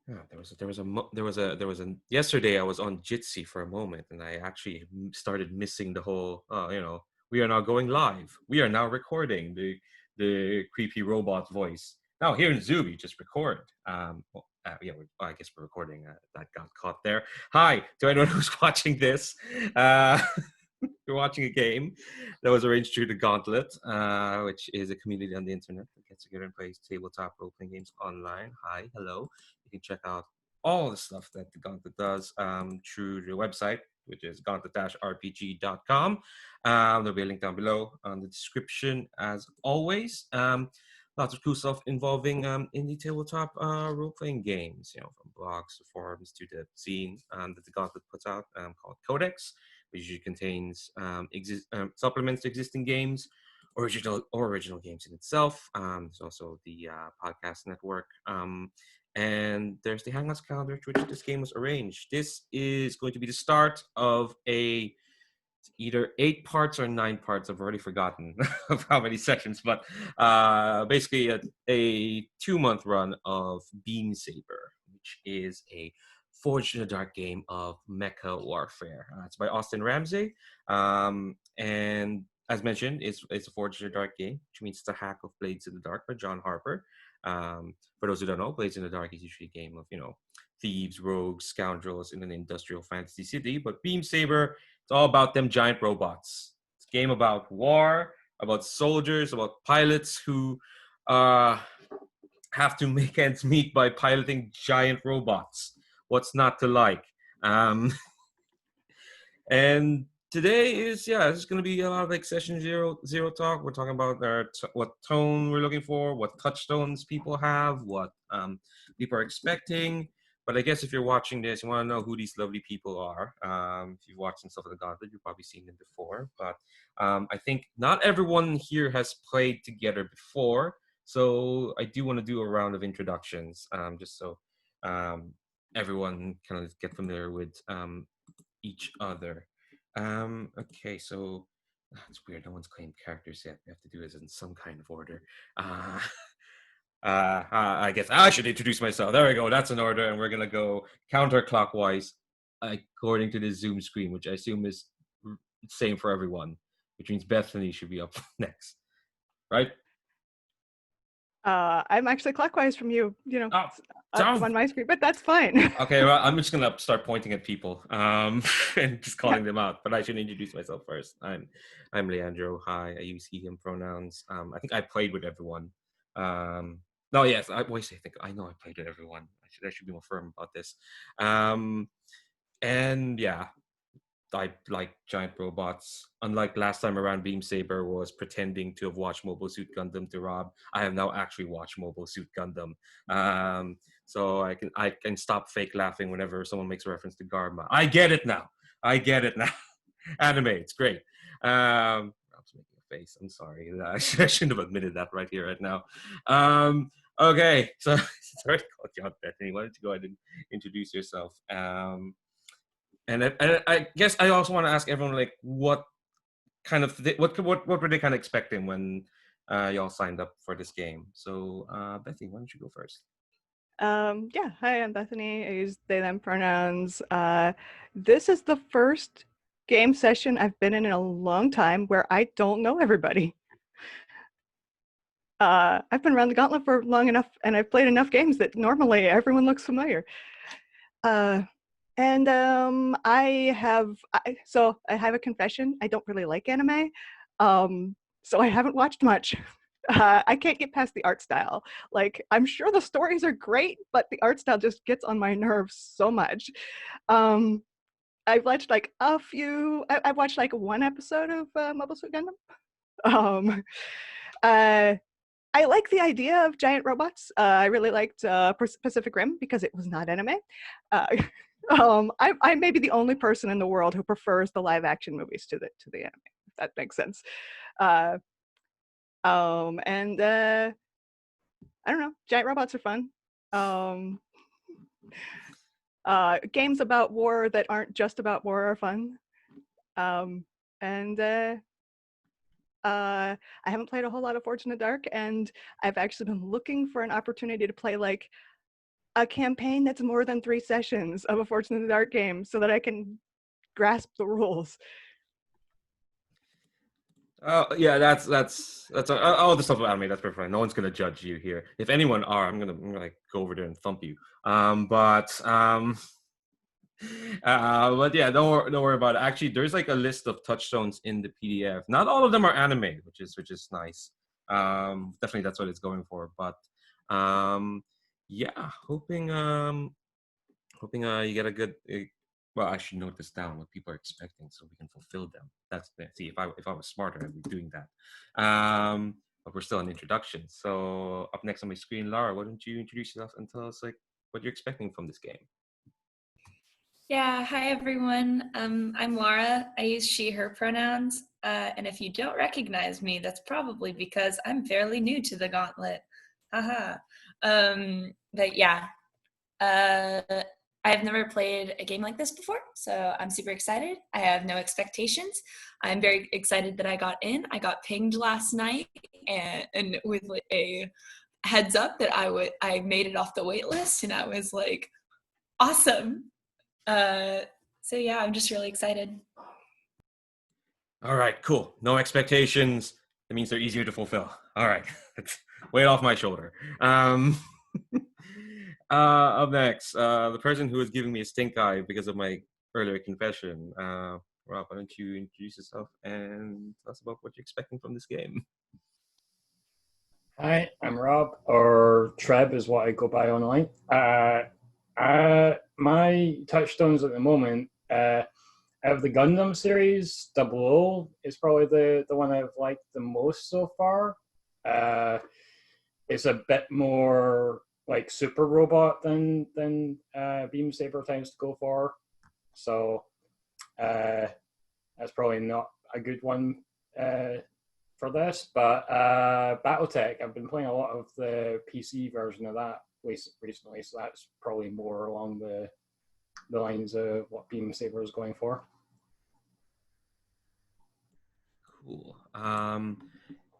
Yeah, yesterday I was on Jitsi for a moment, and I actually started missing the whole, we are now going live. We are now recording the creepy robot voice. Now here in Zoom, you just record. I guess we're recording. That got caught there. Hi to anyone who's watching this. Uh, You're watching a game that was arranged through the Gauntlet, which is a community on the internet that gets together and plays tabletop role-playing games online. Hi, hello. You can check out all the stuff that the Gauntlet does through the website, which is gauntlet-rpg.com. There'll be a link down below on the description, as always. Lots of cool stuff involving indie tabletop role-playing games, from blogs to forums to the zine that the Gauntlet puts out called Codex, which usually contains supplements to existing games, original games in itself. There's also the podcast network. And there's the Hangouts calendar, to which this game was arranged. This is going to be the start of either 8 parts or 9 parts. I've already forgotten of how many sessions, but basically a 2-month run of Beam Saber, which is a Forged in the Dark game of mecha warfare. It's by Austin Ramsey. And as mentioned, it's a Forged in the Dark game, which means it's a hack of Blades in the Dark by John Harper. For those who don't know, Blades in the Dark is usually a game of, thieves, rogues, scoundrels in an industrial fantasy city. But Beam Saber, it's all about them giant robots. It's a game about war, about soldiers, about pilots who have to make ends meet by piloting giant robots. What's not to like? And today is it's going to be a lot of like session zero talk. We're talking about what tone we're looking for, what touchstones people have, what people are expecting. But I guess if you're watching this, you want to know who these lovely people are. If you've watched some stuff of the Gauntlet, you've probably seen them before. But I think not everyone here has played together before. So I do want to do a round of introductions, just so everyone kind of get familiar with each other. Okay, so it's weird. No one's claimed characters yet. We have to do this in some kind of order. I guess I should introduce myself. There we go. That's an order, and we're gonna go counterclockwise according to the Zoom screen, which I assume is the same for everyone, which means Bethany should be up next, right? I'm actually clockwise from you, Oh, on my screen, but that's fine. Okay, well, I'm just gonna start pointing at people and just calling them out. But I should introduce myself first. I'm Leandro. Hi, I use he/him pronouns. I think I played with everyone. No, yes, I think I know I played with everyone. I should be more firm about this. And yeah, I like giant robots. Unlike last time around, Beam Saber was pretending to have watched Mobile Suit Gundam to Rob. I have now actually watched Mobile Suit Gundam. So I can stop fake laughing whenever someone makes a reference to Garma. I get it now. Anime, it's great. I was making a face. I'm sorry. I shouldn't have admitted that right here, right now. Okay, so it's already called you out, Bethany. Why don't you go ahead and introduce yourself? And I guess I also want to ask everyone, like, what kind of what were they kind of expecting when y'all signed up for this game? So, Bethany, why don't you go first? Yeah, hi, I'm Bethany. I use they, them pronouns. This is the first game session I've been in a long time where I don't know everybody. I've been around the Gauntlet for long enough, and I've played enough games that normally everyone looks familiar. And I have a confession. I don't really like anime, so I haven't watched much. I can't get past the art style. Like, I'm sure the stories are great, but the art style just gets on my nerves so much. I've watched like a few. I've watched like one episode of Mobile Suit Gundam. I like the idea of giant robots. I really liked Pacific Rim because it was not anime. I may be the only person in the world who prefers the live action movies to the anime, if that makes sense. And I don't know, giant robots are fun. Games about war that aren't just about war are fun. And I haven't played a whole lot of Forged in the Dark, and I've actually been looking for an opportunity to play like a campaign that's more than 3 sessions of a Fortune in the Dark game so that I can grasp the rules. Yeah, that's all the stuff about anime. That's perfect. No one's gonna judge you here. If anyone are, I'm gonna like go over there and thump you. But yeah, don't worry about it. Actually, there's like a list of touchstones in the PDF. Not all of them are anime, which is nice. Definitely that's what it's going for. But yeah, hoping you get a good. Well, I should note this down what people are expecting so we can fulfill them. That's see if I was smarter, I'd be doing that. But we're still in introduction. So up next on my screen, Lara, why don't you introduce yourself and tell us like what you're expecting from this game? Yeah, hi everyone. I'm Laura. I use she, her pronouns. And if you don't recognize me, that's probably because I'm fairly new to the gauntlet. Haha. But yeah, I've never played a game like this before, so I'm super excited. I have no expectations. I'm very excited that I got in. I got pinged last night and with a heads up that I made it off the wait list, and I was like, awesome. So yeah, I'm just really excited. All right, cool. No expectations. That means they're easier to fulfill. All right, weight off my shoulder. Up next, the person who is giving me a stink eye because of my earlier confession. Rob, why don't you introduce yourself and tell us about what you're expecting from this game? Hi, I'm Rob, or Treb is what I go by online. My touchstones at the moment, out of the Gundam series, 00 is probably the one I've liked the most so far. It's a bit more like super robot than Beam Saber tends to go for. So that's probably not a good one for this, but Battletech, I've been playing a lot of the PC version of that recently, so that's probably more along the lines of what Beam Saber is going for. Cool.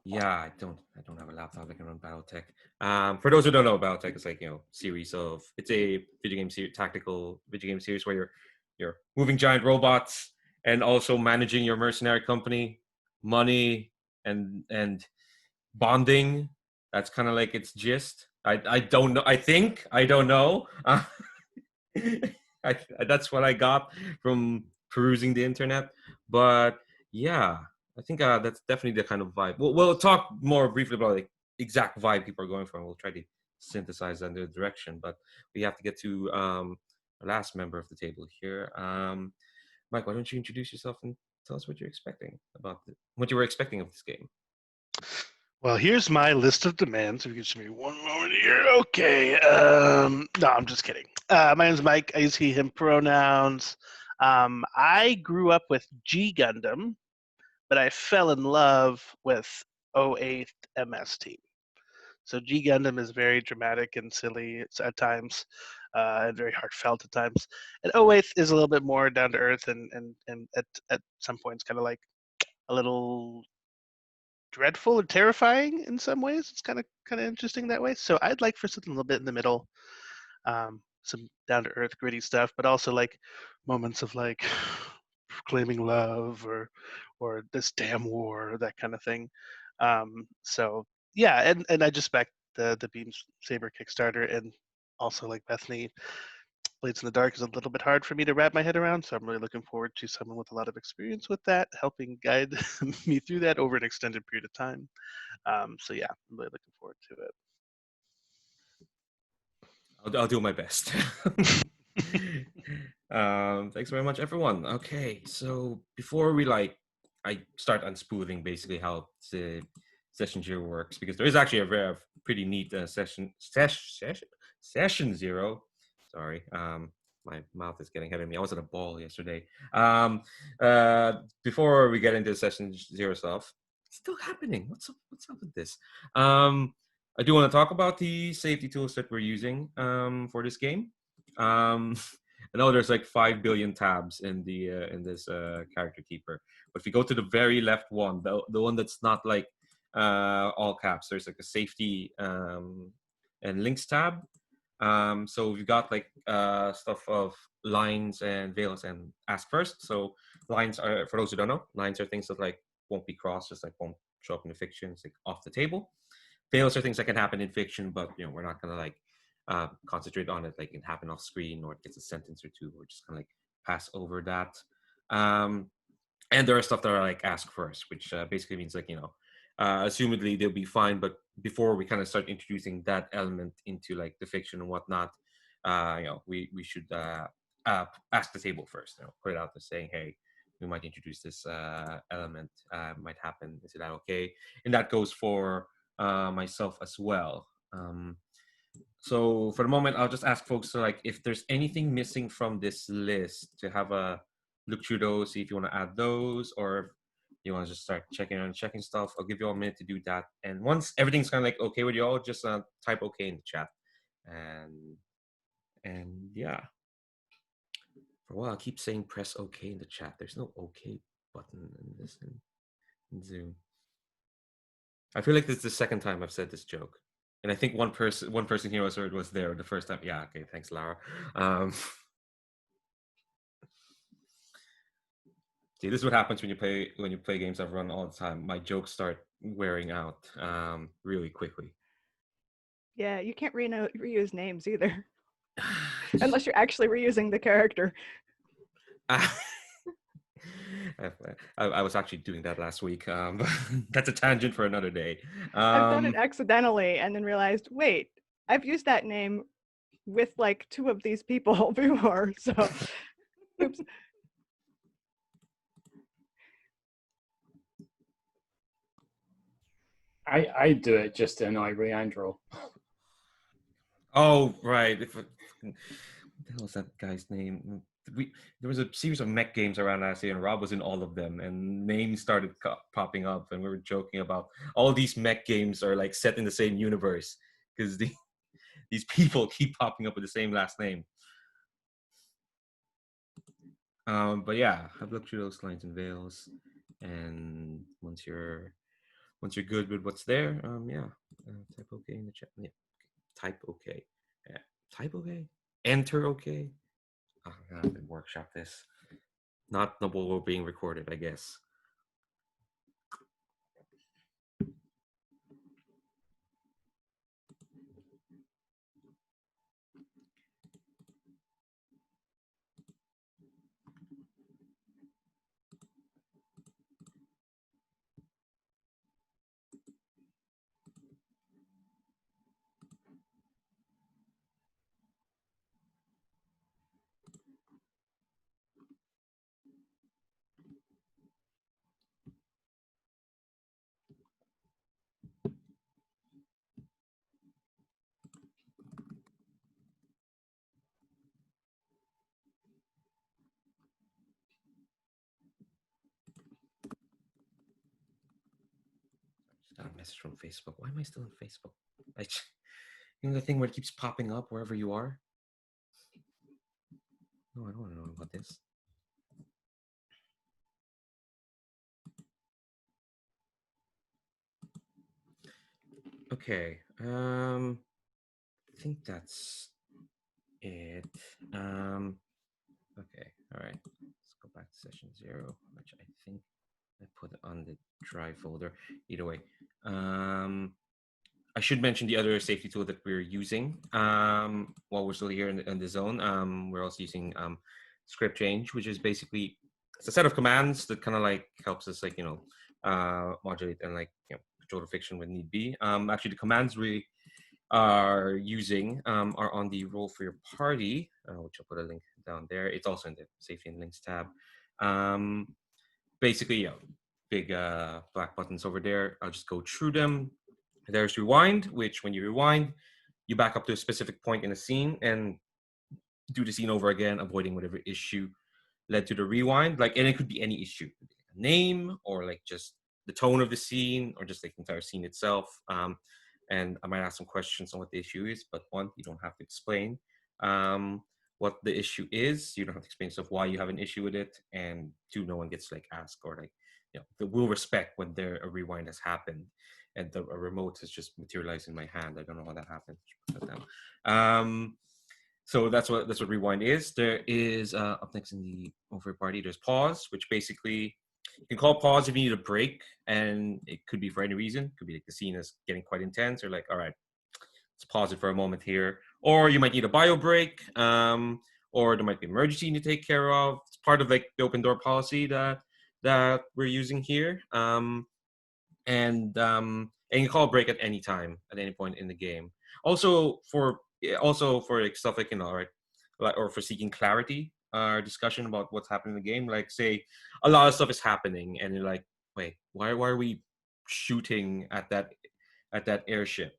Yeah, I don't have a laptop that can run Battletech. For those who don't know, Battletech is like it's a video game series, tactical video game series where you're moving giant robots and also managing your mercenary company, money and bonding. That's kind of like its gist. I don't know. I don't know. That's what I got from perusing the internet. But yeah, I think that's definitely the kind of vibe. We'll talk more briefly about like exact vibe people are going for, and we'll try to synthesize that in the direction. But we have to get to our last member of the table here. Mike, why don't you introduce yourself and tell us what you're expecting what you were expecting of this game? Well, here's my list of demands. If you give me one moment here. Okay. No, I'm just kidding. My name is Mike. I use he, him pronouns. I grew up with G Gundam, but I fell in love with 08th MS Team. So G Gundam is very dramatic and silly at times, and very heartfelt at times. And 08th is a little bit more down to earth and at some points kind of like a little dreadful and terrifying in some ways. It's kind of interesting that way. So I'd like for something a little bit in the middle, some down to earth gritty stuff, but also like moments of like proclaiming love or this damn war or that kind of thing. So yeah, and I just backed the Beam Saber Kickstarter, and also like Bethany, Blades in the Dark is a little bit hard for me to wrap my head around, so I'm really looking forward to someone with a lot of experience with that, helping guide me through that over an extended period of time. So yeah, I'm really looking forward to it. I'll do my best. Thanks very much, everyone. Okay, so before I start unspooling basically how the session zero works, because there is actually a pretty neat session zero. Sorry, my mouth is getting ahead of me. I was at a ball yesterday. Before we get into session zero stuff, it's still happening. What's up with this? I do want to talk about the safety tools that we're using for this game. I know there's like 5 billion tabs in this character keeper, but if you go to the very left one, the one that's not like all caps, there's like a safety and links tab. So we've got like stuff of lines and veils and ask first. So lines are, for those who don't know, lines are things that like won't be crossed, just like won't show up in the fiction. It's like off the table. Veils are things that can happen in fiction, but we're not gonna like concentrate on it. Like it can happen off screen, or it gets a sentence or two. We're just gonna like pass over that. And there are stuff that are like ask first, which basically means like assumedly they'll be fine, but before we kind of start introducing that element into like the fiction and whatnot, we should ask the table first. Put it out there saying, hey, we might introduce this element. Might happen. Is that okay? And that goes for myself as well. So for the moment, I'll just ask folks to like if there's anything missing from this list to have a look through those, see if you want to add those, or if you want to just start checking stuff. I'll give you all a minute to do that. And once everything's kind of like okay with you all, just type okay in the chat. And yeah. For a while, I keep saying press okay in the chat. There's no okay button in this in Zoom. I feel like this is the second time I've said this joke. And I think one person here was there the first time. Yeah, okay, thanks, Lara. See, this is what happens when you play games I've run all the time. My jokes start wearing out really quickly. Yeah, you can't reuse names either, unless you're actually reusing the character. I was actually doing that last week. That's a tangent for another day. I've done it accidentally and then realized, wait, I've used that name with like 2 of these people before. So, oops. I do it just to annoy Leandro. Oh, right. What the hell is that guy's name? There was a series of mech games around last year, and Rob was in all of them, and names started popping up, and we were joking about all these mech games are like set in the same universe because these people keep popping up with the same last name. But yeah, I've looked through those lines and veils, and once you're good with what's there, type okay in the chat. Yeah, type okay. Yeah, type okay. Enter okay. Oh, God, I've workshop this. Not the while we're being recorded, I guess. Got a message from Facebook. Why am I still on Facebook? The thing where it keeps popping up wherever you are. No, I don't want to know about this. Okay. I think that's it. Okay. All right. Let's go back to session 0, which I think I put on the drive folder. Either way. I should mention the other safety tool that we're using while we're still here in the zone. We're also using script change, which is basically it's a set of commands that kind of like helps us like modulate and like control the fiction when need be. Actually, the commands we are using are on the role for your party, which I'll put a link down there. It's also in the safety and links tab. Basically, big black buttons over there. I'll just go through them. There's rewind, which when you rewind, you back up to a specific point in a scene and do the scene over again, avoiding whatever issue led to the rewind. Like, and it could be any issue, a name or like just the tone of the scene or just like the entire scene itself. And I might ask some questions on what the issue is, but 1, you don't have to explain what the issue is. You don't have to explain stuff why you have an issue with it, and 2, no one gets like asked or like we'll respect when a rewind has happened. and the remote has just materialized in my hand. I don't know how that happened. Put that down. So that's what rewind is. There is up next in the over party. There's pause, which basically you can call pause if you need a break, and it could be for any reason. It could be like the scene is getting quite intense, or like, all right, let's pause it for a moment here. Or you might need a bio break, or there might be an emergency you need to take care of. It's part of like the open door policy that we're using here. And you can call a break at any time, at any point in the game. Also for like stuff like, you know, right, like, or for seeking clarity, discussion about what's happening in the game. Like, say a lot of stuff is happening, and you're like, wait, why are we shooting at that airship?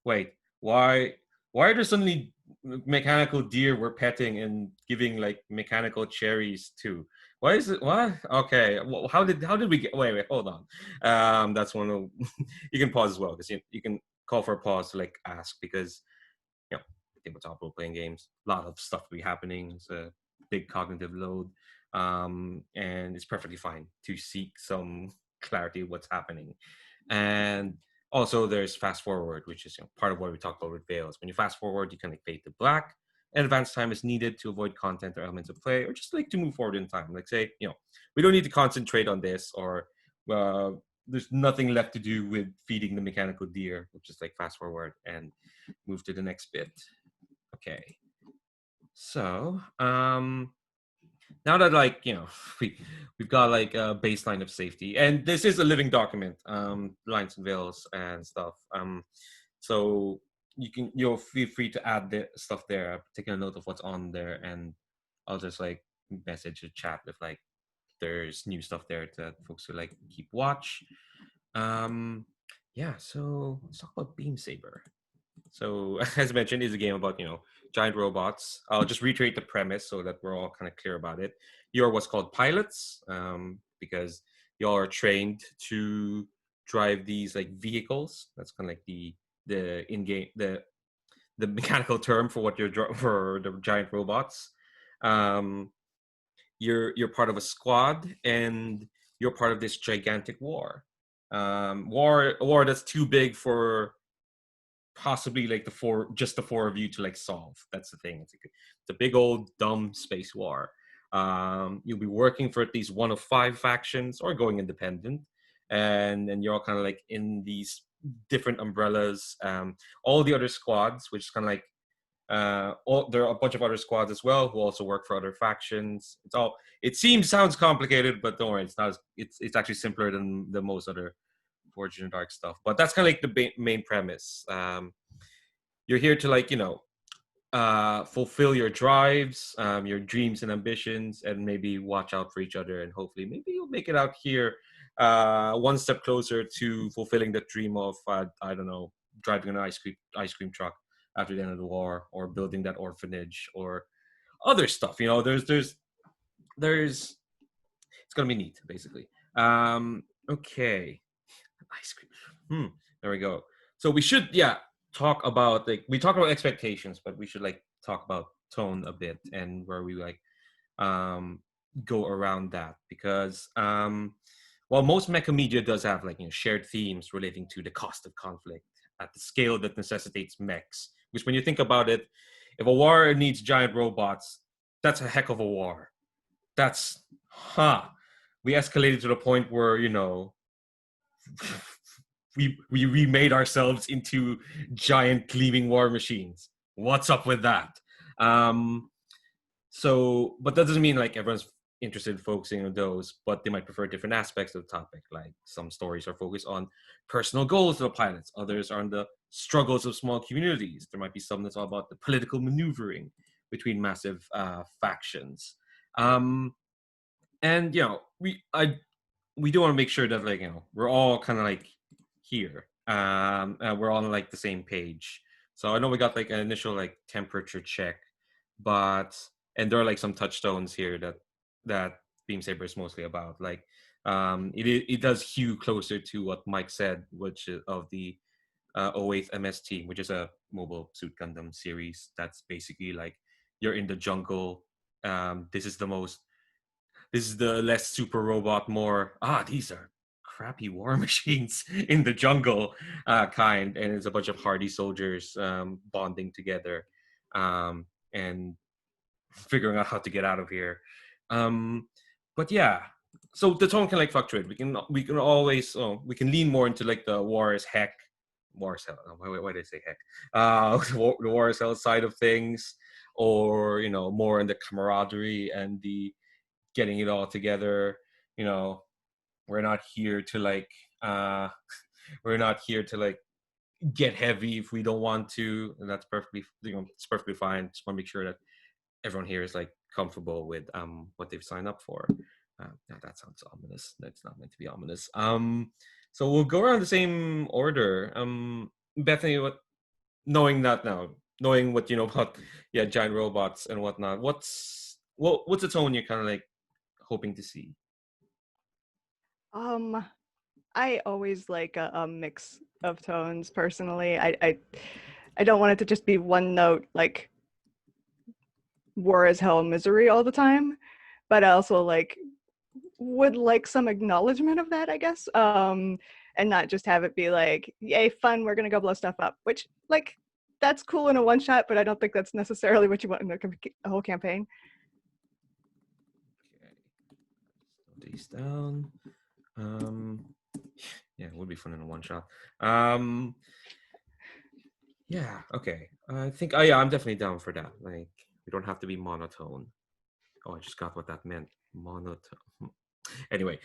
Wait, why are there suddenly mechanical deer we're petting and giving like mechanical cherries to? Why is it? What? Okay. Well, how did we get? Wait. Hold on. That's one of you can pause as well, because you can call for a pause to like ask, because you know, tabletop role playing games, a lot of stuff will be happening. It's a big cognitive load, and it's perfectly fine to seek some clarity of what's happening. And also, there's fast forward, which is, you know, part of what we talked about with Veils. When you fast forward, you can like fade to black. And advanced time is needed to avoid content or elements of play, or just like to move forward in time. Like, say, you know, we don't need to concentrate on this, or there's nothing left to do with feeding the mechanical deer. We'll just like fast forward and move to the next bit. Okay. So now that, like, you know, we've got like a baseline of safety, and this is a living document, lines and veils and stuff. So you'll feel free to add the stuff there. I'm taking a note of what's on there, and I'll just like message a chat if like there's new stuff there to folks who like keep watch. Yeah, so let's talk about Beam Saber. So as mentioned, is a game about, you know, giant robots. I'll just reiterate the premise so that we're all kind of clear about it. You're what's called pilots, because y'all are trained to drive these like vehicles. That's kind of like the in-game the mechanical term for what you're for the giant robots. You're part of a squad, and you're part of this gigantic war. A war that's too big for possibly like the four of you to like solve. That's the thing. It's a big old dumb space war. You'll be working for at least one of 5 factions, or going independent, and you're all kind of like in these different umbrellas. All the other squads, which is kind of like there are a bunch of other squads as well who also work for other factions. Sounds complicated, but don't worry, it's not. It's actually simpler than the most other Forged in Dark stuff. But that's kind of like the main premise. You're here to, like, you know, fulfill your drives, your dreams and ambitions, and maybe watch out for each other, and hopefully maybe you'll make it out here one step closer to fulfilling the dream of I don't know, driving an ice cream truck after the end of the war, or building that orphanage, or other stuff. You know, there's it's gonna be neat, basically. Okay. Ice cream. There we go. So we should, talk about, like, we talk about expectations, but we should like talk about tone a bit, and where we like go around that, because while most mecha media does have, like, you know, shared themes relating to the cost of conflict at the scale that necessitates mechs, which, when you think about it, if a war needs giant robots, that's a heck of a war. That's we escalated to the point where, you know, we remade ourselves into giant gleaming war machines. What's up with that? So, but that doesn't mean like everyone's interested in focusing on those, but they might prefer different aspects of the topic. Like, some stories are focused on personal goals of the pilots, others are on the struggles of small communities. There might be some that's all about the political maneuvering between massive factions. And, you know, we do want to make sure that, like, you know, we're all kind of like here. We're all on like the same page. So I know we got like an initial like temperature check, and there are like some touchstones here that Beam Saber is mostly about. Like, it does hew closer to what Mike said, which is of the 08th MST, which is a Mobile Suit Gundam series. That's basically like, you're in the jungle. This is the less super robot, more these are crappy war machines in the jungle, kind, and it's a bunch of hardy soldiers bonding together, and figuring out how to get out of here. But yeah, so the tone can like fluctuate. We can always we can lean more into like the war is heck, war is hell. Why did I say heck? The war is hell side of things, or more in the camaraderie and the getting it all together. We're not here to like we're not here to like get heavy if we don't want to, and that's perfectly it's perfectly fine. Just want to make sure that everyone here is like comfortable with what they've signed up for. That sounds ominous. That's not meant to be ominous. So we'll go around the same order. Bethany, knowing what you know about giant robots and whatnot, what's the tone you're kind of like hoping to see? I always like a mix of tones personally. I don't want it to just be one note like war is hell misery all the time, but I also would like some acknowledgement of that, I guess, and not just have it be like, yay, fun, we're gonna go blow stuff up, which that's cool in a one shot, but I don't think that's necessarily what you want in a whole campaign. Okay, note these down. Yeah, it would be fun in a one shot. Yeah, okay. I think I'm definitely down for that. Like, we don't have to be monotone. Oh, I just got what that meant. Monotone. Anyway,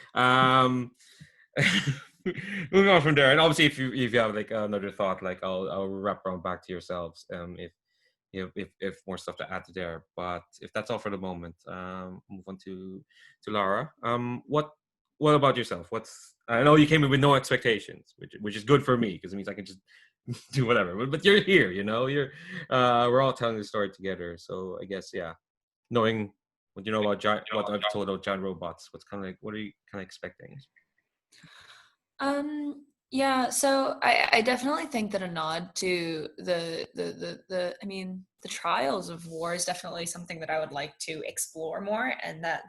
moving on from there, and obviously, if you have like another thought, like I'll wrap around back to yourselves. If more stuff to add to there, but if that's all for the moment, move on to Lara. What about yourself? I know you came in with no expectations, which is good for me because it means I can just do whatever. But you're here, you're we're all telling the story together. So I guess knowing what you know about what I've told about giant robots, what are you kind of expecting? Yeah, so I definitely think that a nod to the trials of war is definitely something that I would like to explore more, and that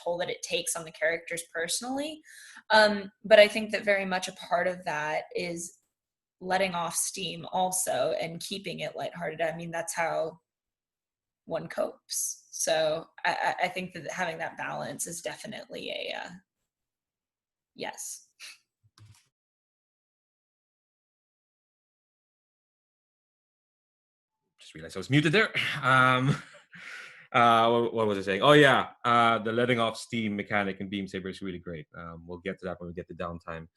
toll that it takes on the characters personally. But I think that very much a part of that is letting off steam also and keeping it lighthearted. I mean, that's how one copes. So I think that having that balance is definitely a yes. Just realized I was muted there. What was I saying? Oh yeah, the letting off steam mechanic in Beam Saber is really great. We'll get to that when we get to downtime.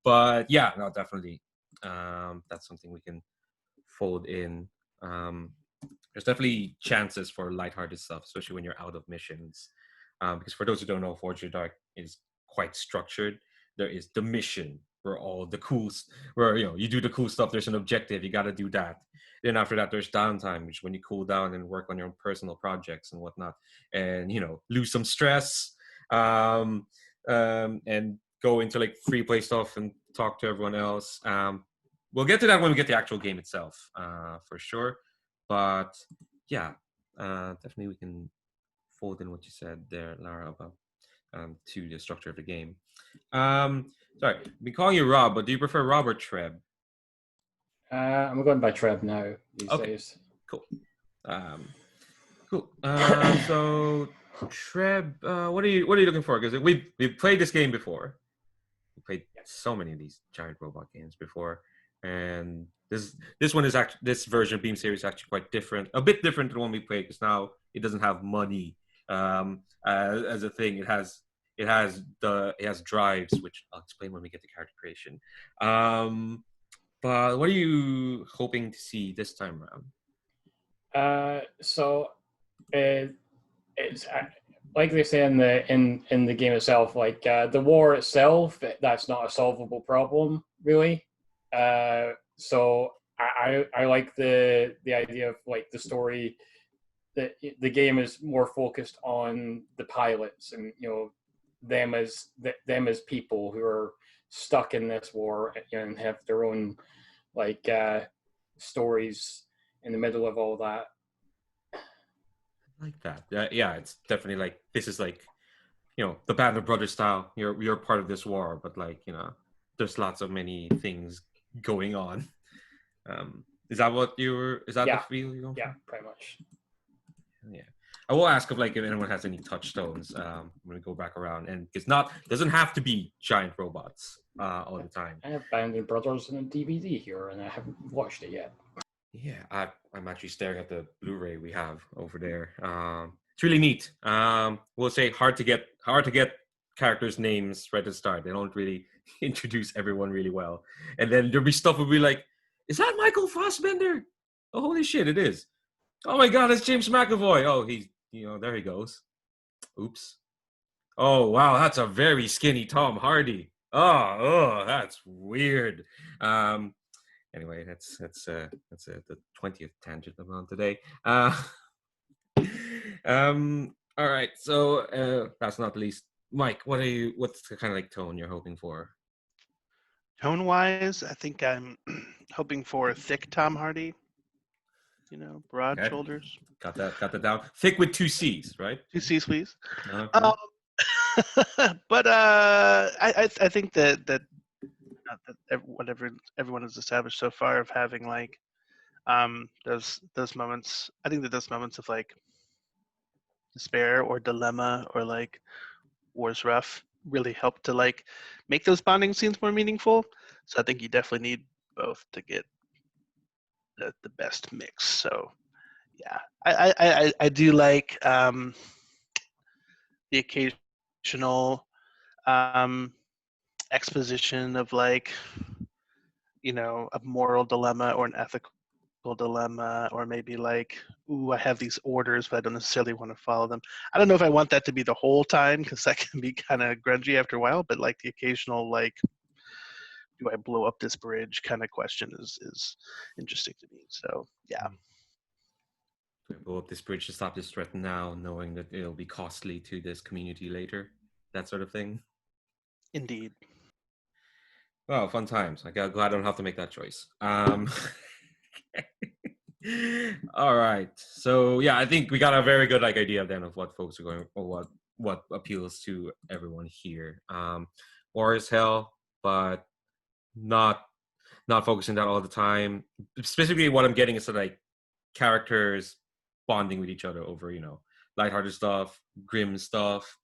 But yeah, no, definitely. That's something we can fold in. There's definitely chances for lighthearted stuff, especially when you're out of missions. Because for those who don't know, Forge of the Dark is quite structured. There is the mission where all the where you do the cool stuff. There's an objective, you got to do that. Then after that, there's downtime, which is when you cool down and work on your own personal projects and whatnot, and lose some stress, and go into like free play stuff and talk to everyone else. We'll get to that when we get the actual game itself, for sure. But yeah, definitely we can fold in what you said there, Lara, about to the structure of the game. Sorry, I've been calling you Rob, but do you prefer Rob or Treb? I'm going by Treb now these days. Cool. Cool. So Treb, what are you looking for? Because we've played this game before. We played so many of these giant robot games before, and this one is actually, this version of Beam Series is actually quite different, a bit different than the one we played, because now it doesn't have money as a thing. It has drives, which I'll explain when we get to character creation. But what are you hoping to see this time around? It's like they say in the game itself, like the war itself, that's not a solvable problem really. So I like the idea of like the story, that the game is more focused on the pilots and them as people who are stuck in this war and have their own like stories in the middle of all that. Like that. Yeah, it's definitely like, this is like, the Band of Brothers style. You're part of this war, but like there's lots of many things going on. Is that what is that the feel you're going for? Yeah, pretty much. Yeah. I will ask if anyone has any touchstones. I'm gonna go back around, and it's doesn't have to be giant robots all the time. I have Band of Brothers in a DVD here, and I haven't watched it yet. Yeah, I'm actually staring at the Blu-ray we have over there. It's really neat. We'll say hard to get characters' names right at the start. They don't really introduce everyone really well, and then there'll be stuff will be like, "Is that Michael Fassbender? Oh, holy shit, it is! Oh my God, it's James McAvoy. Oh, he's there he goes. Oops. Oh wow, that's a very skinny Tom Hardy. Oh, that's weird. Anyway, that's the 20th tangent I'm on today. All right. So last but not least, Mike, what's the kind of like tone you're hoping for? Tone-wise, I think I'm hoping for thick Tom Hardy. Broad shoulders. Got that down. Thick with 2 C's, right? 2 C's, please. Uh-huh. But I think that whatever everyone has established so far of having like those moments. I think that those moments of like despair or dilemma or like war's rough really help to like make those bonding scenes more meaningful. So I think you definitely need both to get the best mix. So yeah, I do like the occasional exposition of like a moral dilemma or an ethical dilemma, or maybe like, ooh, I have these orders but I don't necessarily want to follow them. I don't know if I want that to be the whole time, because that can be kind of grungy after a while, but like the occasional like, do I blow up this bridge kind of question is interesting to me. So yeah. Blow up this bridge to stop this threat now, knowing that it'll be costly to this community later, that sort of thing. Indeed. Well, fun times. Glad I don't have to make that choice. All right. So yeah, I think we got a very good idea then of what folks are going, or what appeals to everyone here. War is hell, but not focusing that all the time. Specifically, what I'm getting is like characters bonding with each other over lighthearted stuff, grim stuff,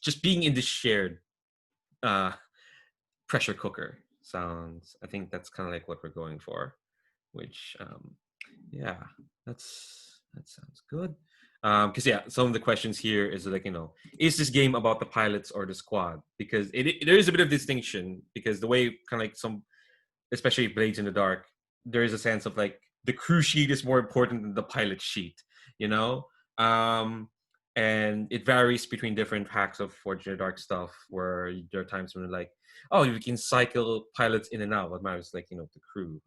just being in this shared pressure cooker sounds. I think that's kind of like what we're going for, which yeah, that sounds good. Because some of the questions here is like, is this game about the pilots or the squad? Because there is a bit of distinction, because the way kind of like especially Blades in the Dark, there is a sense of like the crew sheet is more important than the pilot sheet, and it varies between different hacks of Forge in the Dark stuff, where there are times when like, oh, you can cycle pilots in and out. What matters like, the crew.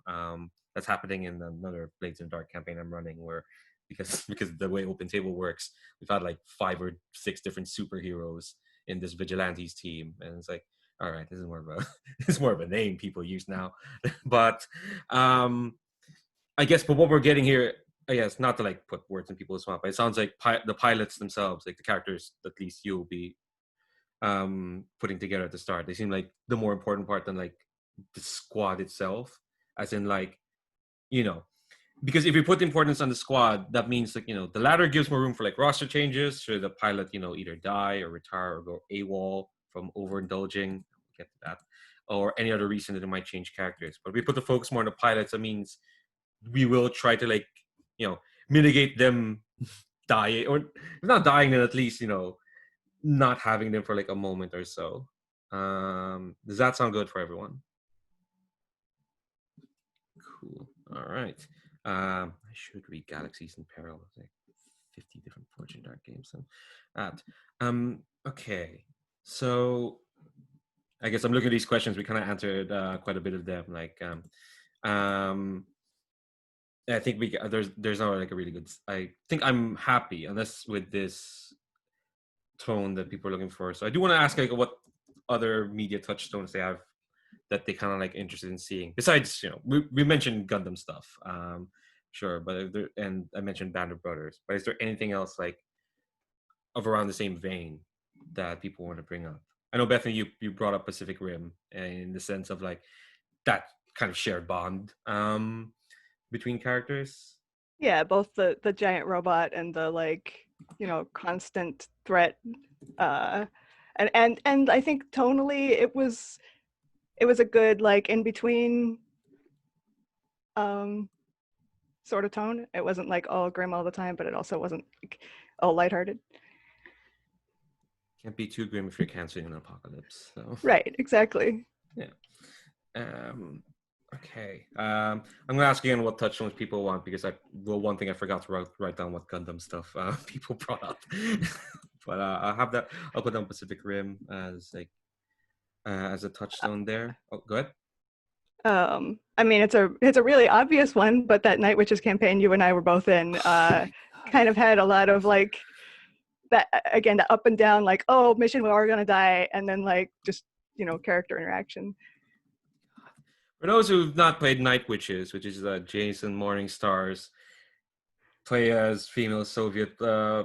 That's happening in another Blades in the Dark campaign I'm running, where because the way Open Table works, we've had like 5 or 6 different superheroes in this vigilantes team, and it's like, all right, this is more of a name people use now. But I guess, but what we're getting here, I guess, not to like put words in people's mouth, but it sounds like the pilots themselves, like the characters, at least you'll be putting together at the start, they seem like the more important part than like the squad itself, as in like, because if you put importance on the squad, that means like, the latter gives more room for like roster changes, should the pilot, either die or retire or go AWOL from overindulging, get to that, or any other reason that it might change characters. But if we put the focus more on the pilots, that means we will try to like, mitigate them dying, or if not dying, then at least, not having them for like a moment or so. Does that sound good for everyone? Cool. All right. I should read Galaxies in Peril. Like 50 different Fortune Dark games. Okay. So I guess I'm looking at these questions. We kind of answered quite a bit of them. Like, I think there's not like a really good. I think I'm happy, unless with this tone that people are looking for. So I do want to ask like what other media touchstones they have that they kind of like interested in seeing. Besides, we mentioned Gundam stuff, sure, but and I mentioned Band of Brothers. But is there anything else like of around the same vein that people want to bring up? I know, Bethany, you brought up Pacific Rim in the sense of like that kind of shared bond between characters. Yeah, both the giant robot and the like, constant threat. And I think tonally it was a good like in between sort of tone. It wasn't like all grim all the time, but it also wasn't like all lighthearted. Can't be too grim if you're canceling an apocalypse. So. Right, exactly. Yeah. Okay. I'm gonna ask again what touchstones people want, because one thing I forgot to write down what Gundam stuff people brought up. But I'll have that. I'll put down Pacific Rim as a touchstone there. Oh, go ahead. I mean, it's a really obvious one, but that Night Witches campaign you and I were both in kind of had a lot of like that, again, the up and down, like, oh, mission, we're all gonna die, and then like just character interaction. For those who've not played Night Witches, which is Jason Morningstar's play as female Soviet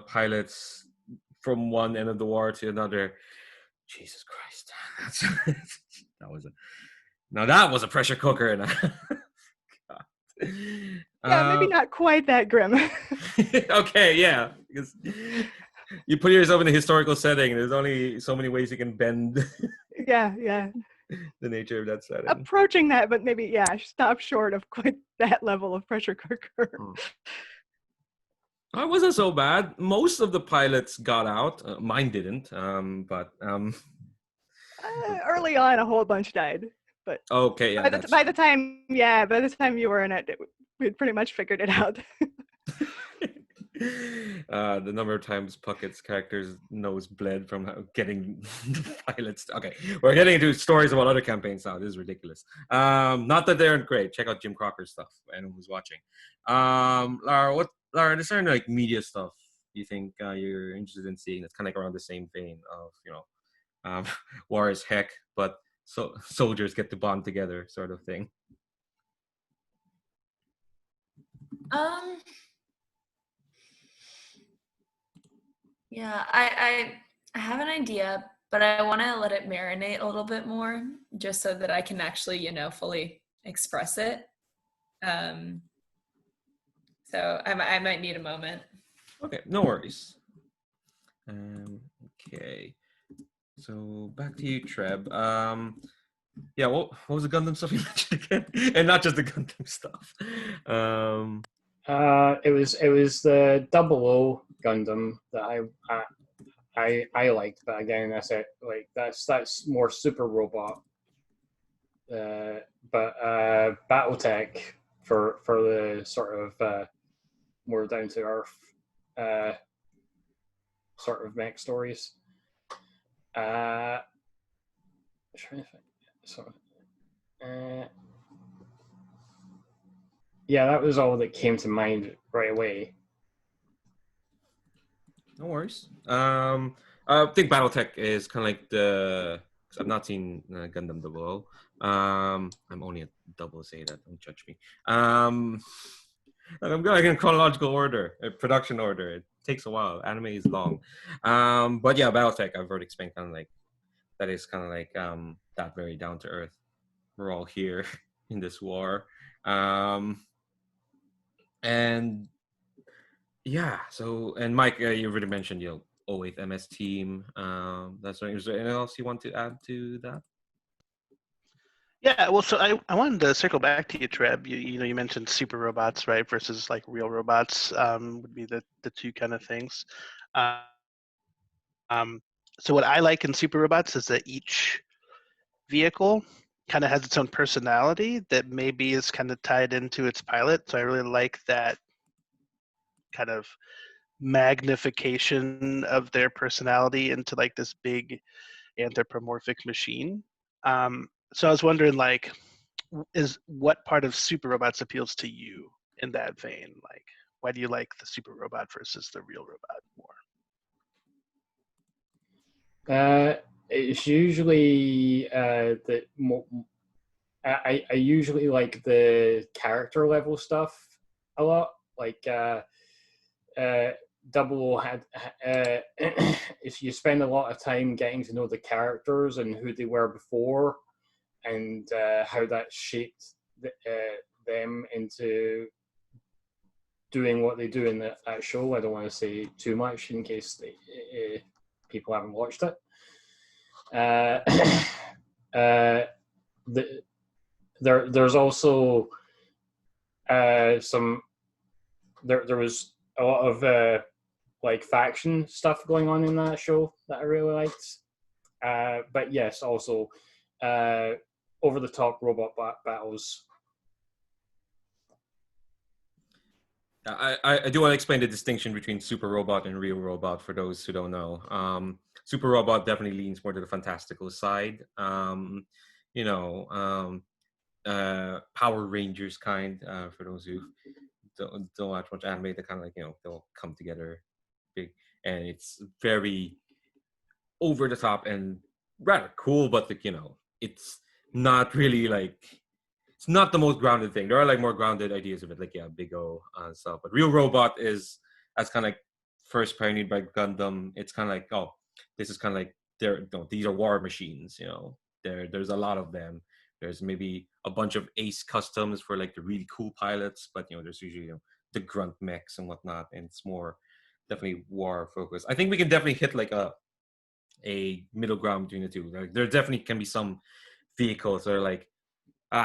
pilots from one end of the war to another. Jesus Christ, that was a pressure cooker. Yeah, maybe not quite that grim. Okay, yeah, because you put yourself in a historical setting. There's only so many ways you can bend. Yeah. The nature of that setting. Approaching that, but maybe stop short of quite that level of pressure cooker. It wasn't so bad. Most of the pilots got out. Mine didn't. But early on, a whole bunch died. But okay, yeah. By the time you were in it, we'd pretty much figured it out. The number of times Puckett's character's nose bled from getting the pilots. Okay, we're getting into stories about other campaigns now. This is ridiculous. Not that they aren't great. Check out Jim Crocker's stuff. Anyone who's watching. Lara, is there any like media stuff you think you're interested in seeing that's kind of like around the same vein of war is heck, but soldiers get to bond together, sort of thing? Yeah, I have an idea, but I want to let it marinate a little bit more, just so that I can actually, fully express it. So I might need a moment. Okay, no worries. Okay, so back to you, Treb. Yeah, what was the Gundam stuff you mentioned again? And not just the Gundam stuff. It was the 00 Gundam that I liked, but again, I said like that's more super robot. But BattleTech for the sort of more down to earth sort of mech stories. Yeah, that was all that came to mind right away. No worries. I think BattleTech is kind of like cause I've not seen Gundam 00. I'm only a double say that. Don't judge me. I'm going in chronological order, production order. It takes a while. Anime is long. But yeah, BattleTech, I've already explained kind of like that is kind of like that very down to earth. We're all here in this war. And yeah, so, and Mike, you already mentioned, 08 MS team. That's right. Is there anything else you want to add to that? Yeah, well, so I wanted to circle back to you, Treb. You mentioned super robots, right, versus like real robots would be the two kind of things. So what I like in super robots is that each vehicle kind of has its own personality that maybe is kind of tied into its pilot. So I really like that kind of magnification of their personality into like this big anthropomorphic machine. So I was wondering, like, what part of super robots appeals to you in that vein? Like, why do you like the super robot versus the real robot more? It's usually I usually like the character level stuff a lot. Like Double had if you spend a lot of time getting to know the characters and who they were before, and how that shaped them into doing what they do in that show. I don't want to say too much in case people haven't watched it. There's also some there was a lot of like faction stuff going on in that show that I really liked. But yes, also over the top robot battles. I do want to explain the distinction between super robot and real robot for those who don't know. Super robot definitely leans more to the fantastical side. Power Rangers kind, for those who don't watch much anime, they kind of like, they'll come together big, and it's very over the top and rather cool, but like, it's not really like, it's not the most grounded thing. There are like more grounded ideas of it, like Big O and stuff. But Real Robot is, as kind of like first pioneered by Gundam. It's kind of like, oh, this is kind of like these are war machines. There's a lot of them. There's maybe a bunch of ace customs for like the really cool pilots, but there's usually the grunt mechs and whatnot, and it's more definitely war focused. I think we can definitely hit like a middle ground between the two. Like, there definitely can be some vehicles that are like,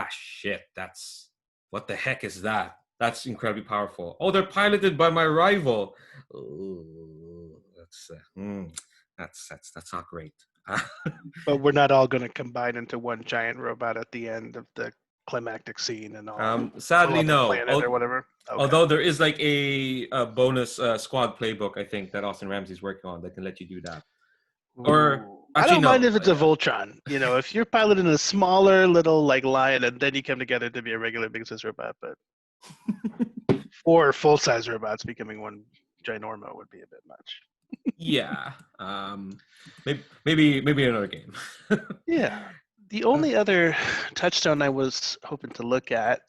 shit, what the heck is that? That's incredibly powerful. Oh, they're piloted by my rival. Ooh, that's not great. But we're not all going to combine into one giant robot at the end of the climactic scene and all. Sadly, no. Planet or whatever. Okay. Although there is like a bonus squad playbook, I think, that Austin Ramsey's working on that can let you do that. Or actually, I don't mind if it's a Voltron. If you're piloting a smaller little like lion and then you come together to be a regular big size robot, but or full size robots becoming one ginormo would be a bit much. Yeah. Maybe another game. Yeah. The only other touchstone I was hoping to look at,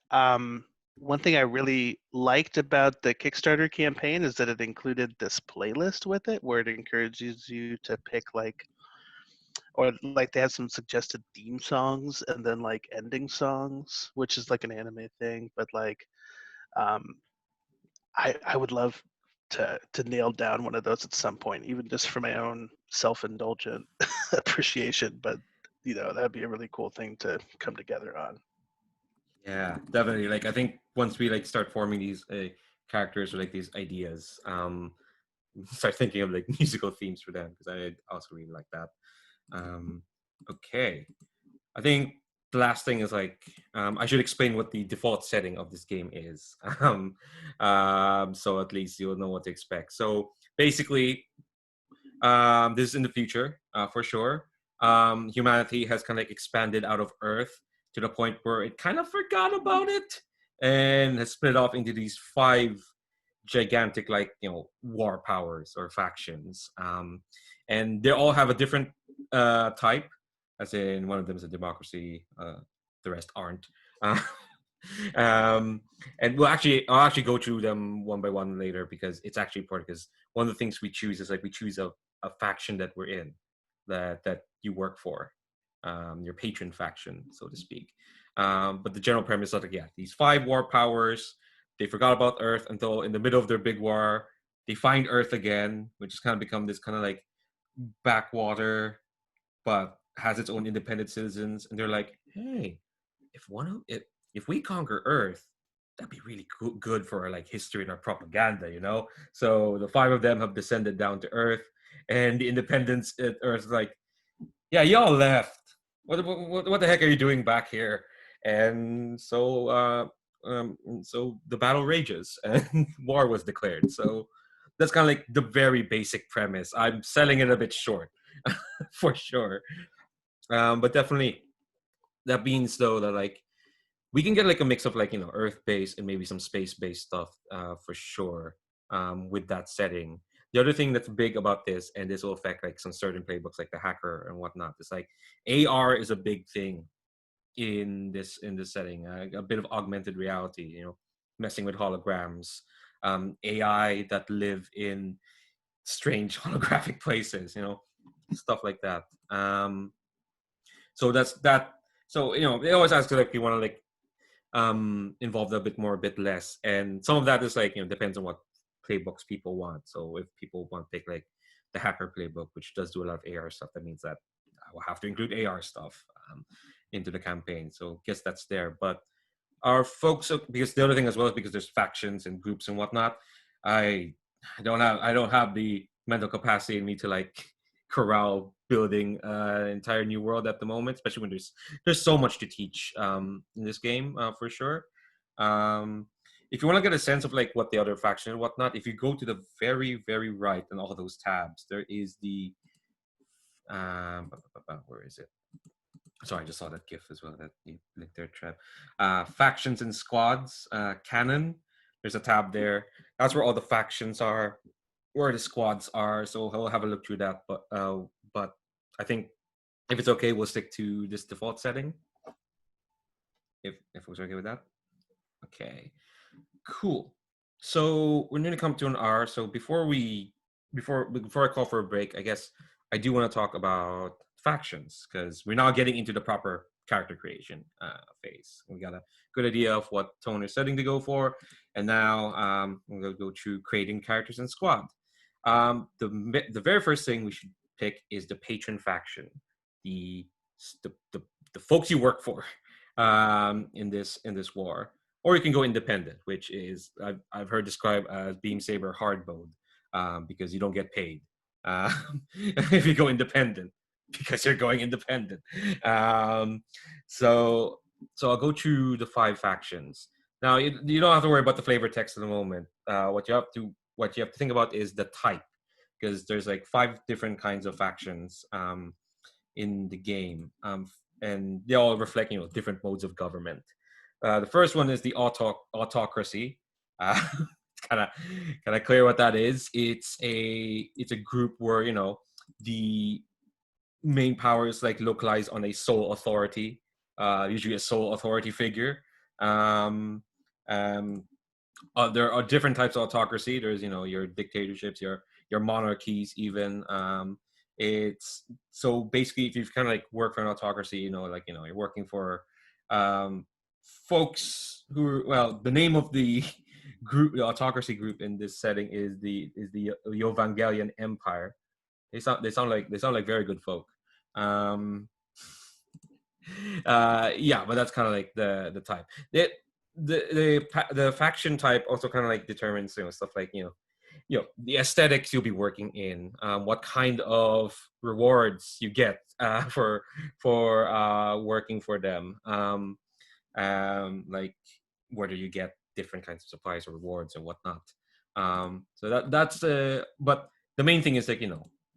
one thing I really liked about the Kickstarter campaign is that it included this playlist with it where it encourages you to pick they have some suggested theme songs and then like ending songs, which is like an anime thing. But like, I would love to nail down one of those at some point, even just for my own self-indulgent appreciation. But that'd be a really cool thing to come together on. Yeah, definitely. Like, I think once we like start forming these characters or like these ideas, start thinking of like musical themes for them, because I also really like that. Okay, I think the last thing is like, I should explain what the default setting of this game is. So at least you'll know what to expect. So basically, this is in the future, for sure. Humanity has kind of like expanded out of Earth to the point where it kind of forgot about it and has split off into these 5 gigantic, like, war powers or factions. And they all have a different type, as in one of them is a democracy, the rest aren't. And I'll actually go through them one by one later, because it's actually important, because one of the things we choose is like we choose a faction that we're in, that you work for, your patron faction, so to speak. But the general premise is like, these 5 war powers, they forgot about Earth until in the middle of their big war, they find Earth again, which has kind of become this kind of like backwater, but has its own independent citizens. And they're like, hey, if we conquer Earth, that'd be really good for our like history and our propaganda, So the 5 of them have descended down to Earth, and the independents at Earth like, yeah, y'all left. What the heck are you doing back here? And so the battle rages and war was declared. So that's kind of like the very basic premise. I'm selling it a bit short, for sure. But definitely, that means though that like we can get like a mix of like Earth-based and maybe some space-based stuff, for sure, with that setting. The other thing that's big about this, and this will affect like some certain playbooks like the Hacker and whatnot, is like AR is a big thing in this setting. A bit of augmented reality, messing with holograms, AI that live in strange holographic places, stuff like that. So that's that. So they always ask like, you want to like involve a bit more, a bit less, and some of that is like depends on what playbooks people want. So if people want to pick like the hacker playbook, which does do a lot of AR stuff, that means that I will have to include AR stuff into the campaign. So I guess that's there. But our folks, because the other thing as well is because there's factions and groups and whatnot, I don't have the mental capacity in me to like corral building an entire new world at the moment, especially when there's so much to teach in this game for sure. If you want to get a sense of like what the other faction and whatnot, if you go to the very, very right in all those tabs, there is the where is it? Sorry, I just saw that GIF as well that you linked there, Trev. Factions and squads, canon. There's a tab there. That's where all the factions are, where the squads are. So we'll have a look through that. But I think if it's okay, we'll stick to this default setting. If it was okay with that. Okay, cool. So we're going to come to an hour. So before I call for a break, I guess I do want to talk about factions, because we're now getting into the proper character creation phase. We got a good idea of what tone is setting to go for, and now we're going to go through creating characters and squad. The very first thing we should pick is the patron faction, the folks you work for in this war. Or you can go independent, which is I've heard described as Beam Saber hard mode, because you don't get paid if you go independent, because you're going independent. So I'll go through the 5 factions. Now you don't have to worry about the flavor text at the moment. What you have to think about is the type, because there's like 5 different kinds of factions in the game, and they all reflect different modes of government. The first one is the Autocracy. Kind of clear what that is. It's a group where the main power is like localized on a sole authority, usually a sole authority figure. There are different types of autocracy. There's your dictatorships, your monarchies, even. It's so basically if you've kind of like work for an autocracy, you're working for folks who the name of the group, the autocracy group in this setting is the Evangelion Empire. They sound like very good folk. Yeah, but that's kind of like the type. The faction type also kind of like determines stuff like the aesthetics you'll be working in, what kind of rewards you get for working for them, like whether you get different kinds of supplies or rewards and whatnot. So that's but the main thing is like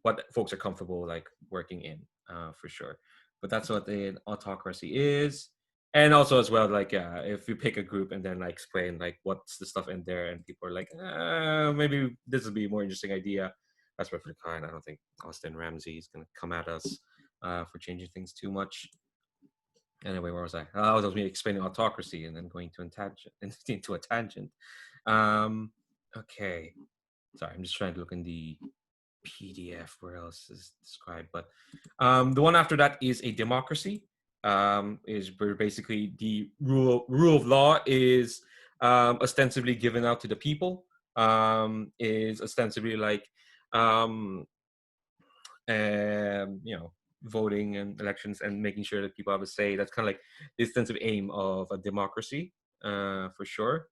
what folks are comfortable like working in, for sure. But that's what the autocracy is. And also as well, like if you pick a group and then like explain like what's the stuff in there, and people are like, maybe this would be a more interesting idea, that's perfectly fine. I don't think Austin Ramsey is going to come at us for changing things too much. Anyway, where was I? I was me explaining autocracy and then going to into a tangent. Okay, sorry, I'm just trying to look in the PDF where else is described. But the one after that is a democracy. Is where basically the rule of law is ostensibly given out to the people. Is ostensibly like voting and elections and making sure that people have a say. That's kind of like the extensive aim of a democracy, for sure.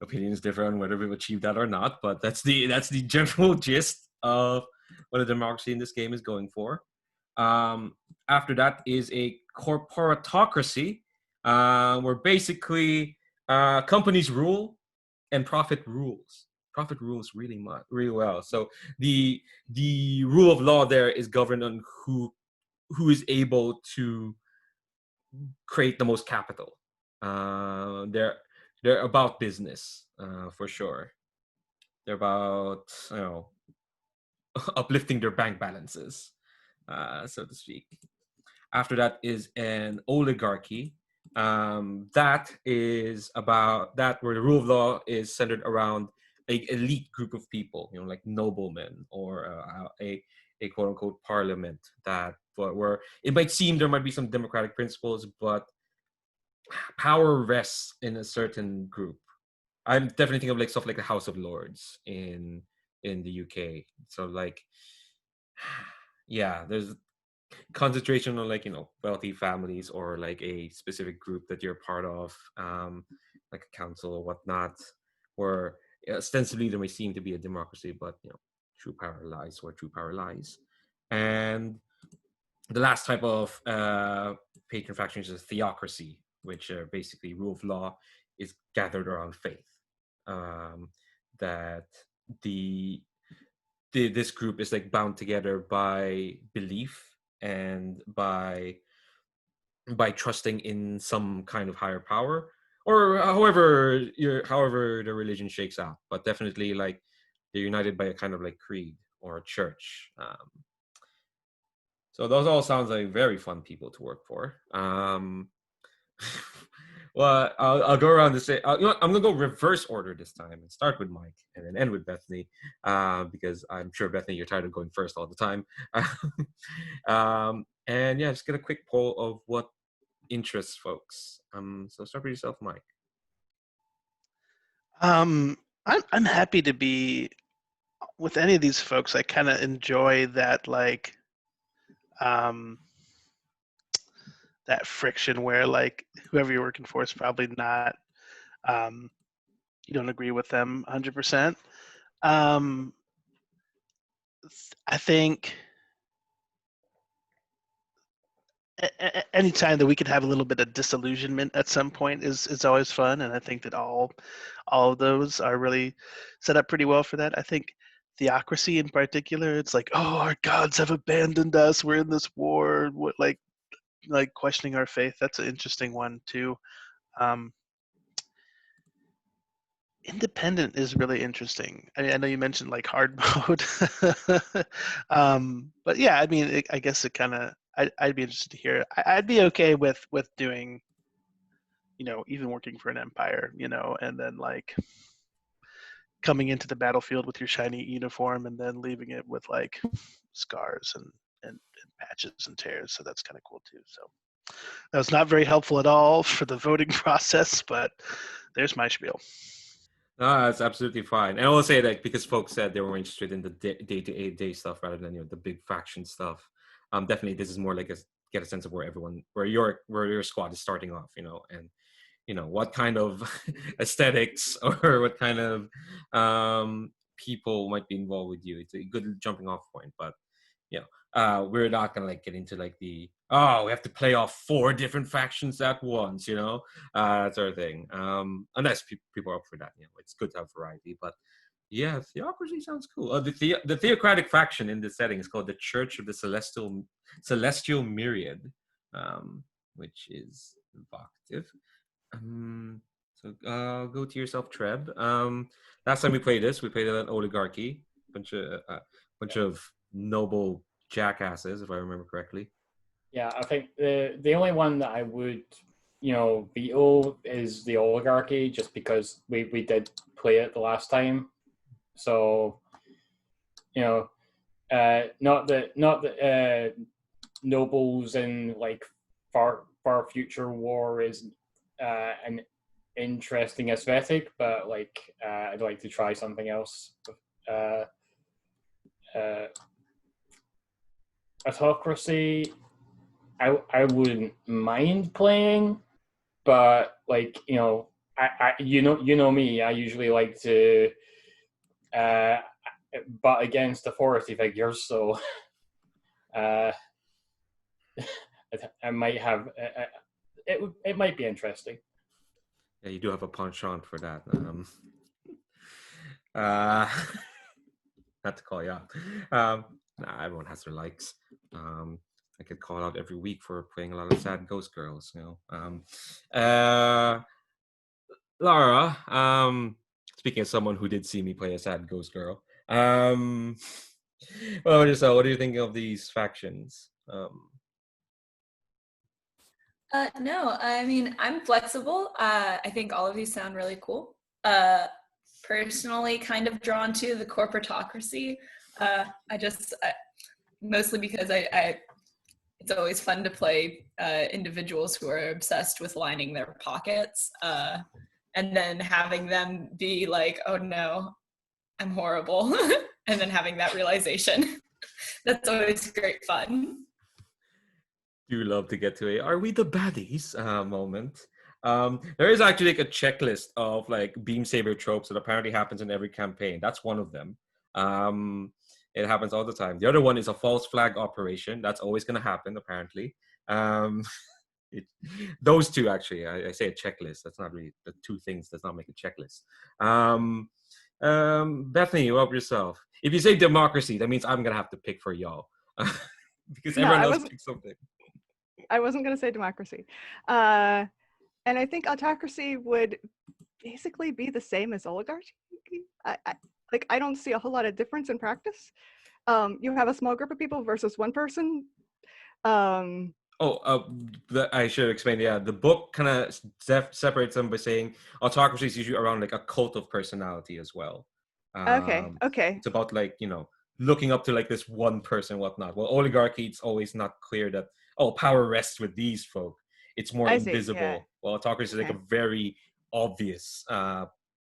Opinions differ on whether we've achieved that or not, but that's the general gist of what a democracy in this game is going for. After that is a corporatocracy, where basically companies rule and profit rules. Profit rules really well. So the rule of law there is governed on who is able to create the most capital. They're about business, for sure. They're about uplifting their bank balances, so to speak. After that is an oligarchy, That is about that where the rule of law is centered around a elite group of people, like noblemen or a quote unquote parliament that where it might seem there might be some democratic principles, but power rests in a certain group. I'm definitely thinking of like stuff like the House of Lords in the UK. So like, yeah, there's concentration on like wealthy families or like a specific group that you're part of, like a council or whatnot, where ostensibly there may seem to be a democracy, but true power lies where true power lies. And the last type of patron faction is a theocracy, which basically rule of law is gathered around faith. That this group is like bound together by belief and by trusting in some kind of higher power, or however the religion shakes out, but definitely like they're united by a kind of like creed or a church. So those all sounds like very fun people to work for. Well, I'll go around to say, I'm gonna go reverse order this time and start with Mike and then end with Bethany, because I'm sure Bethany, you're tired of going first all the time. And yeah, just get a quick poll of what interests folks. So start with yourself, Mike. I'm happy to be with any of these folks. I kind of enjoy that like that friction where like whoever you're working for is probably not you don't agree with them 100%. I think anytime that we could have a little bit of disillusionment at some point is always fun, and I think that all of those are really set up pretty well for that. I think theocracy in particular, it's like, oh, our gods have abandoned us, we're in this war, what, like questioning our faith. That's an interesting one too. Independent is really interesting. I mean, I know you mentioned like hard mode, but yeah, I mean, I guess it kind of. I'd be interested to hear. I'd be okay with doing, even working for an empire, and then like coming into the battlefield with your shiny uniform and then leaving it with like scars and patches and tears. So that's kind of cool too. So that was not very helpful at all for the voting process, but there's my spiel. No, that's absolutely fine. And I will say that because folks said they were interested in the day-to-day stuff rather than the big faction stuff. Definitely, this is more like get a sense of where your squad is starting off, and what kind of aesthetics or what kind of people might be involved with you. It's a good jumping off point, but we're not gonna like get into like we have to play off 4 different factions at once, that sort of thing. Unless people are up for that, it's good to have variety. But yeah, theocracy sounds cool. The theocratic faction in this setting is called the Church of the Celestial Myriad, which is evocative. So go to yourself, Treb. Last time we played this, we played an oligarchy, bunch of noble jackasses, if I remember correctly. Yeah, I think the only one that I would, veto is the oligarchy, just because we did play it the last time. So, not that nobles in like far future war is an interesting aesthetic, but like I'd like to try something else. Autocracy, I wouldn't mind playing, but like I you know me, I usually like to butt against authority figures, so I might have it might be interesting. Yeah, you do have a penchant for that. Not to call you out. Everyone has their likes. I get called out every week for playing a lot of sad ghost girls. Laura. Speaking of someone who did see me play a sad ghost girl. What do you think of these factions? No, I mean, I'm flexible. I think all of these sound really cool. Personally, kind of drawn to the corporatocracy. Mostly because it's always fun to play individuals who are obsessed with lining their pockets, and then having them be like, oh no, I'm horrible, and then having that realization. That's always great fun. Do love to get to a "Are we the baddies?" Moment. There is actually like a checklist of like beam saber tropes that apparently happens in every campaign. That's one of them. It happens all the time. The other one is a false flag operation. That's always going to happen, apparently. Um, those two, actually, I say a checklist. That's not really the two things. Does not make a checklist. Bethany, you help yourself. If you say democracy, that means I'm going to have to pick for y'all. Because No, everyone else picks something. I wasn't going to say democracy. And I think autocracy would basically be the same as oligarchy. I don't see a whole lot of difference in practice. You have a small group of people versus one person. I should explain. Yeah, the book kind of separates them by saying autocracy is usually around like a cult of personality as well. Okay. It's about like, looking up to like this one person, whatnot. Well, oligarchy, it's always not clear that, power rests with these folk. It's more I see, invisible. yeah. Well, autocracy is like Okay. a very obvious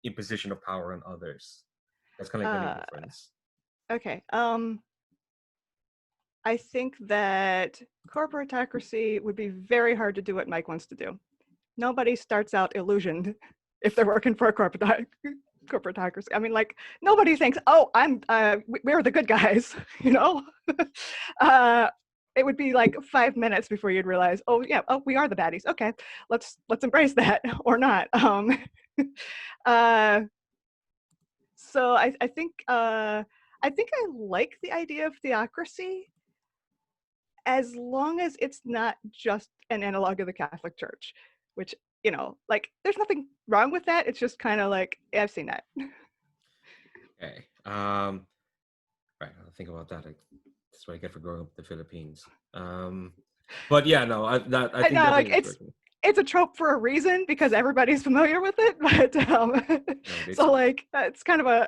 imposition of power on others. That's kind of like the main difference. Okay. I think that corporatocracy would be very hard to do what Mike wants to do. Nobody starts out illusioned if they're working for a corporatocracy. I mean, like, nobody thinks, oh, we're the good guys, It would be like 5 minutes before you'd realize, we are the baddies. Okay, let's embrace that or not. So I think I like the idea of theocracy, as long as it's not just an analog of the Catholic Church, which, there's nothing wrong with that. It's just kind of like, yeah, I've seen that. Okay. Right. I'll think about that. That's what I get for growing up in the Philippines. But yeah, no, I think know, like, it's a trope for a reason because everybody's familiar with it. But so like it's kind of a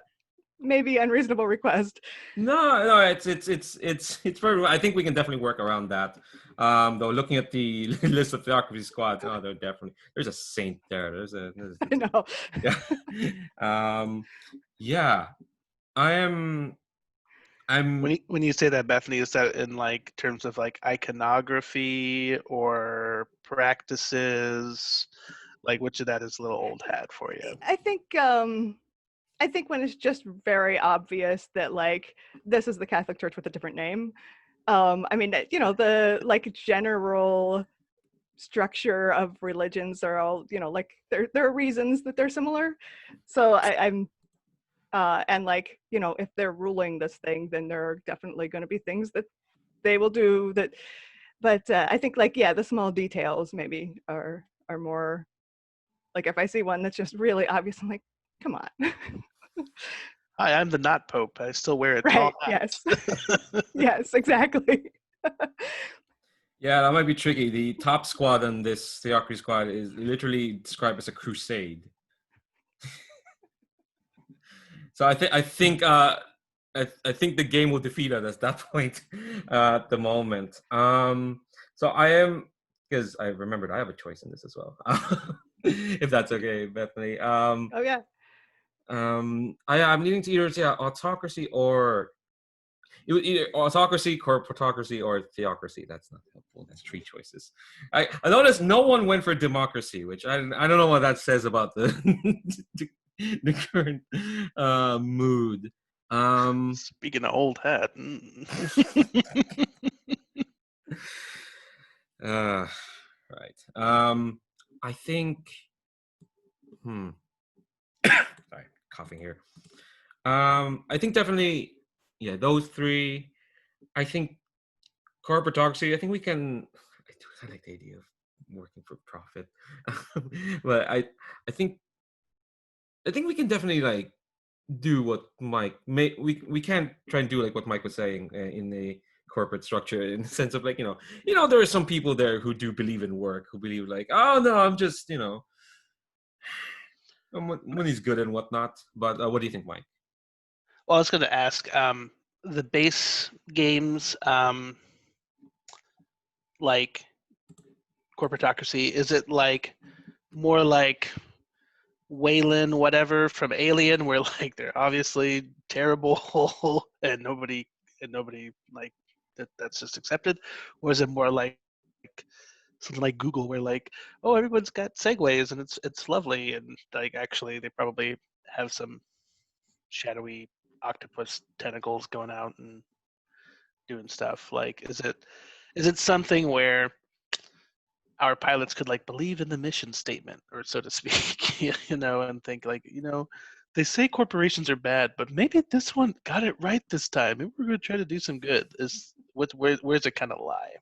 maybe unreasonable request. No, it's very. I think we can definitely work around that. Though looking at the list of theocracy squads, there's a saint there. There's I know. Yeah. Yeah. I'm. When you say that, Bethany, is that in like terms of like iconography or practices? Like, which of that is a little old hat for you? I think when it's just very obvious that like this is the Catholic Church with a different name. I mean, the like general structure of religions are all, like there are reasons that they're similar. So I'm and like, if they're ruling this thing, then there are definitely going to be things that they will do that. But I think like, yeah, the small details maybe are more like, if I see one that's just really obvious, I'm like, come on. Hi, I'm the not Pope. I still wear it. Right. Yes. Yes, exactly. Yeah, that might be tricky. The top squad on this theocracy squad is literally described as a crusade. So I think the game will defeat us at that point at the moment. So I am, because I remembered I have a choice in this as well. If that's okay, Bethany. Oh yeah. I'm leaning to either say autocracy or either autocracy, corporatocracy, or theocracy. That's not helpful. That's 3 choices. I noticed no one went for democracy, which I don't know what that says about the the current mood. Speaking of old hat. Right. I think. Sorry, coughing here. I think definitely, yeah, those 3. I think corporatocracy. I think we can. I like the idea of working for profit, but I think we can definitely like do what Mike we can't try and do like what Mike was saying in the corporate structure in the sense of like, there are some people there who do believe in work, who believe like, oh no, I'm just, money's good and whatnot. But what do you think, Mike? Well, I was going to ask, the base games, like Corporatocracy, is it like more like Wayland, whatever from Alien, where like they're obviously terrible and nobody like that's just accepted, or is it more like something like Google, where like, oh, everyone's got segways and it's lovely, and like actually they probably have some shadowy octopus tentacles going out and doing stuff. Like, is it something where our pilots could like believe in the mission statement, or so to speak, and think like, they say corporations are bad, but maybe this one got it right this time. Maybe we're going to try to do some good. Where's it kind of lie?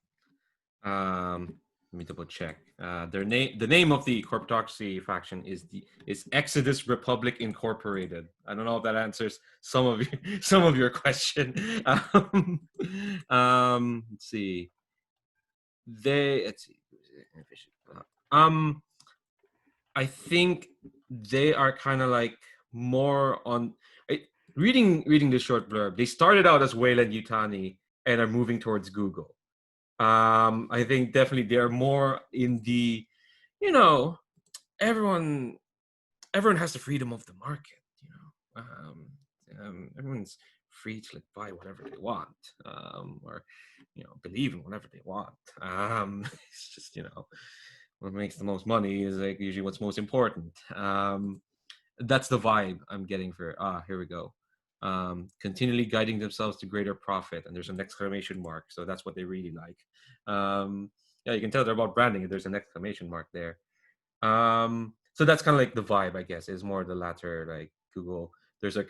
Let me double check. The name of the Corporatocracy faction is Exodus Republic Incorporated. I don't know if that answers some of your question. Let's see. I think they are kind of like more on reading the short blurb. They started out as Wayland Yutani and are moving towards Google. I think definitely they're more in the, everyone has the freedom of the market. Everyone's free to like buy whatever they want, or believe in whatever they want. It's just what makes the most money is like usually what's most important. That's the vibe I'm getting for here we go. Continually guiding themselves to greater profit, and there's an exclamation mark, so that's what they really like. Yeah, you can tell they're about branding, and there's an exclamation mark there. So that's kind of like the vibe, I guess, is more the latter, like Google. There's like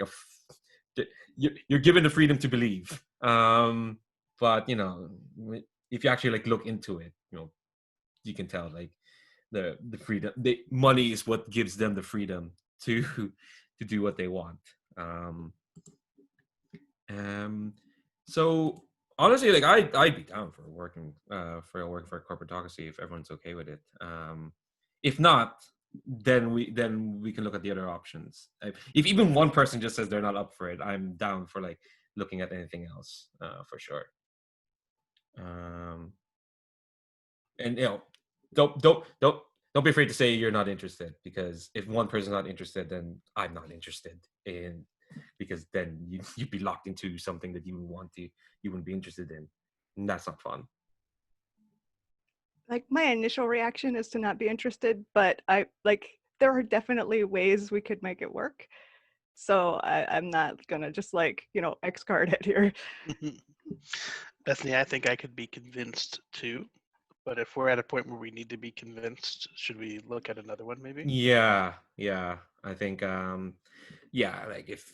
you're given the freedom to believe, but if you actually like look into it, you can tell like the freedom. Money is what gives them the freedom to do what they want. So honestly, like I'd be down for working for Corporatocracy if everyone's okay with it. If not, then we can look at the other options. If even one person just says they're not up for it, I'm down for like looking at anything else for sure. And don't be afraid to say you're not interested, because if one person's not interested, then I'm not interested in, because then you'd be locked into something that you wouldn't be interested in, and that's not fun. Like, my initial reaction is to not be interested, but there are definitely ways we could make it work. So I'm not gonna just like, X card it here. Bethany, I think I could be convinced too. But if we're at a point where we need to be convinced, should we look at another one maybe? Yeah. I think like if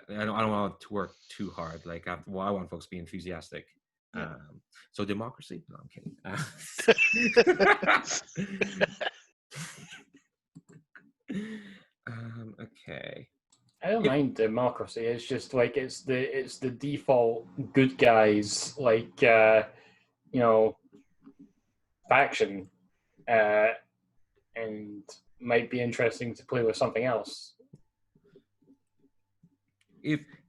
I don't want to work too hard. Like I want folks to be enthusiastic. Yeah. So democracy? No, I'm kidding. Okay. I don't mind democracy. It's just like it's the default good guys, like faction, and might be interesting to play with something else.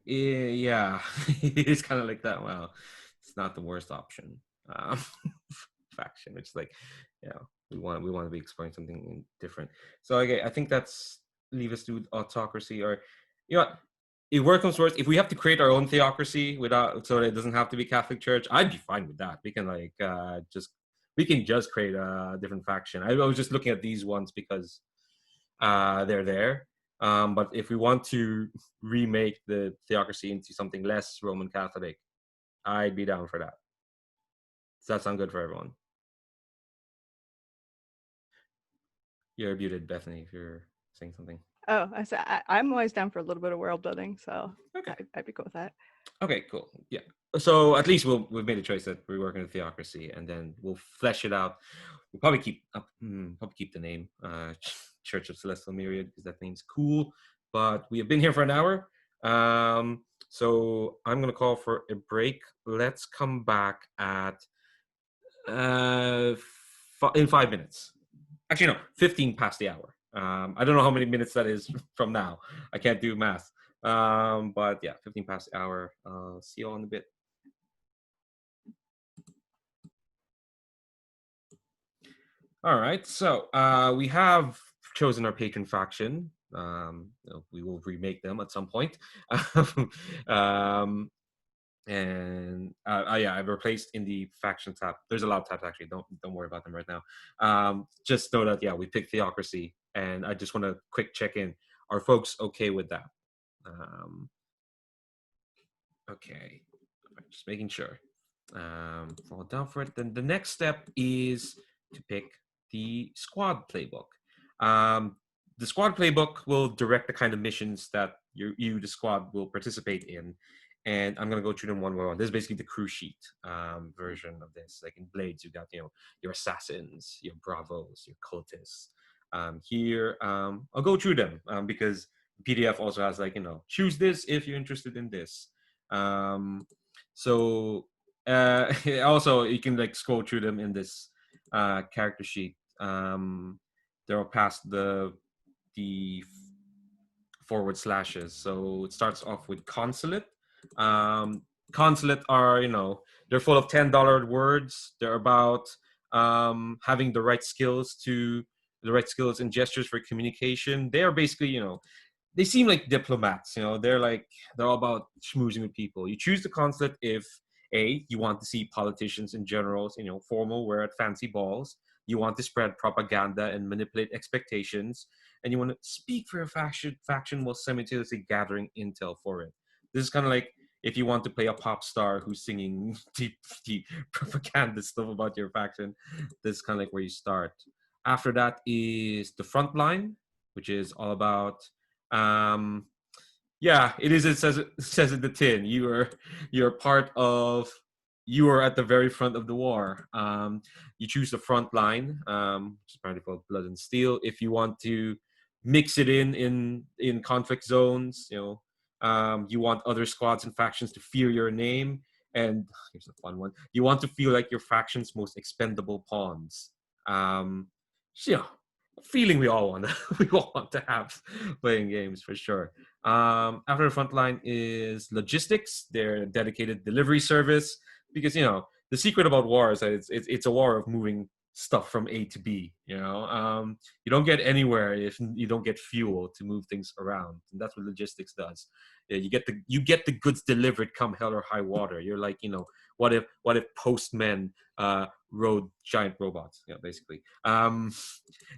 Yeah, it's kind of like that. Well, it's not the worst option. Faction, which is like, we want to be exploring something different. So okay, I think that's leave us to Autocracy, or if worst comes to worst, if we have to create our own theocracy so that it doesn't have to be Catholic Church, I'd be fine with that. We can like just create a different faction. I was just looking at these ones because they're there. But if we want to remake the theocracy into something less Roman Catholic, I'd be down for that. Does that sound good for everyone? You're muted, Bethany, if you're saying something. Oh, I'm always down for a little bit of world building, so Okay. I'd be cool with that. Okay, cool. Yeah. So at least we've made a choice that we're working with theocracy, and then we'll flesh it out. We'll probably keep the name Church of Celestial Myriad, because that name's cool. But we have been here for an hour. So I'm gonna call for a break. Let's come back at in 5 minutes. Actually, no, 15 past the hour. I don't know how many minutes that is from now. I can't do math. But yeah, 15 past the hour. See you all in a bit. All right, so we have chosen our patron faction. We will remake them at some point. And yeah, I've replaced in the faction tab. There's a lot of tabs actually. Don't worry about them right now. Just know that we picked Theocracy, and I just want to quick check in. Are folks okay with that? Okay, just making sure. Fall down for it. Then the next step is to pick the squad playbook. The squad playbook will direct the kind of missions that you the squad, will participate in. And I'm going to go through them one by one. This is basically the crew sheet version of this. Like in Blades, you got, your assassins, your bravos, your cultists. Here, I'll go through them because PDF also has choose this if you're interested in this. So also you can scroll through them in this character sheet. They're all past the forward slashes. So it starts off with consulate. Consulate are, they're full of $10 words. They're about having the right skills and gestures for communication. They are basically, they seem like diplomats. They're all about schmoozing with people. You choose the consulate if you want to see politicians and generals, formal wear at fancy balls. You want to spread propaganda and manipulate expectations, and you want to speak for your faction while simultaneously gathering intel for it. This is kind of like if you want to play a pop star who's singing deep propaganda stuff about your faction. This is kind of like where you start. After that is the front line, which is all about it says in the tin. You are at the very front of the war. You choose the front line, which is apparently called Blood and Steel. If you want to mix it in conflict zones, you want other squads and factions to fear your name. And here's a fun one: you want to feel like your faction's most expendable pawns. Feeling we all want to have playing games for sure. After the front line is logistics. They're dedicated delivery service, because the secret about war is that it's a war of moving stuff from A to B. You don't get anywhere if you don't get fuel to move things around, and that's what logistics does. You get the goods delivered come hell or high water. You're like, what if postmen rode giant robots? Basically.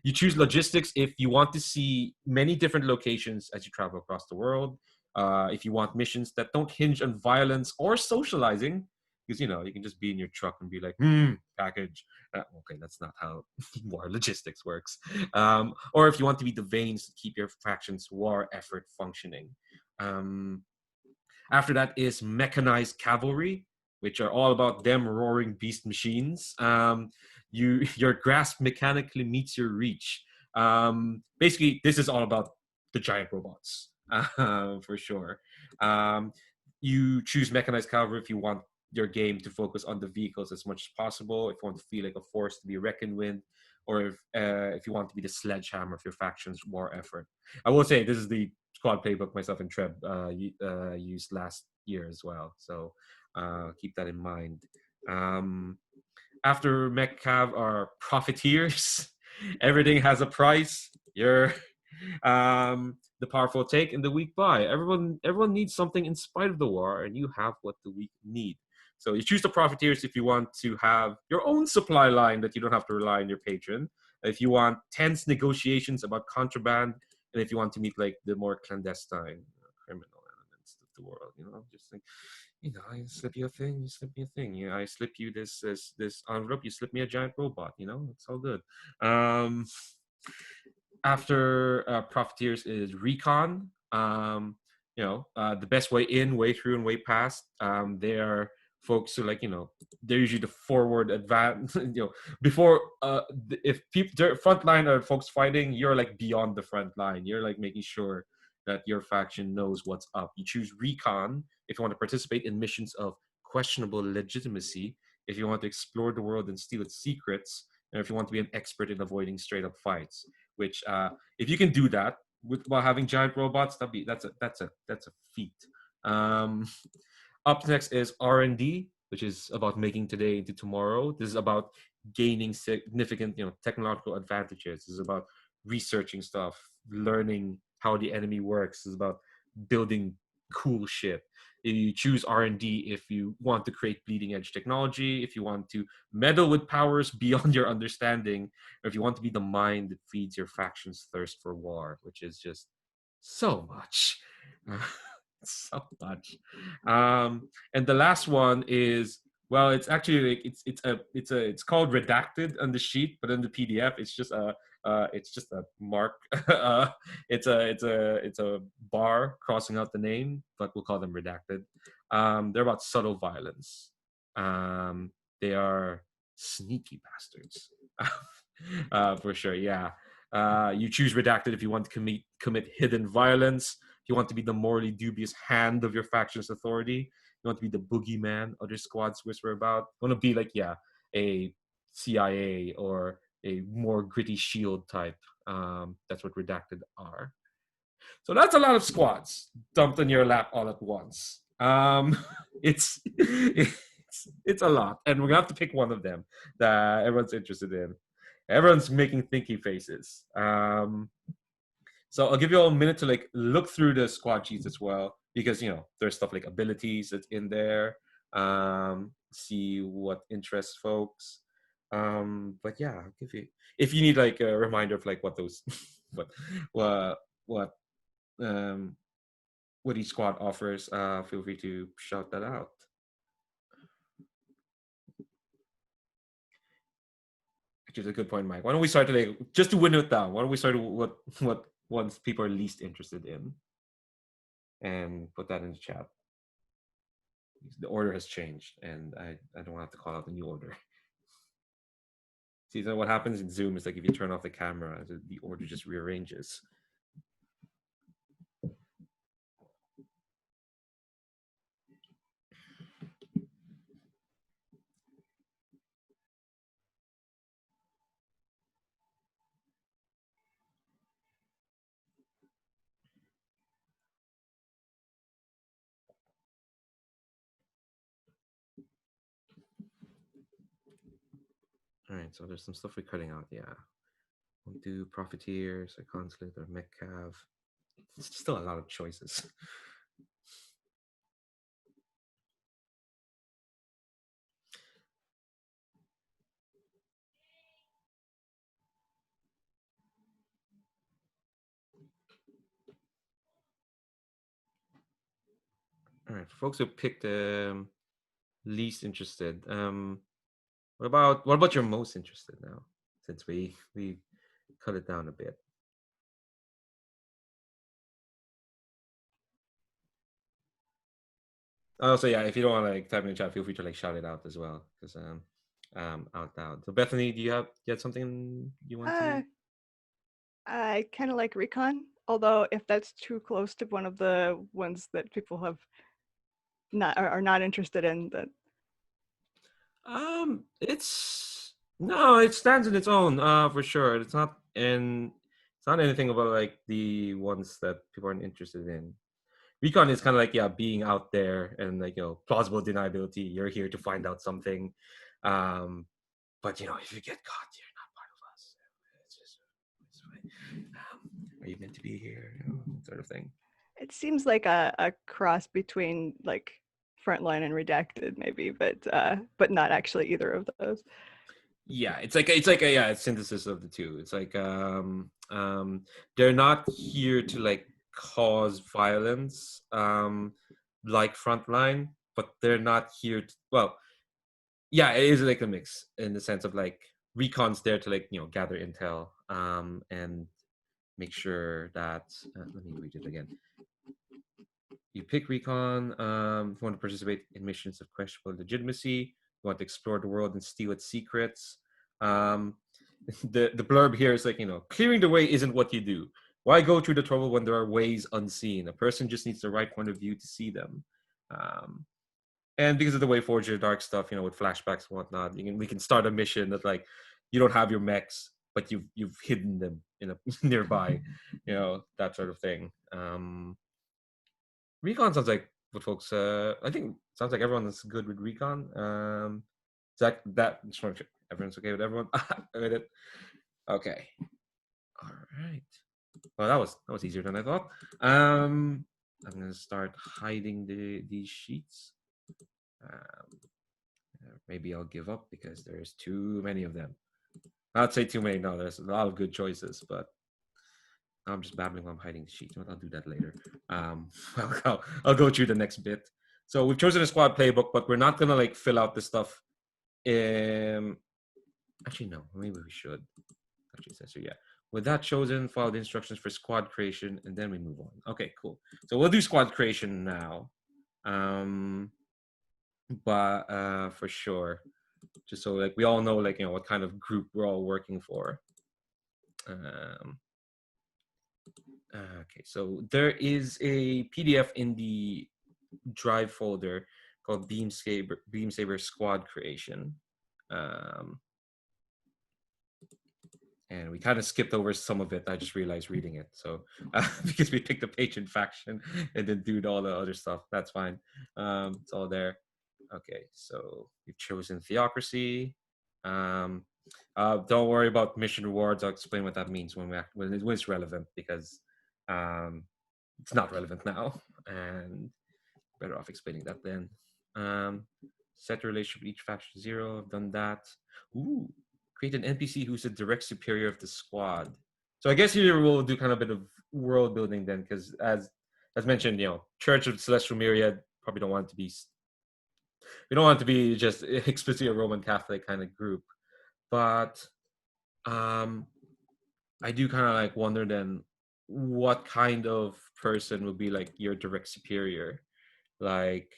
You choose logistics if you want to see many different locations as you travel across the world. If you want missions that don't hinge on violence or socializing, because you can just be in your truck and be like, package. Okay, that's not how war logistics works. Or if you want to be the veins to keep your faction's war effort functioning. After that is mechanized cavalry, which are all about them roaring beast machines. Your grasp mechanically meets your reach. Basically, this is all about the giant robots, for sure. You choose mechanized cavalry if you want your game to focus on the vehicles as much as possible, if you want to feel like a force to be reckoned with, or if you want to be the sledgehammer of your faction's war effort. I will say this is the squad playbook myself and Treb used last year as well, so keep that in mind. After mech cav are profiteers. Everything has a price. You're the powerful take and the weak buy. Everyone needs something in spite of the war, and you have what the weak need. So you choose the profiteers if you want to have your own supply line that you don't have to rely on your patron. If you want tense negotiations about contraband, and if you want to meet like the more clandestine criminal elements of the world, just like, I slip you a thing, you slip me a thing. I slip you this envelope, you slip me a giant robot. It's all good. After profiteers is Recon. The best way in, way through, and way past. They are folks who they're usually the forward advance. Before if people frontline are folks fighting, you're like beyond the front line. You're like making sure that your faction knows what's up. You choose Recon if you want to participate in missions of questionable legitimacy, if you want to explore the world and steal its secrets, and if you want to be an expert in avoiding straight up fights. Which, if you can do that while having giant robots, that's a feat. Up next is R&D, which is about making today into tomorrow. This is about gaining significant, technological advantages. This is about researching stuff, learning how the enemy works. This is about building cool shit. You choose R&D if you want to create bleeding edge technology, if you want to meddle with powers beyond your understanding, or if you want to be the mind that feeds your faction's thirst for war, which is just so much. So much. And the last one is, well, it's actually like it's called redacted on the sheet, but in the PDF it's just a mark. It's a bar crossing out the name, but we'll call them redacted. They're about subtle violence. They are sneaky bastards. For sure, yeah. You choose redacted if you want to commit hidden violence. If you want to be the morally dubious hand of your faction's authority. You want to be the boogeyman other squads whisper about. You want to be like, a CIA or a more gritty shield type. That's what redacted are. So that's a lot of squads dumped on your lap all at once. It's a lot, and we're gonna have to pick one of them that everyone's interested in. Everyone's making thinky faces. So I'll give you all a minute to like look through the squad sheets as well, because there's stuff like abilities that's in there. See what interests folks. But yeah, I'll give you, if you need like a reminder of like what those what each squad offers, feel free to shout that out. Which is a good point, Mike. Why don't we start today, just to winnow it down? Why don't we start with what ones people are least interested in, and put that in the chat. The order has changed, and I don't have to call out the new order. See, so what happens in Zoom is like if you turn off the camera, the order just rearranges. All right, so there's some stuff we're cutting out. Yeah, we'll do Profiteers, a Consulate, or Metcalf. It's still a lot of choices. All right, for folks who picked least interested, what about your most interested now? Since we cut it down a bit. Also, yeah, if you don't want to like type in the chat, feel free to like shout it out as well, because out loud. So Bethany, do you have something you want to? I kind of like Recon, although if that's too close to one of the ones that people have are not interested in, that it stands in its own, for sure. It's not anything about like the ones that people aren't interested in. Recon is kind of like, being out there and like, plausible deniability. You're here to find out something. But if you get caught, you're not part of us. It's fine. Are you meant to be here? Sort of thing. it seems like a cross between like Frontline and Redacted, maybe, but not actually either of those. Yeah, it's like a synthesis of the two. It's like they're not here to like cause violence like Frontline, but they're not here to, it is like a mix in the sense of like Recon's there to like gather intel and make sure that let me read it again. You pick Recon if you want to participate in missions of questionable legitimacy. You want to explore the world and steal its secrets. The blurb here is like, clearing the way isn't what you do. Why go through the trouble when there are ways unseen? A person just needs the right point of view to see them. And because of the way Forge of the Dark stuff, with flashbacks and whatnot, we can start a mission that like you don't have your mechs, but you've hidden them in a nearby, that sort of thing. Recon sounds like what folks. I think sounds like everyone is good with Recon. Zach, just want to check. Everyone's okay with everyone. With it. Okay. All right. Well, that was easier than I thought. I'm gonna start hiding these sheets. Maybe I'll give up because there's too many of them. I'd say too many. No, there's a lot of good choices, but I'm just babbling while I'm hiding the sheets. I'll do that later. I'll go through the next bit. So we've chosen a squad playbook, but we're not gonna like fill out the stuff. Actually, no. Maybe we should. Actually, says so. Yeah. With that chosen, follow the instructions for squad creation, and then we move on. Okay, cool. So we'll do squad creation now. But for sure, just so like we all know, like what kind of group we're all working for. Okay, so there is a PDF in the drive folder called Beam Saber Squad Creation. And we kind of skipped over some of it. I just realized reading it. So because we picked the patron faction and then do all the other stuff, that's fine. It's all there. Okay, so we've chosen Theocracy. Don't worry about mission rewards. I'll explain what that means when it's relevant, because it's not relevant now, and better off explaining that then. Set the relationship with each faction to 0. I've done that. Ooh, create an NPC who's a direct superior of the squad. So I guess here we'll do kind of a bit of world building then, because as mentioned, Church of Celestial Myriad probably don't want it to be. We don't want it to be just explicitly a Roman Catholic kind of group, but I do kind of like wonder then what kind of person would be like your direct superior, like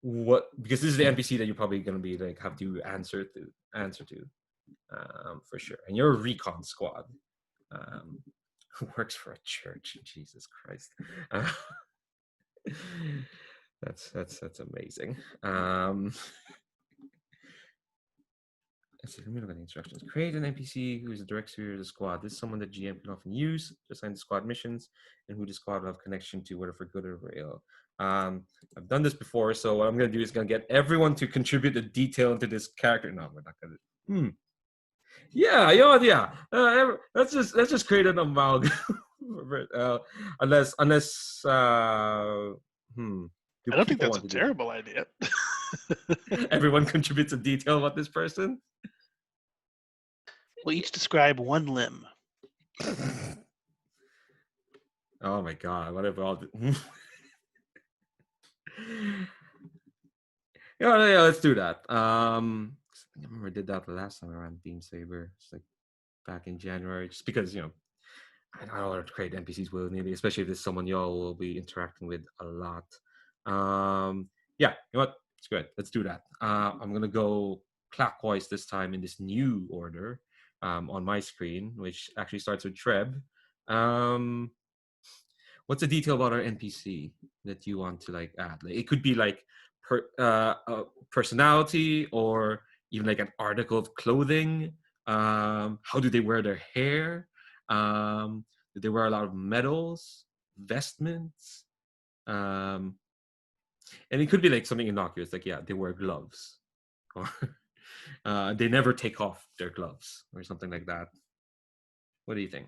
what, because this is the NPC that you're probably going to be like have to answer to for sure. And you're a recon squad who works for a church. Jesus Christ. That's amazing. Let's see, let me look at the instructions. Create an NPC who is a direct superior of the squad. This is someone that GM can often use to assign the squad missions and who the squad will have connection to, whether for good or for ill. I've done this before, so what I'm going to do is going to get everyone to contribute a detail into this character. No, we're not going to. Yeah. Let's just create an amalgam. Unless. I don't think that's a terrible idea. Everyone contributes a detail about this person. We'll each describe one limb. Oh my god! What if all? Yeah, let's do that. I remember I did that the last time I ran Beam Saber. It's like back in January, just because I don't want to create NPCs willy-nilly, especially if there's someone y'all will be interacting with a lot. Yeah, you know what? It's good. Let's do that. I'm gonna go clockwise this time in this new order on my screen, which actually starts with Treb. What's a detail about our NPC that you want to like add? Like, it could be like personality, or even like an article of clothing. How do they wear their hair? Do they wear a lot of medals, vestments? And it could be like something innocuous, like they wear gloves, or they never take off their gloves, or something like that. What do you think?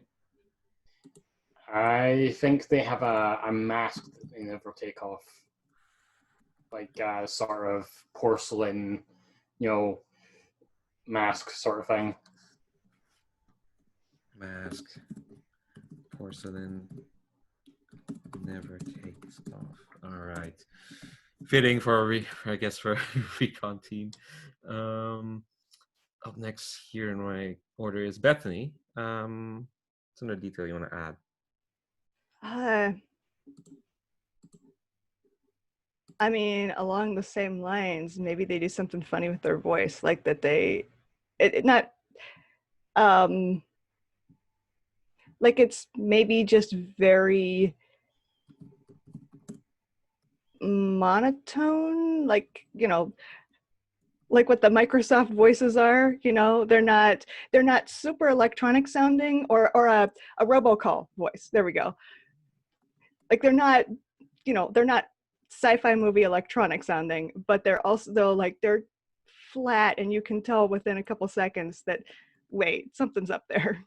I think they have a mask that they never take off, like a sort of porcelain, mask sort of thing. Mask, porcelain, never takes off. All right, fitting for a recon team. Up next here in my order is Bethany. What's another detail you want to add? I mean, along the same lines, maybe they do something funny with their voice, like that they, like it's maybe just very monotone, like, you know, like what the Microsoft voices are, you know, they're not super electronic sounding, or a robocall voice. There we go. Like they're not, you know, they're not sci-fi movie electronic sounding, but they're also, though, like they're flat, and you can tell within a couple seconds that, wait, something's up there.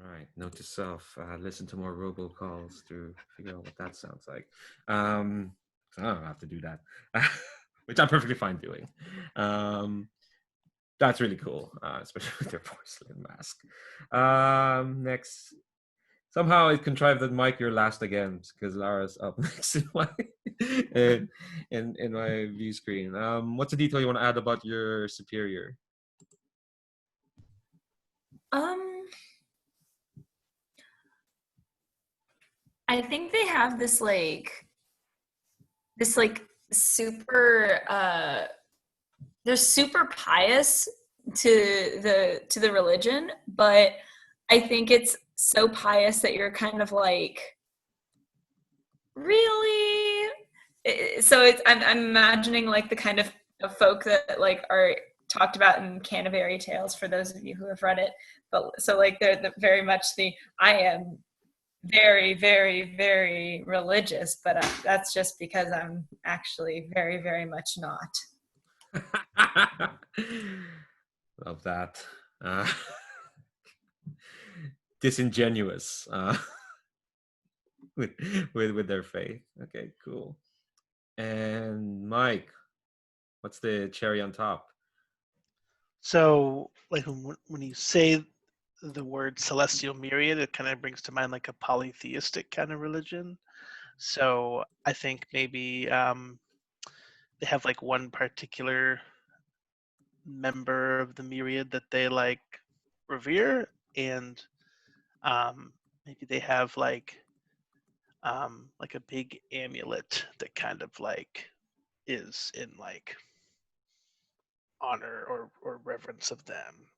All right, note to self: listen to more robocalls to figure out what that sounds like. I don't have to do that, which I'm perfectly fine doing. That's really cool, especially with their porcelain mask. Next, somehow it contrived that Mike, you're last again because Lara's up next in my in my view screen. What's a detail you want to add about your superior? I think they have this super they're super pious to the religion, but I think it's so pious that you're kind of like, really? So it's I'm imagining like the kind of folk that like are talked about in Canterbury Tales, for those of you who have read it. But so like they're very much I am very, very, very religious, but that's just because I'm actually very, very much not. Love that. Disingenuous with their faith. Okay, cool. And Mike, what's the cherry on top? So, like when you say the word Celestial Myriad, it kind of brings to mind like a polytheistic kind of religion. So I think maybe they have like one particular member of the Myriad that they like revere, and maybe they have like a big amulet that kind of like is in like honor or reverence of them.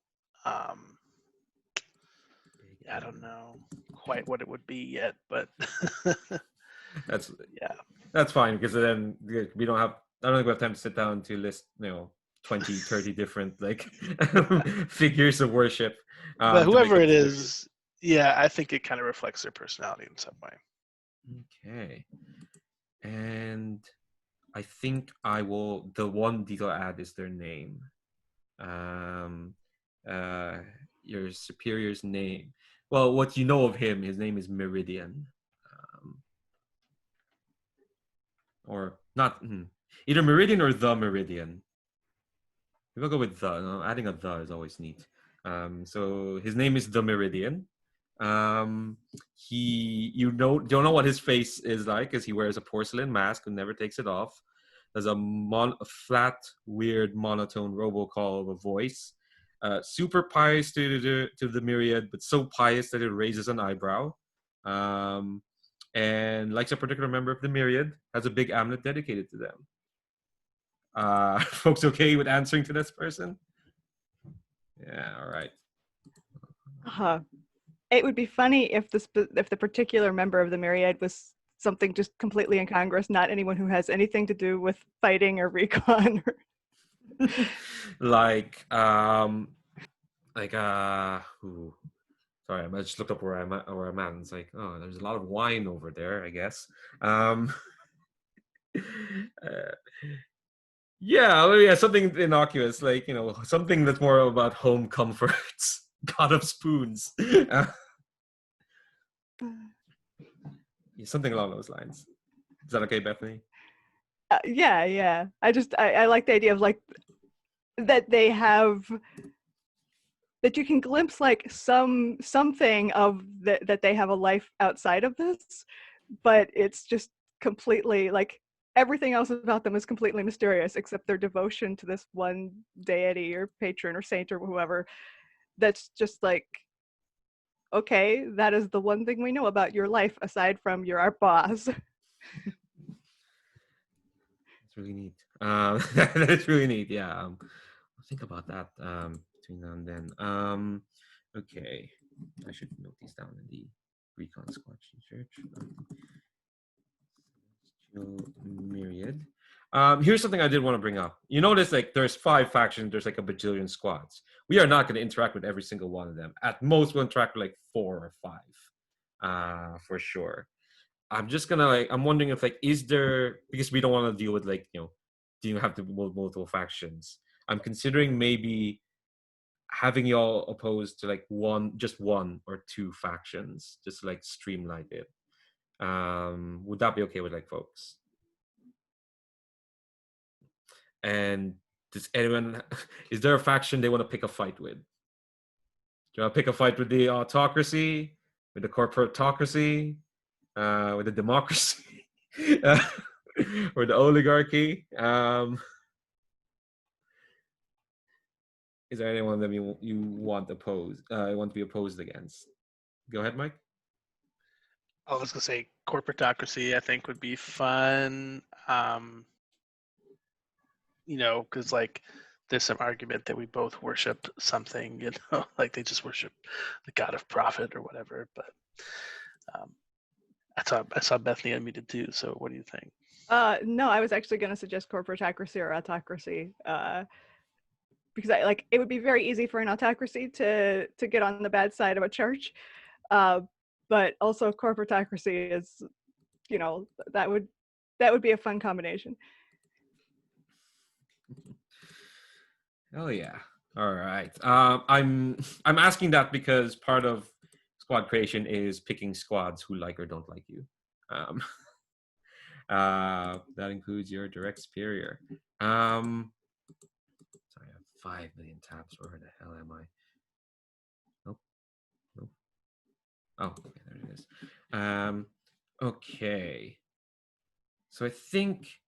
I don't know quite what it would be yet, but That's yeah, that's fine, because then we don't have, I don't think we have time to sit down to list 20, 30 different like figures of worship. but To make whoever up it the is, yeah, I think it kind of reflects their personality in some way. Okay. And I think the one detail I add is their name. Your superior's name. Well, what you know of him, his name is Meridian. Or not, either Meridian or the Meridian. We'll go with the. No, adding a the is always neat. So his name is the Meridian. Don't know what his face is like, because he wears a porcelain mask and never takes it off. There's a flat, weird, monotone robocall of a voice. Super pious to the Myriad, but so pious that it raises an eyebrow. And likes a particular member of the Myriad, has a big amulet dedicated to them. Folks okay with answering to this person? Yeah, all right. It would be funny if the particular member of the Myriad was something just completely incongruous, not anyone who has anything to do with fighting or recon. Sorry, I just looked up where I'm at. It's like, oh, there's a lot of wine over there, I guess. Yeah, something innocuous, like, something that's more about home comforts. God of spoons. Something along those lines. Is that okay, Bethany? Yeah. I like the idea of like that they have, that you can glimpse like something of that they have a life outside of this, but it's just completely like everything else about them is completely mysterious except their devotion to this one deity or patron or saint or whoever. That's just like, okay, that is the one thing we know about your life aside from you're our boss. That's really neat. That's really neat. Yeah, I'll think about that between now and then. Okay. I should note these down in the Recon squad search. Celestial Myriad. Here's something I did want to bring up. You notice like there's 5 factions, there's like a bajillion squads. We are not going to interact with every single one of them. At most, we'll interact with like 4 or 5, for sure. I'm just gonna like I'm wondering if like is there, because we don't want to deal with like do you have to multiple factions. I'm considering maybe having y'all opposed to like just one or 2 factions, just to, like streamline it. Would that be okay with like folks? And does anyone is there a faction they want to pick a fight with? Do you want to pick a fight with the autocracy, with the corporatocracy, with the democracy, or the oligarchy? Is there anyone that you want opposed? Want to be opposed against? Go ahead, Mike. I was gonna say corporatocracy. I think would be fun. Because like there's some argument that we both worship something. Like they just worship the god of profit or whatever. But I saw Bethany unmuted too. So what do you think? No, I was actually going to suggest corporatocracy or autocracy, because it would be very easy for an autocracy to get on the bad side of a church, but also corporatocracy is, that would be a fun combination. Oh yeah. All right. I'm asking that because part of squad creation is picking squads who like or don't like you. That includes your direct superior. Sorry, I have 5 million tabs. Where the hell am I? Nope. Oh, okay, there it is. Okay. So I think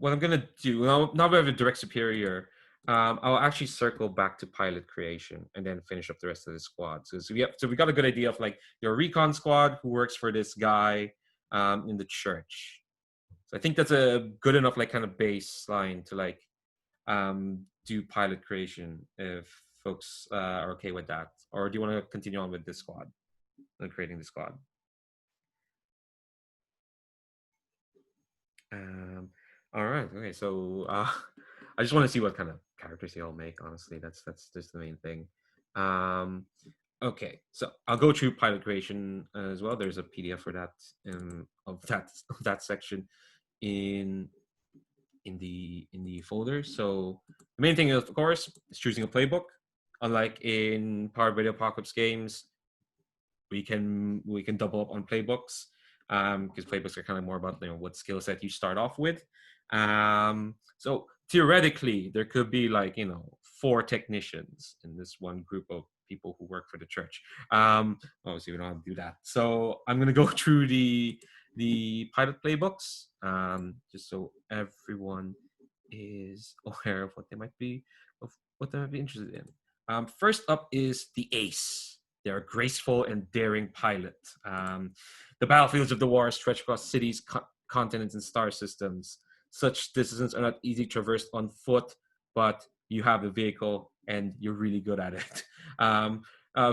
what I'm gonna do now we have a direct superior. I'll actually circle back to pilot creation and then finish up the rest of the squad. So we got a good idea of like your recon squad who works for this guy in the church. So I think that's a good enough like kind of baseline to like do pilot creation if folks are okay with that. Or do you want to continue on with this squad and creating the squad? All right. Okay. So I just want to see what kind of characters they all make. Honestly, that's just the main thing. Okay. So I'll go through pilot creation as well. There's a PDF for that of that section in the folder. So the main thing, of course, is choosing a playbook. Unlike in Powered by the Apocalypse games, we can double up on playbooks. Because playbooks are kind of more about what skill set you start off with. So theoretically, there could be like 4 technicians in this one group of people who work for the church. Obviously, we don't have to do that. So I'm gonna go through the pilot playbooks, just so everyone is aware of what they might be interested in. First up is the Ace. They're a graceful and daring pilot. The battlefields of the war stretch across cities, continents, and star systems. Such distances are not easily traversed on foot, but you have a vehicle and you're really good at it.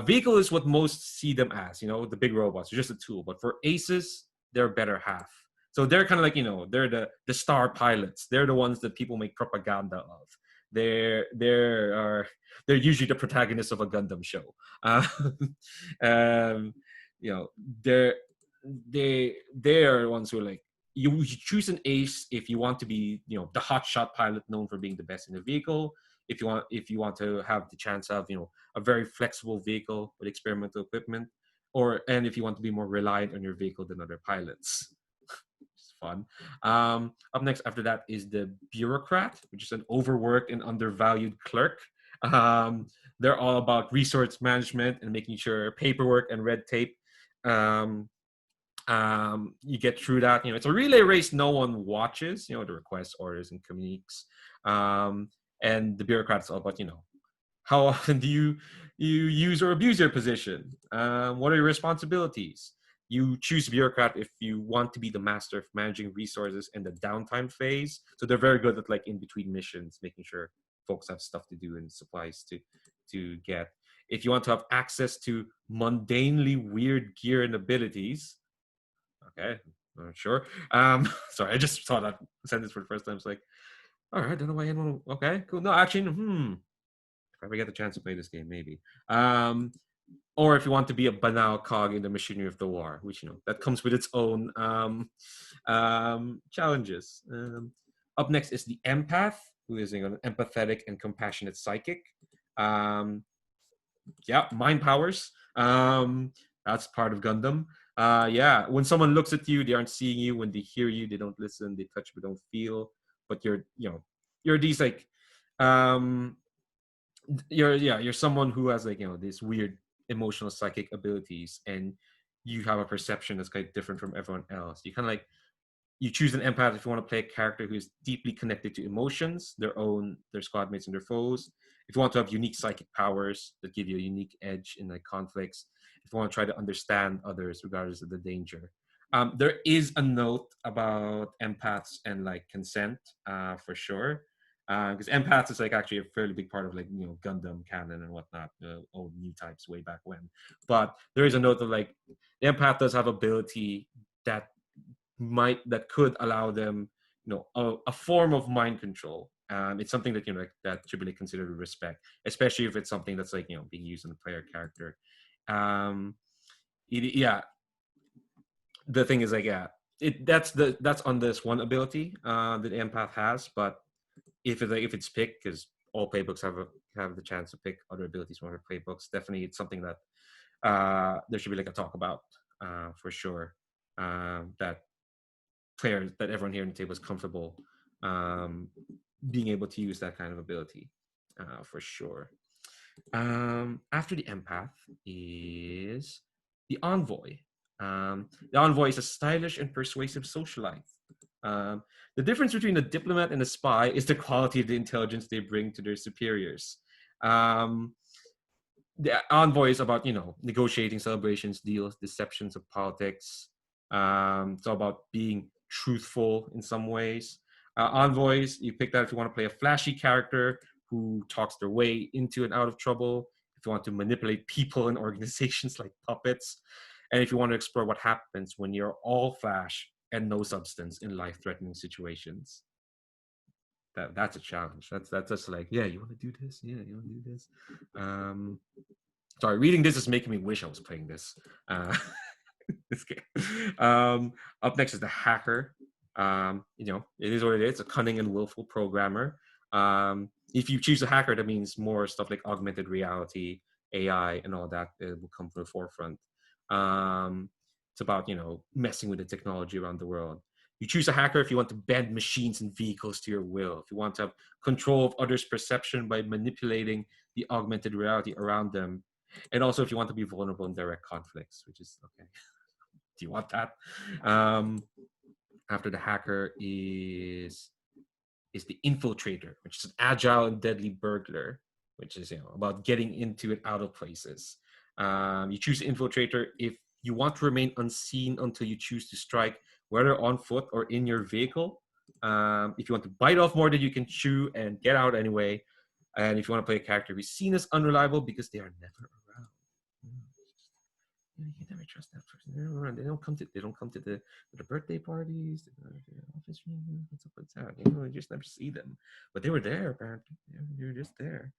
Vehicle is what most see them as, the big robots. They're just a tool. But for aces, they're better half. So they're kind of like, they're the star pilots. They're the ones that people make propaganda of. They're usually the protagonists of a Gundam show. They are the ones who are like, you choose an ace if you want to be the hotshot pilot known for being the best in the vehicle. If you want to have the chance of a very flexible vehicle with experimental equipment, and if you want to be more reliant on your vehicle than other pilots. It's fun. Up next after that is the Bureaucrat, which is an overworked and undervalued clerk. They're all about resource management and making sure paperwork and red tape you get through that. It's a relay race no one watches, the requests, orders, and communiques. And the Bureaucrat's all about how often do you use or abuse your position? What are your responsibilities? You choose Bureaucrat if you want to be the master of managing resources in the downtime phase. So they're very good at like in between missions, making sure folks have stuff to do and supplies to get. If you want to have access to mundanely weird gear and abilities, okay, I'm not sure. Sorry, I just saw that sentence for the first time. It's like, all right, I don't know why anyone. Okay, cool. No, actually, if I ever get the chance to play this game, maybe. Or if you want to be a banal cog in the machinery of the war, which that comes with its own challenges. Up next is the Empath, who is an empathetic and compassionate psychic. Mind powers. That's part of Gundam. When someone looks at you, they aren't seeing you. When they hear you, they don't listen. They touch but don't feel. But you're these like, you're someone who has like these weird emotional psychic abilities, and you have a perception that's kind of different from everyone else. You kind of like, you choose an empath if you want to play a character who's deeply connected to emotions, their squad mates, and their foes. If you want to have unique psychic powers that give you a unique edge in like conflicts. If you want to try to understand others regardless of the danger. There is a note about empaths and like consent, for sure. Because empaths is like actually a fairly big part of like Gundam canon and whatnot, old new types way back when. But there is a note that like the empath does have ability that could allow them a form of mind control. It's something that that should be considered with respect, especially if it's something that's like being used on a player character. The thing is like that's on this one ability that the empath has, but if it's picked, because all playbooks have the chance to pick other abilities from other playbooks, definitely it's something that there should be like a talk about, for sure, that players, that everyone here on the table is comfortable being able to use that kind of ability, for sure. After the empath is the envoy. The envoy is a stylish and persuasive socialite. The difference between a diplomat and a spy is the quality of the intelligence they bring to their superiors. The envoy is about negotiating celebrations, deals, deceptions of politics. It's all about being truthful in some ways. Envoys, you pick that if you want to play a flashy character who talks their way into and out of trouble, if you want to manipulate people and organizations like puppets, and if you want to explore what happens when you're all flash and no substance in life-threatening situations. That's a challenge. That's just like, you want to do this? Yeah, you want to do this? Sorry, reading this is making me wish I was playing this. This game. Up next is the hacker. It is what it is. It's a cunning and willful programmer. If you choose a hacker, that means more stuff like augmented reality, AI, and all that will come to the forefront. It's about messing with the technology around the world. You choose a hacker if you want to bend machines and vehicles to your will. If you want to have control of others' perception by manipulating the augmented reality around them. And also if you want to be vulnerable in direct conflicts, which is okay. Do you want that? After the hacker is the Infiltrator, which is an agile and deadly burglar, which is about getting into and out of places. You choose Infiltrator if you want to remain unseen until you choose to strike, whether on foot or in your vehicle. If you want to bite off more than you can chew and get out anyway. And if you want to play a character who's seen as unreliable because they are never around. You can never trust that person. They're never around. They don't come to the birthday parties, the office reunions, and stuff like that. You just never see them. But they were there, apparently. They were just there.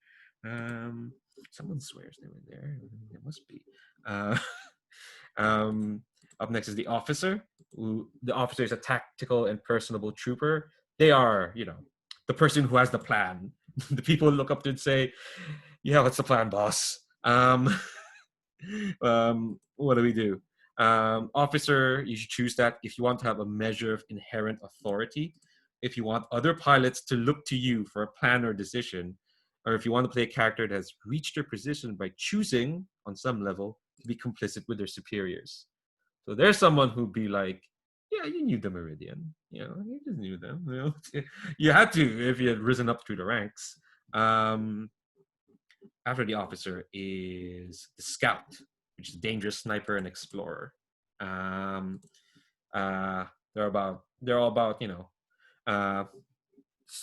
Someone swears they were there. It must be. Up next is the officer. The officer is a tactical and personable trooper. They are, the person who has the plan. The people look up to and say, "Yeah, what's the plan, boss?" What do we do? Officer, you should choose that if you want to have a measure of inherent authority, if you want other pilots to look to you for a plan or decision, or if you want to play a character that has reached their position by choosing, on some level, to be complicit with their superiors. So there's someone who'd be like, yeah, you knew the Meridian. You just knew them. You had to if you had risen up through the ranks. After the officer is the scout, which is a dangerous sniper and explorer. They're all about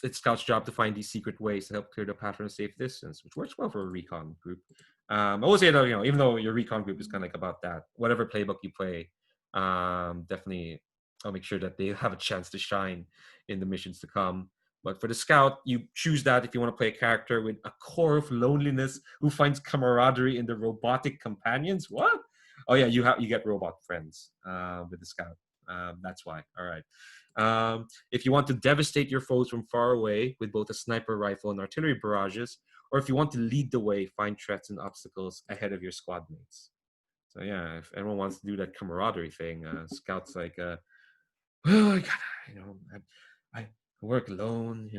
it's scout's job to find these secret ways to help clear the path from a safe distance, which works well for a recon group. I will say that, even though your recon group is kind of like about that, whatever playbook you play, definitely I'll make sure that they have a chance to shine in the missions to come. But for the scout, you choose that if you want to play a character with a core of loneliness who finds camaraderie in the robotic companions. What? Oh yeah, you get robot friends with the scout. That's why. All right. If you want to devastate your foes from far away with both a sniper rifle and artillery barrages, or if you want to lead the way, find threats and obstacles ahead of your squad mates. So yeah, if anyone wants to do that camaraderie thing, scouts like, well, I gotta, I work alone,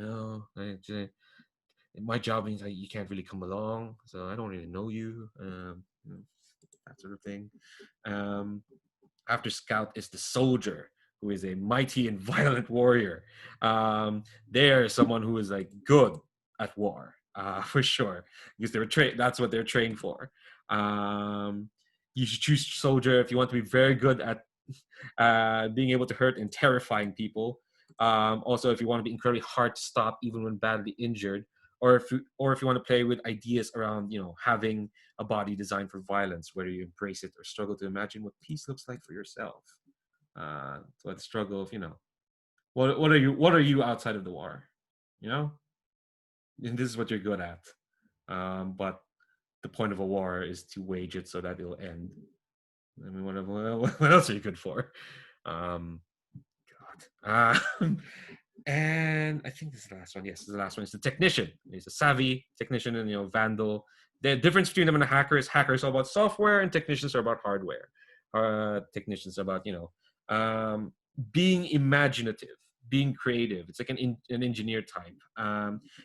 my job means you can't really come along, so I don't really know you, that sort of thing. After scout is the soldier, who is a mighty and violent warrior. They're someone who is like good at war, for sure, because they were trained. That's what they're trained for. You should choose soldier if you want to be very good at being able to hurt and terrifying people. Also, if you want to be incredibly hard to stop, even when badly injured, or if you want to play with ideas around, having a body designed for violence, whether you embrace it or struggle to imagine what peace looks like for yourself. So the struggle of, what are you outside of the war, and this is what you're good at. But the point of a war is to wage it so that it'll end. I mean, what else are you good for? God. And I think this is the last one. Yes, this is the last one. It's the technician. He's a savvy technician and vandal. The difference between them and a hacker is hackers are about software and technicians are about hardware. Technicians are about being imaginative, being creative. It's like an engineer type.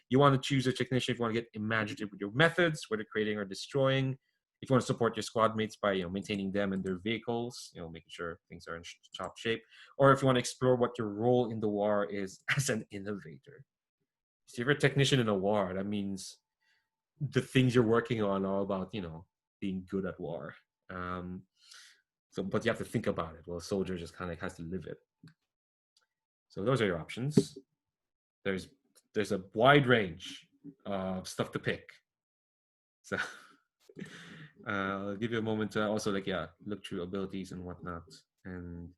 You want to choose a technician if you want to get imaginative with your methods, whether creating or destroying. If you want to support your squad mates by maintaining them and their vehicles, making sure things are in top shape, or if you want to explore what your role in the war is as an innovator. So if you're a technician in a war, that means the things you're working on are about being good at war. But you have to think about it. Well, a soldier just kind of has to live it. So those are your options. There's a wide range of stuff to pick. So I'll give you a moment to also look through abilities and whatnot and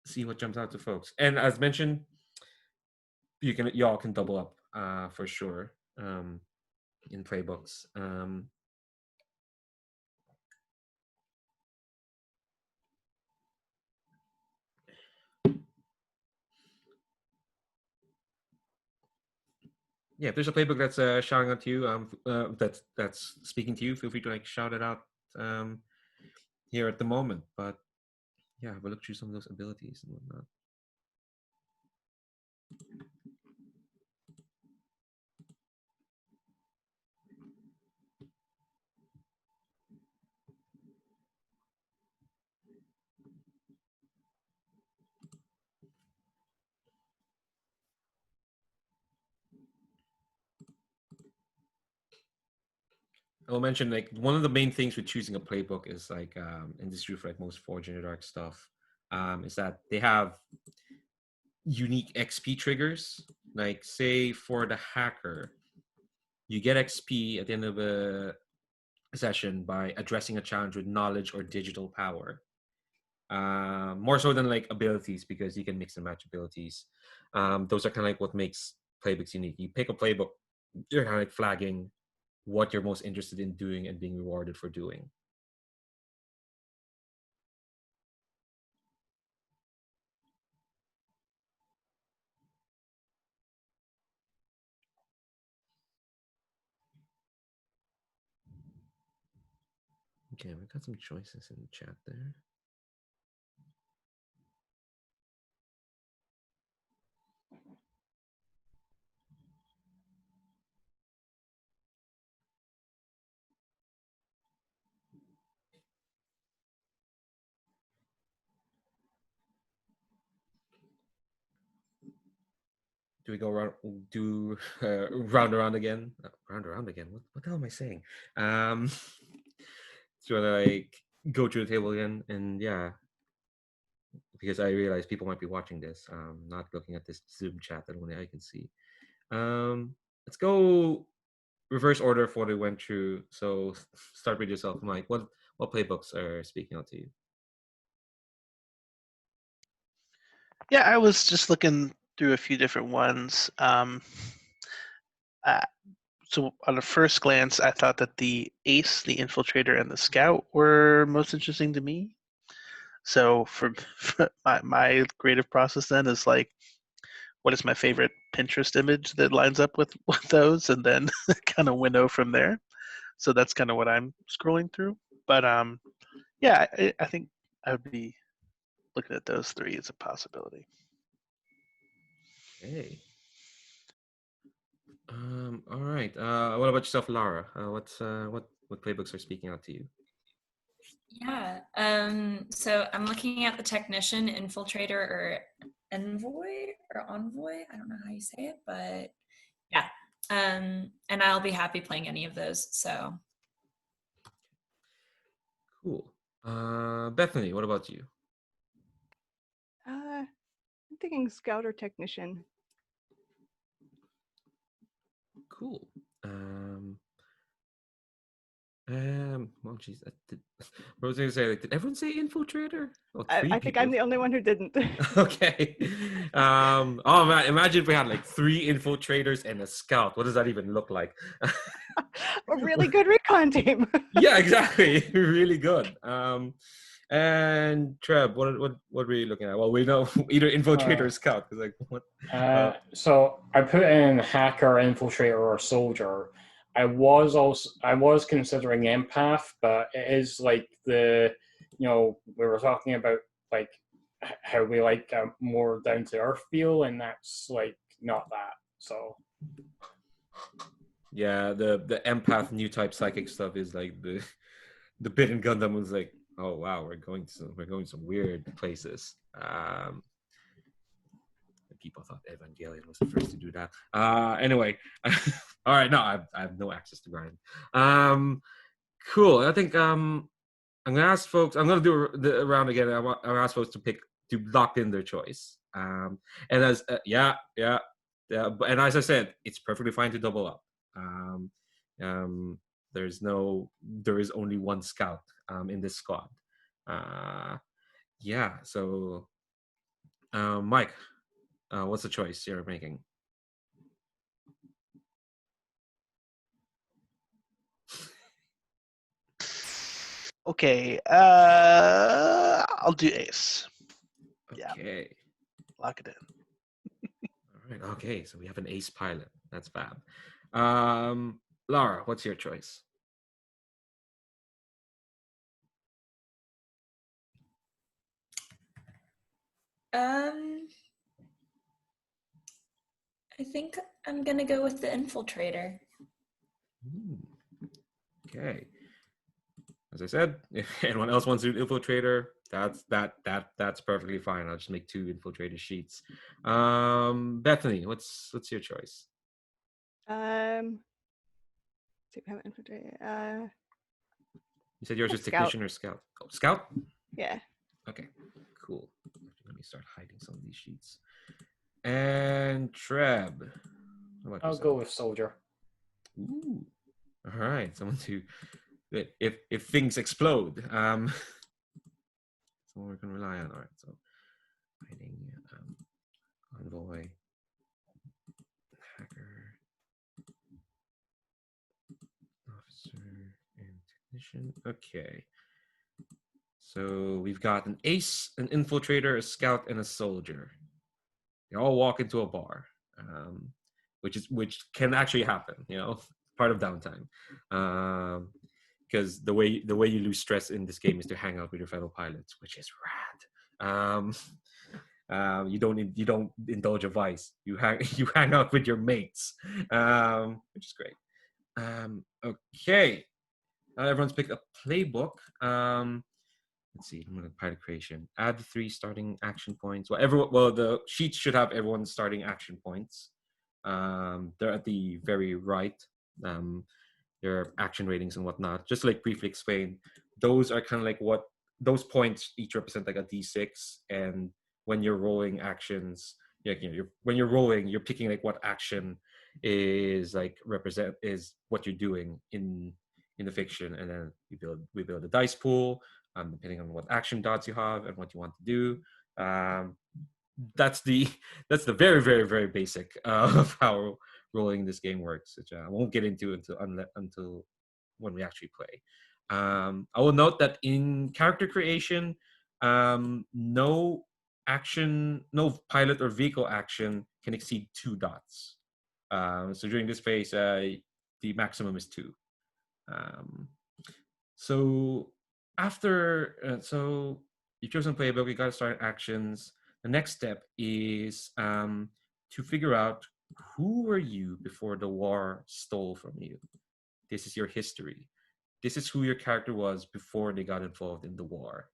see what jumps out to folks. And as mentioned, y'all can double up for sure in playbooks. Yeah, if there's a playbook that's shouting out to you, that's speaking to you, feel free to shout it out here at the moment. But yeah, we'll look through some of those abilities and whatnot. I'll mention one of the main things with choosing a playbook is and this is true for most Forge in the Dark stuff, is that they have unique XP triggers. Like say for the hacker, you get XP at the end of a session by addressing a challenge with knowledge or digital power. More so than abilities, because you can mix and match abilities. Those are kind of what makes playbooks unique. You pick a playbook, you're kind of flagging what you're most interested in doing and being rewarded for doing. Okay, we got some choices in the chat there. Do we go round around again? Round around again. What the hell am I saying? So go through the table again, and yeah, because I realize people might be watching this, not looking at this Zoom chat that only I can see. Let's go reverse order of what we went through. So start with yourself, Mike. What playbooks are speaking out to you? Yeah, I was just looking through a few different ones. So on a first glance, I thought that the Ace, the Infiltrator, and the Scout were most interesting to me. So for my creative process then is like, what is my favorite Pinterest image that lines up with those, and then kind of winnow from there. So that's kind of what I'm scrolling through. But yeah, I think I would be looking at those three as a possibility. Okay. All right. What about yourself, Lara? What playbooks are speaking out to you? Yeah. So I'm looking at the Technician, Infiltrator, or Envoy or Envoy. I don't know how you say it, but yeah. And I'll be happy playing any of those. So Cool. Bethany, what about you? I'm thinking scout or technician. Cool. Well, geez, what was I gonna say? Like, did everyone say infiltrator? Oh, three I think people. I'm the only one who didn't. Okay. Oh man, imagine if we had like 3 infiltrators and a scout. What does that even look like? A really good recon team. Yeah, exactly. Really good. And Treb, what were you looking at? Well, we know either infiltrator or scout. 'Cause, like, what? So I put in hacker, infiltrator, or soldier. I was considering empath, but it is like we were talking about like how we like a more down to earth feel, and that's like not that. So Yeah, the empath new type psychic stuff is like the bit in Gundam was like, oh wow, we're going some weird places. People thought Evangelion was the first to do that. Anyway, all right, no, I have no access to grind. Cool. I think I'm gonna ask folks. I'm gonna do the round again. I'm gonna ask folks to lock in their choice. And as yeah. And as I said, it's perfectly fine to double up. Um, there is only one scout in this squad. Yeah. So, Mike, what's the choice you're making? Okay, I'll do Ace. Okay. Yeah. Lock it in. All right. Okay. So we have an ace pilot. That's bad. Lara, what's your choice? I think I'm gonna go with the Infiltrator. Okay. As I said, if anyone else wants to do infiltrator, that's perfectly fine. I'll just make 2 infiltrator sheets. Bethany, what's your choice? So we have infiltrator. You said yours is Scout. technician or scout? Oh, scout? Yeah. Okay, cool. Let me start hiding some of these sheets. And Treb, I'll go with soldier. Ooh. All right, someone to if things explode, someone we can rely on. All right, so hiding envoy, hacker, officer, and technician. Okay. So we've got an ace, an infiltrator, a scout, and a soldier. They all walk into a bar, which can actually happen. Part of downtime. Because the way you lose stress in this game is to hang out with your fellow pilots, which is rad. You don't indulge a vice. You hang out with your mates, which is great. Okay, everyone's picked a playbook. Let's see. I'm gonna pilot creation. Add 3 starting action points. Well, the sheets should have everyone's starting action points. They're at the very right. Their action ratings and whatnot. Just like briefly explained, those are kind of like what those points each represent like a d6. And when you're rolling actions, when you're rolling, you're picking like what action is like is what you're doing in the fiction, and then we build a dice pool, depending on what action dots you have and what you want to do. That's the very very very basic of how rolling this game works, which I won't get into until when we actually play. I will note that in character creation, no pilot or vehicle action can exceed 2 dots. So during this phase, the maximum is 2. So so you've chosen Playbook, you got to start actions. The next step is to figure out who were you before the war stole from you. This is your history. This is who your character was before they got involved in the war.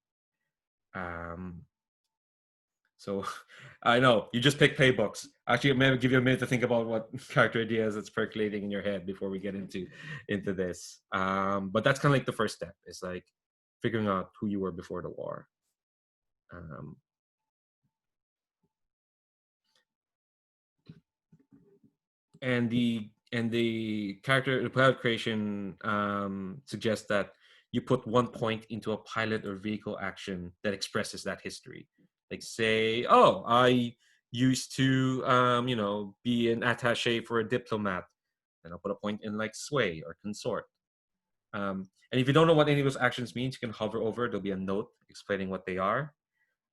So I know you just picked Playbooks. Actually, maybe give you a minute to think about what character ideas that's percolating in your head before we get into this. But that's kind of like the first step. It's like figuring out who you were before the war. And the pilot creation suggests that you put 1 point into a pilot or vehicle action that expresses that history. Like say, oh, I used to be an attaché for a diplomat, and I'll put a point in like sway or consort. And if you don't know what any of those actions means, you can hover over. There'll be a note explaining what they are.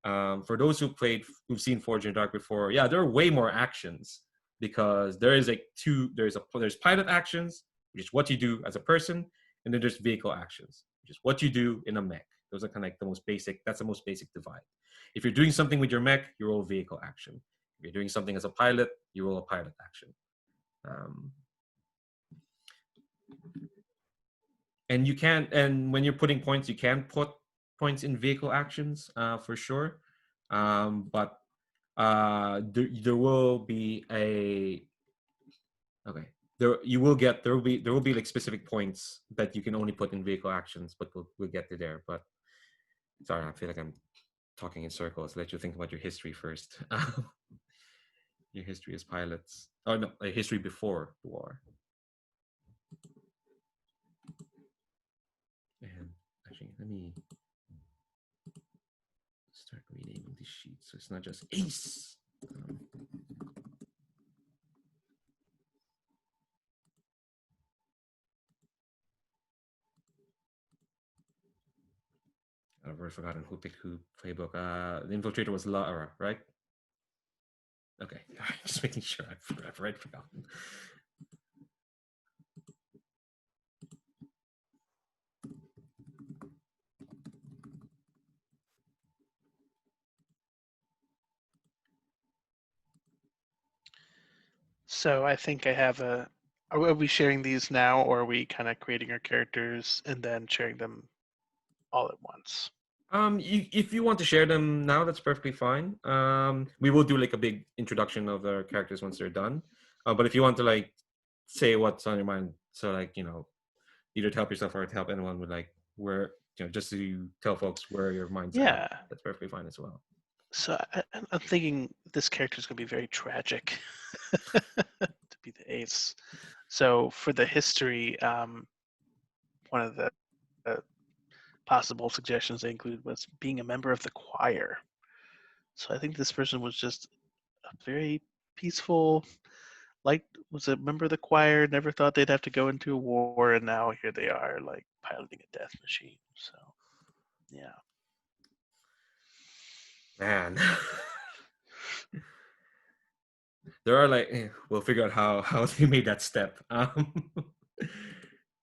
For those who've seen Forge in the Dark before, yeah, there are way more actions, because there's pilot actions, which is what you do as a person, and then there's vehicle actions, which is what you do in a mech. Those are kind of like the most basic. That's the most basic divide. If you're doing something with your mech, you roll vehicle action. If you're doing something as a pilot, you roll a pilot action. And when you're putting points, you can put points in vehicle actions for sure. But there will be there will be like specific points that you can only put in vehicle actions, but we'll get to there. But sorry, I feel like I'm talking in circles. Let you think about your history first. Your history as pilots. Oh no, a history before the war. And actually, let me start renaming these sheets so it's not just Ace. I've already forgotten who picked who playbook. The Infiltrator was Lara, right? Okay, just making sure I've already forgotten. So I think I have are we sharing these now, or are we kind of creating our characters and then sharing them all at once? If you want to share them now, that's perfectly fine. We will do like a big introduction of our characters once they're done. But if you want to like say what's on your mind, so like either to help yourself or to help anyone with like where just to tell folks where your mind's at, that's perfectly fine as well. So I'm thinking this character is going to be very tragic to be the ace. So for the history, one of the possible suggestions they included was being a member of the choir. So I think this person was just a very peaceful, was a member of the choir, never thought they'd have to go into a war, and now here they are, like piloting a death machine. So, yeah. Man. There are like, we'll figure out how they made that step. Oh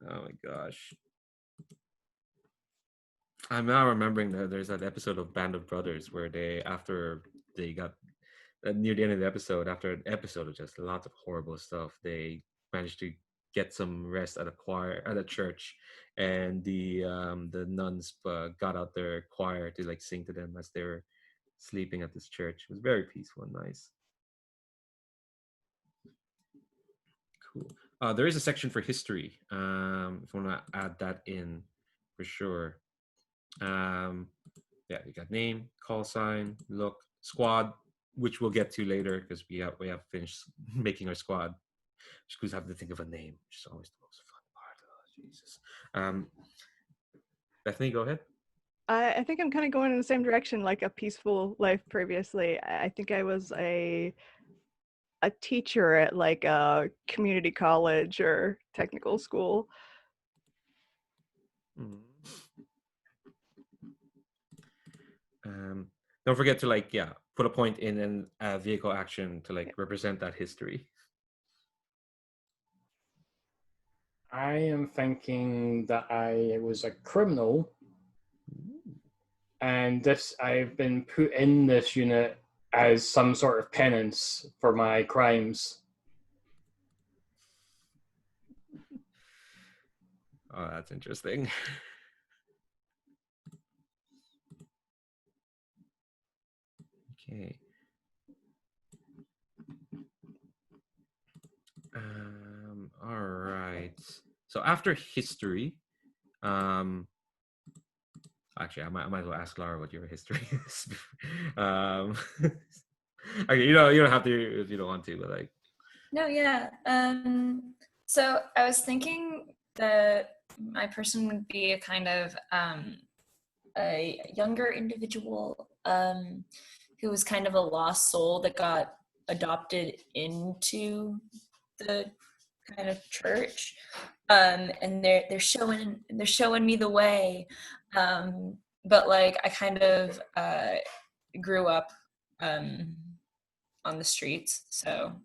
my gosh. I'm now remembering that there's that episode of Band of Brothers where after they got near the end of the episode, after an episode of just lots of horrible stuff, they managed to get some rest at a church, and the nuns got out their choir to like sing to them as they were sleeping at this church. It was very peaceful and nice. Cool. There is a section for history. If you want to add that in, for sure. Yeah, we got name, call sign, look, squad, which we'll get to later because we have finished making our squad. Just have to think of a name, which is always the most fun part. Oh, Jesus. Bethany, go ahead. I think I'm kind of going in the same direction, like a peaceful life previously. I think I was a teacher at like a community college or technical school. Don't forget to put a point in a vehicle action to represent that history. I am thinking that I was a criminal, and I've been put in this unit as some sort of penance for my crimes. Oh, that's interesting. Okay. All right. So after history, actually, I might as well ask Laura what your history is. Okay, you don't have to if you don't want to, but No, yeah. So I was thinking that my person would be a kind of a younger individual who was kind of a lost soul that got adopted into the kind of church, and they're showing me the way, but like I kind of grew up on the streets, so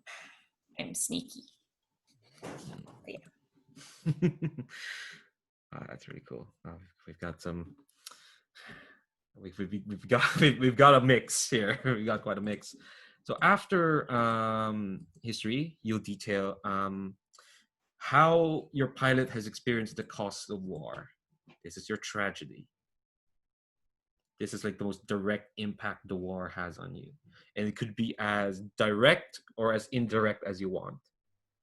I'm sneaky. But yeah. That's really cool. We've got some. We've got a mix here. We got quite a mix. So after history, you'll detail how your pilot has experienced the cost of war. This is your tragedy. This is like the most direct impact the war has on you. And it could be as direct or as indirect as you want.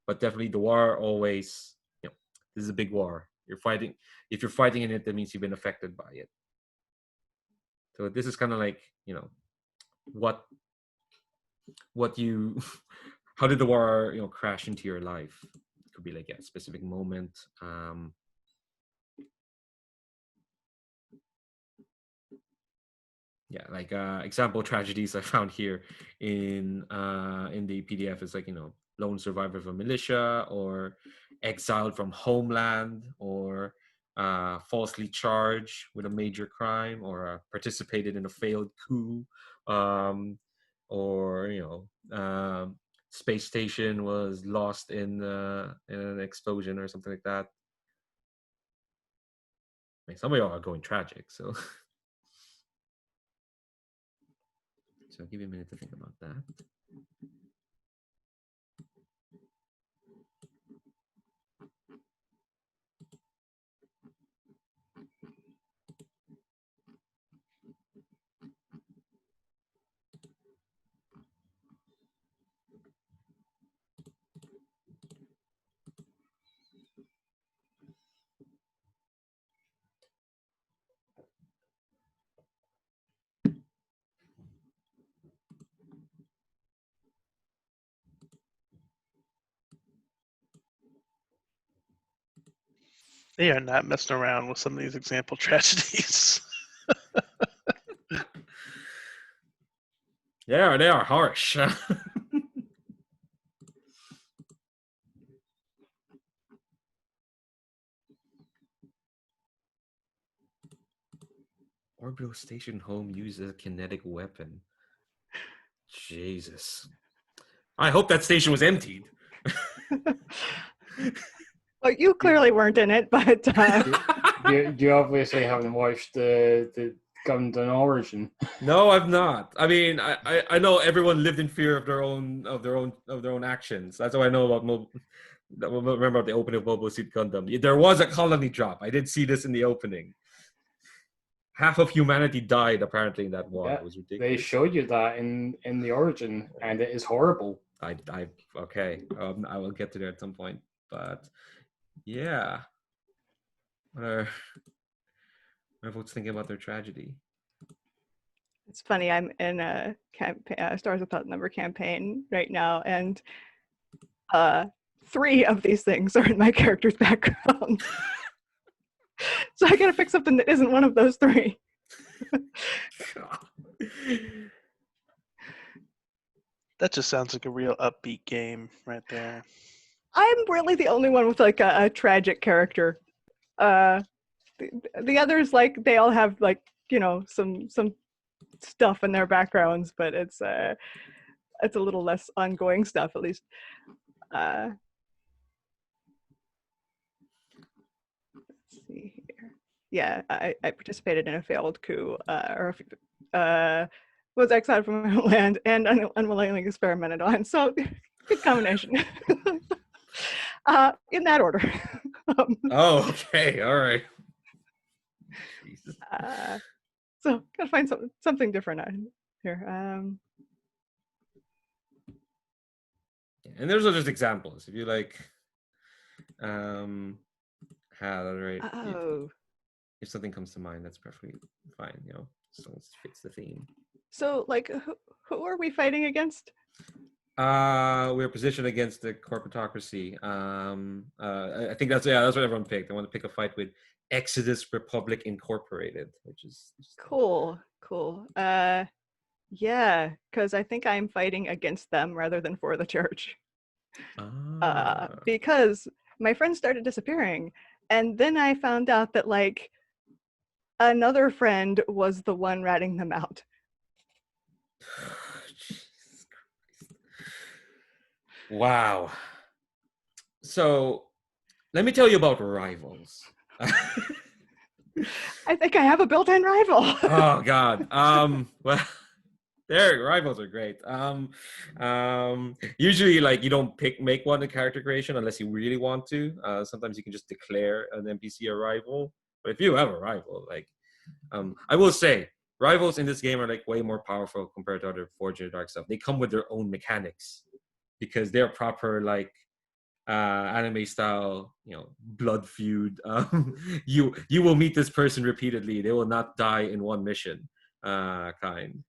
But definitely the war always, this is a big war. You're fighting. If you're fighting in it, that means you've been affected by it. So this is kind of like, how did the war, crash into your life? It could be like a specific moment. Example tragedies I found here in the PDF is lone survivor of a militia, or exiled from homeland, or falsely charged with a major crime, or participated in a failed coup, or space station was lost in an explosion or something like that. Some of y'all are going tragic, so. So I'll give you a minute to think about that. They are not messing around with some of these example tragedies. Yeah, they are harsh. Orbital station home uses a kinetic weapon. Jesus. I hope that station was emptied. Well, you clearly weren't in it, but You obviously haven't watched the Gundam Origin. No, I've not. I mean, I know everyone lived in fear of their own actions. That's how I know about remember the opening of Mobile Suit Gundam. There was a colony drop. I did see this in the opening. Half of humanity died apparently in that war. Yeah, it was ridiculous. They showed you that in the Origin, and it is horrible. Okay. I will get to there at some point, but yeah. What are folks thinking about their tragedy? it's funny. I'm in a Stars Without Number campaign right now, and 3 of these things are in my character's background. So I gotta pick something that isn't one of those 3. That just sounds like a real upbeat game right there. I'm really the only one with like a tragic character. The others, like, they all have like, you know, some stuff in their backgrounds, but it's a little less ongoing stuff, at least. Let's see here. Yeah, I participated in a failed coup, was exiled from my land and unwillingly experimented on. So good combination. In that order. Oh, okay, all right. Jesus. So gotta find something different here. And those are just examples. If you like, right? Oh. If something comes to mind, that's perfectly fine. You know, as long as it fits the theme. So, like, who are we fighting against? We're positioned against the corporatocracy. I think that's what everyone picked. I want to pick a fight with Exodus Republic Incorporated, which is cool. Yeah, because I think I'm fighting against them rather than for the church. Because my friends started disappearing, and then I found out that like another friend was the one ratting them out. Jesus Christ. Wow. So let me tell you about rivals. I think I have a built-in rival. Oh God. Well, their rivals are great. Usually, like, you don't make one in character creation unless you really want to. Sometimes you can just declare an NPC a rival. But if you have a rival, like, I will say, rivals in this game are like way more powerful compared to other Forge of the Dark stuff. They come with their own mechanics because they're proper like anime style, you know, blood feud. You will meet this person repeatedly. They will not die in one mission, kind.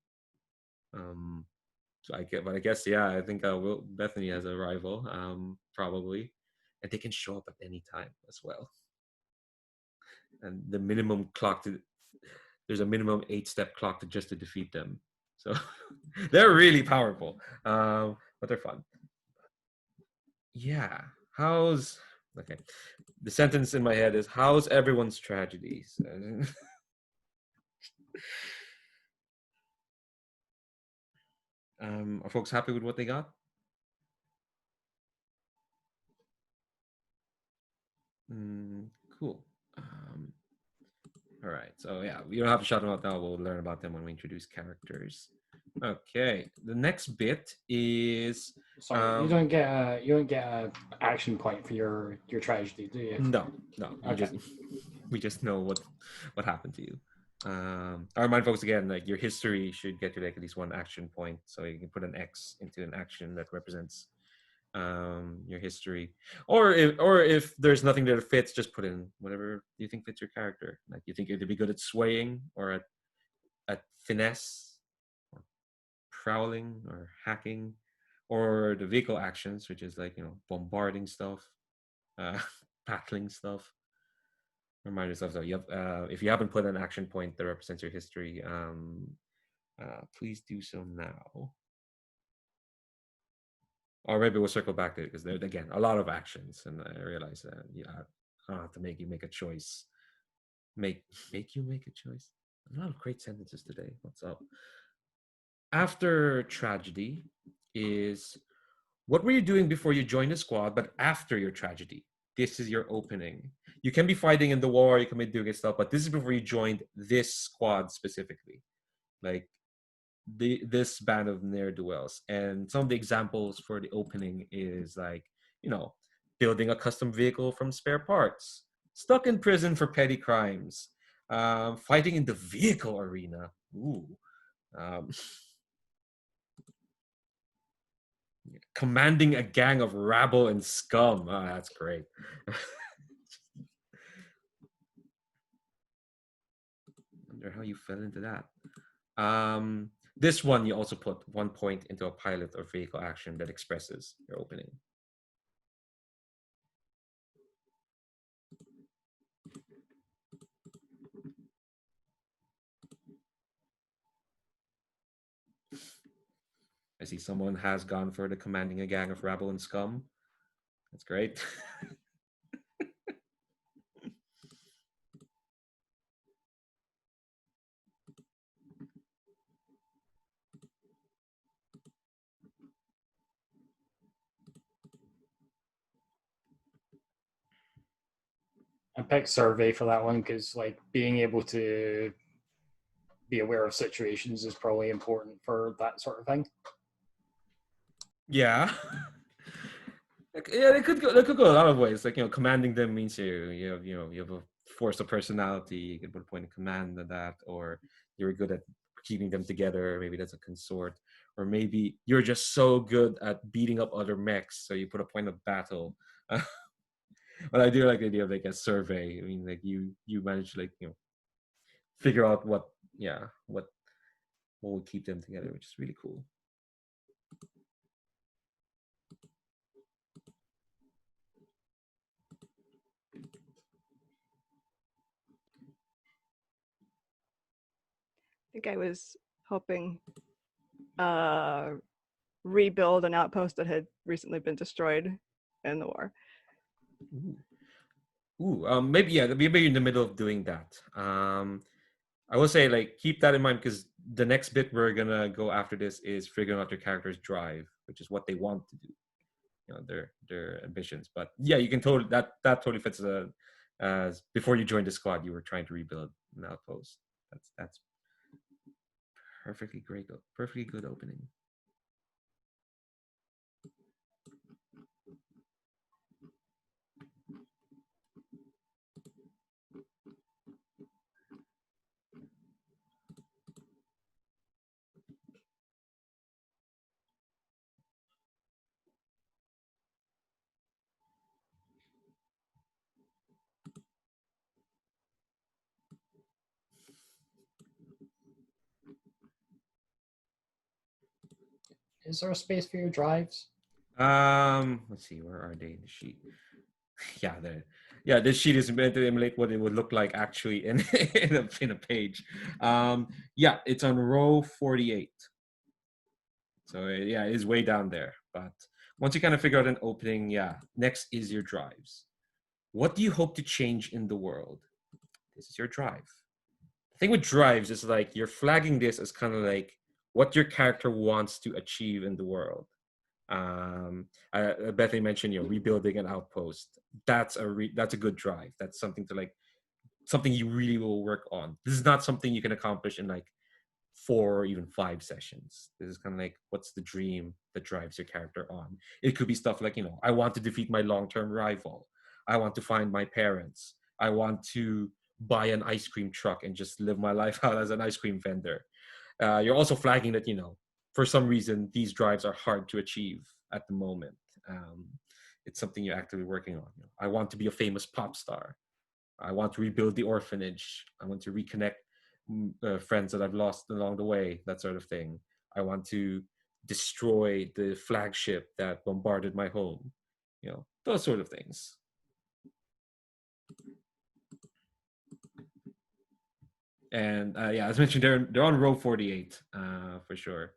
So I guess yeah, I think Will Bethany has a rival, probably, and they can show up at any time as well. And the minimum clock there's a minimum 8-step clock just to defeat them. So they're really powerful, but they're fun. Yeah. Okay? The sentence in my head is, how's everyone's tragedies? Are folks happy with what they got? Cool. All right. So yeah, we don't have to shout them out now. We'll learn about them when we introduce characters. Okay. The next bit is. Sorry, you don't get a action point for your tragedy, do you? No. Okay. We just know what happened to you. I remind folks again, like, your history should get you like at least one action point, so you can put an X into an action that represents your history, or if there's nothing that fits, just put in whatever you think fits your character. Like, you think you'd be good at swaying, or at finesse, or prowling, or hacking, or the vehicle actions, which is like, you know, bombarding stuff, battling stuff. Remind yourself that if you haven't put an action point that represents your history, please do so now. Or maybe we'll circle back to it, because there's, again, a lot of actions, and I realize that I don't have to make you make a choice. Make you make a choice. A lot of great sentences today. What's up? After tragedy is, what were you doing before you joined the squad, but after your tragedy? This is your opening. You can be fighting in the war, you can be doing stuff, but this is before you joined this squad specifically. Like, this band of ne'er-do-wells. And some of the examples for the opening is like, you know, building a custom vehicle from spare parts, stuck in prison for petty crimes, fighting in the vehicle arena. Ooh. Commanding a gang of rabble and scum. Oh, that's great. Wonder how you fell into that. This one, you also put 1 point into a pilot or vehicle action that expresses your opening. I see someone has gone for the commanding a gang of rabble and scum. That's great. I picked survey for that one because like being able to be aware of situations is probably important for that sort of thing. Yeah. Yeah, it could go a lot of ways. Like, commanding them means you have a force of personality. You can put a point of command on that, or you're good at keeping them together. Maybe that's a consort, or maybe you're just so good at beating up other mechs, so you put a point of battle. But I do like the idea of like a survey. I mean, like you manage to, like, figure out what would keep them together, which is really cool. I think I was hoping rebuild an outpost that had recently been destroyed in the war. Maybe in the middle of doing that. I will say, like, keep that in mind, because the next bit we're gonna go after this is figuring out your character's drive, which is what they want to do, their ambitions. But yeah, you can that totally fits as before you joined the squad, you were trying to rebuild an outpost. That's perfectly good opening. Is there a space for your drives? Let's see, where are they in the sheet? This sheet is meant to emulate what it would look like actually in in a page. It's on row 48. So yeah, it is way down there. But once you kind of figure out an opening, next is your drives. What do you hope to change in the world? This is your drive. The thing with drives is, like, you're flagging this as kind of like what your character wants to achieve in the world. Bethany mentioned, rebuilding an outpost. That's a good drive. That's something you really will work on. This is not something you can accomplish in like 4 or even 5 sessions. This is kind of like, what's the dream that drives your character on? It could be stuff like, I want to defeat my long-term rival. I want to find my parents. I want to buy an ice cream truck and just live my life out as an ice cream vendor. You're also flagging that, for some reason, these drives are hard to achieve at the moment. It's something you're actively working on. I want to be a famous pop star. I want to rebuild the orphanage. I want to reconnect friends that I've lost along the way, that sort of thing. I want to destroy the flagship that bombarded my home. Those sort of things. And as mentioned, they're on row 48 for sure.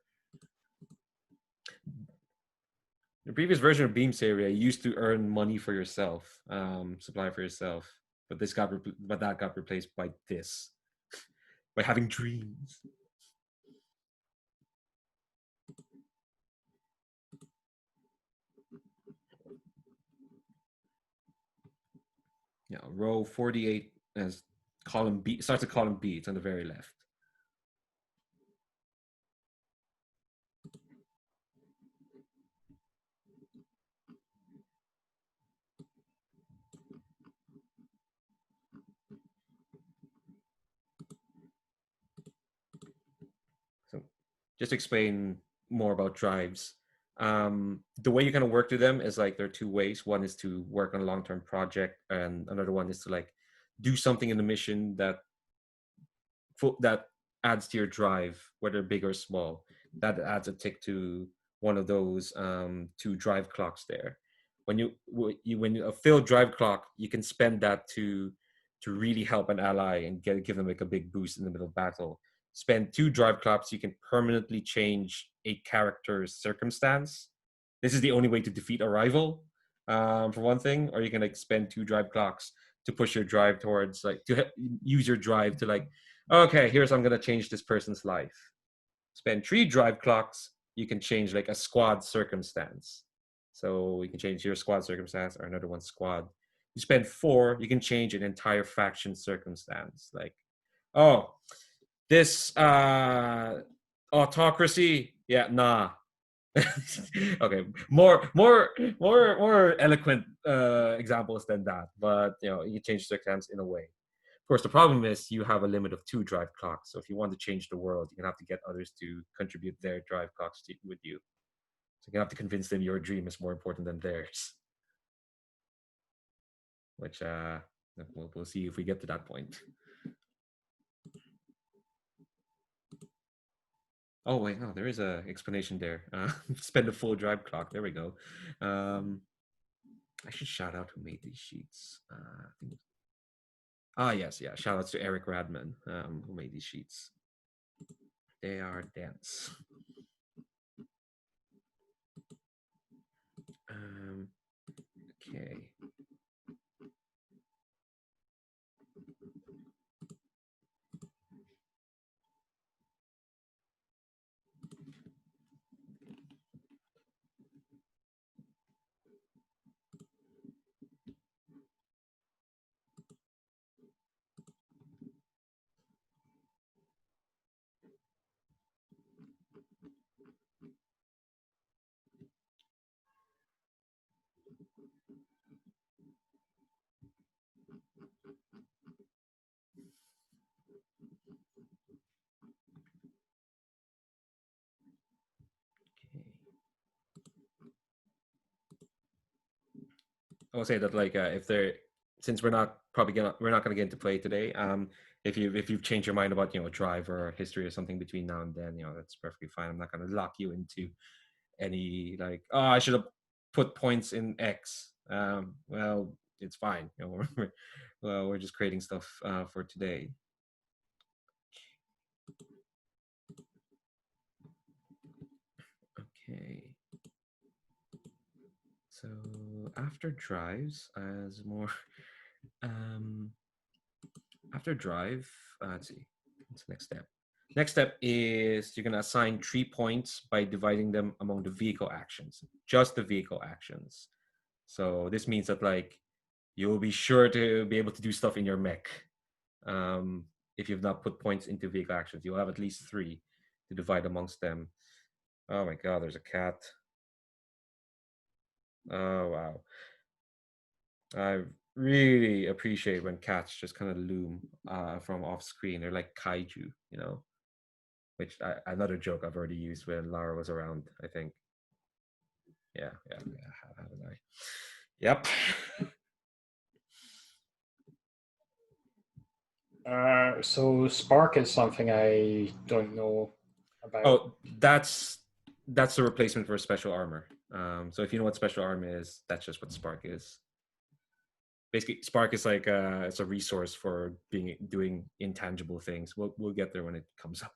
The previous version of Beam Saber, you used to earn money for yourself, supply for yourself, but that got replaced by this, by having dreams. Row 48 as column B, starts at column B. It's on the very left. So just explain more about drives. The way you kind of work through them is like there are 2 ways. One is to work on a long-term project, and another one is to like do something in the mission that adds to your drive, whether big or small. That adds a tick to one of those 2 drive clocks there. When you a filled drive clock, you can spend that to really help an ally and give them like a big boost in the middle of battle. spend 2 drive clocks, you can permanently change a character's circumstance. This is the only way to defeat a rival, for one thing. Or you can like spend 2 drive clocks to push your drive towards like to use your drive to like, okay, here's I'm gonna change this person's life. Spend 3 drive clocks, you can change like a squad circumstance. So you can change your squad circumstance or another one's squad. You spend 4, you can change an entire faction circumstance. Like, oh, this autocracy, yeah, nah. Okay, more eloquent examples than that, but you know, you change circumstance in a way. Of course, the problem is you have a limit of 2 drive clocks. So if you want to change the world, you're gonna have to get others to contribute their drive clocks with you. So you have to convince them your dream is more important than theirs. Which we'll see if we get to that point. Oh wait, no, there is a explanation there. Spend a full drive clock. There we go. I should shout out who made these sheets. Yes, yeah. Shout outs to Eric Radman, who made these sheets. They are dense. Okay. I will say that like if they're since we're not gonna get into play today. If you've changed your mind about drive or history or something between now and then, that's perfectly fine. I'm not gonna lock you into any like, oh, I should have put points in X. Well, it's fine. We're just creating stuff for today. Okay. So after drives, as more, after drive, let's see, what's the next step? Next step is you're gonna assign 3 points by dividing them among the vehicle actions, just the vehicle actions. So this means that like you'll be sure to be able to do stuff in your mech. If you've not put points into vehicle actions, you'll have at least 3 to divide amongst them. Oh my God, there's a cat. Oh wow. I really appreciate when cats just kind of loom from off screen. They're like kaiju, which another joke I've already used when Lara was around, I think. Yeah. Haven't I? Yep. So Spark is something I don't know about. Oh, that's the replacement for special armor. So if you know what special armor is, that's just what Spark is. Basically, Spark is like it's a resource for doing intangible things. We'll get there when it comes up.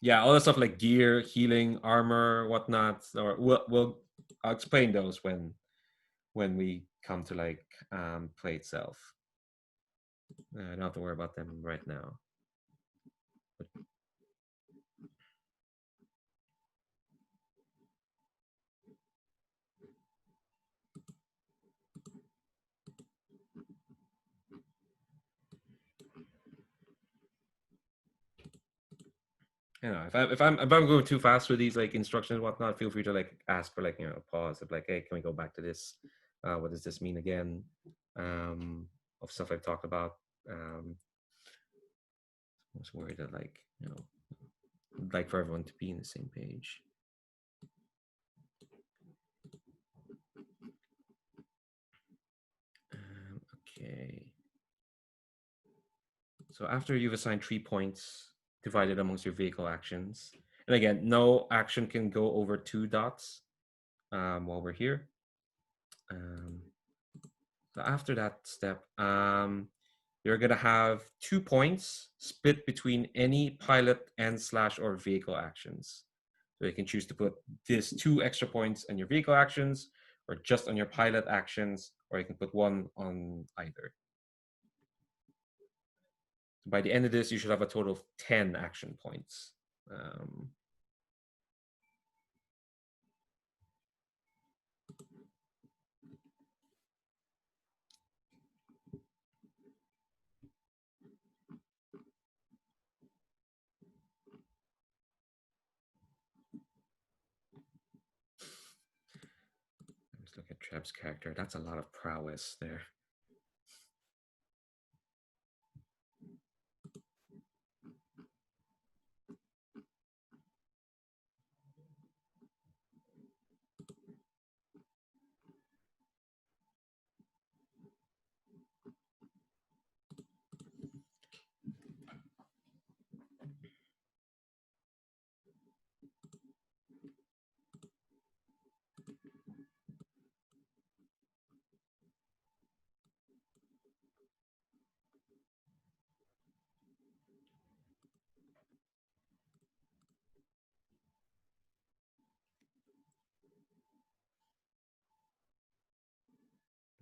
Yeah, all the stuff like gear, healing, armor, whatnot. Or I'll explain those when we come to like play itself. I don't have to worry about them right now. If I'm going too fast with these like instructions and whatnot, feel free to like ask for like pause of like, hey, can we go back to this? What does this mean again? Of stuff I've talked about. I was worried that like I'd like for everyone to be in the same page. Okay. So after you've assigned 3 points divided amongst your vehicle actions, and again, no action can go over 2 dots while we're here. So after that step, you're going to have 2 points split between any pilot and / or vehicle actions. So you can choose to put this 2 extra points on your vehicle actions, or just on your pilot actions, or you can put 1 on either. So by the end of this, you should have a total of 10 action points. Let's look at Treb's character. That's a lot of prowess there.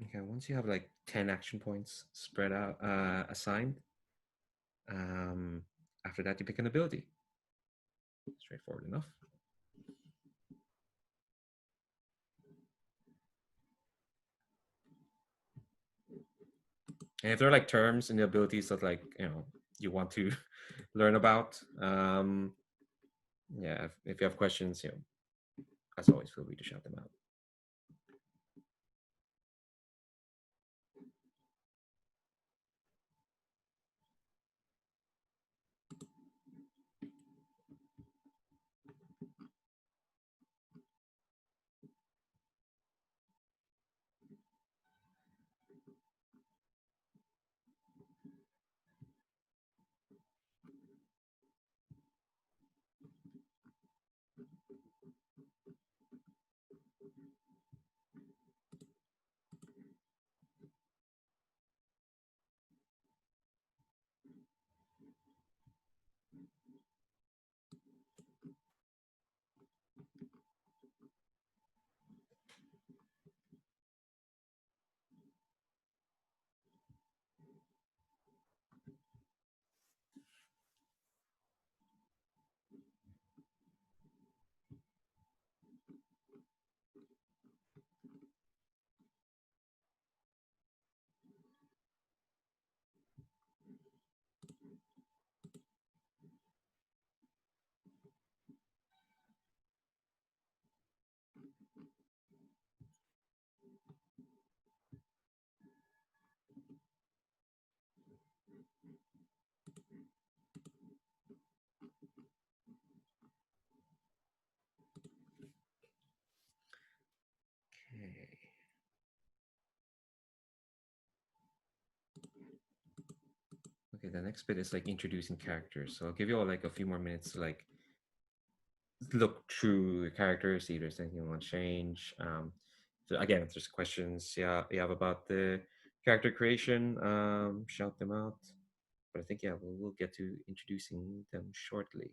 Okay, once you have like 10 action points spread out, assigned, after that you pick an ability. Straightforward enough. And if there are like terms in the abilities that like, you want to learn about, yeah, if you have questions, as always, feel free to shout them out. Okay, the next bit is like introducing characters. So I'll give you all like a few more minutes to like look through the characters, see if there's anything you want to change. So again, if there's questions you have about the character creation, shout them out. But I think, yeah, we'll get to introducing them shortly.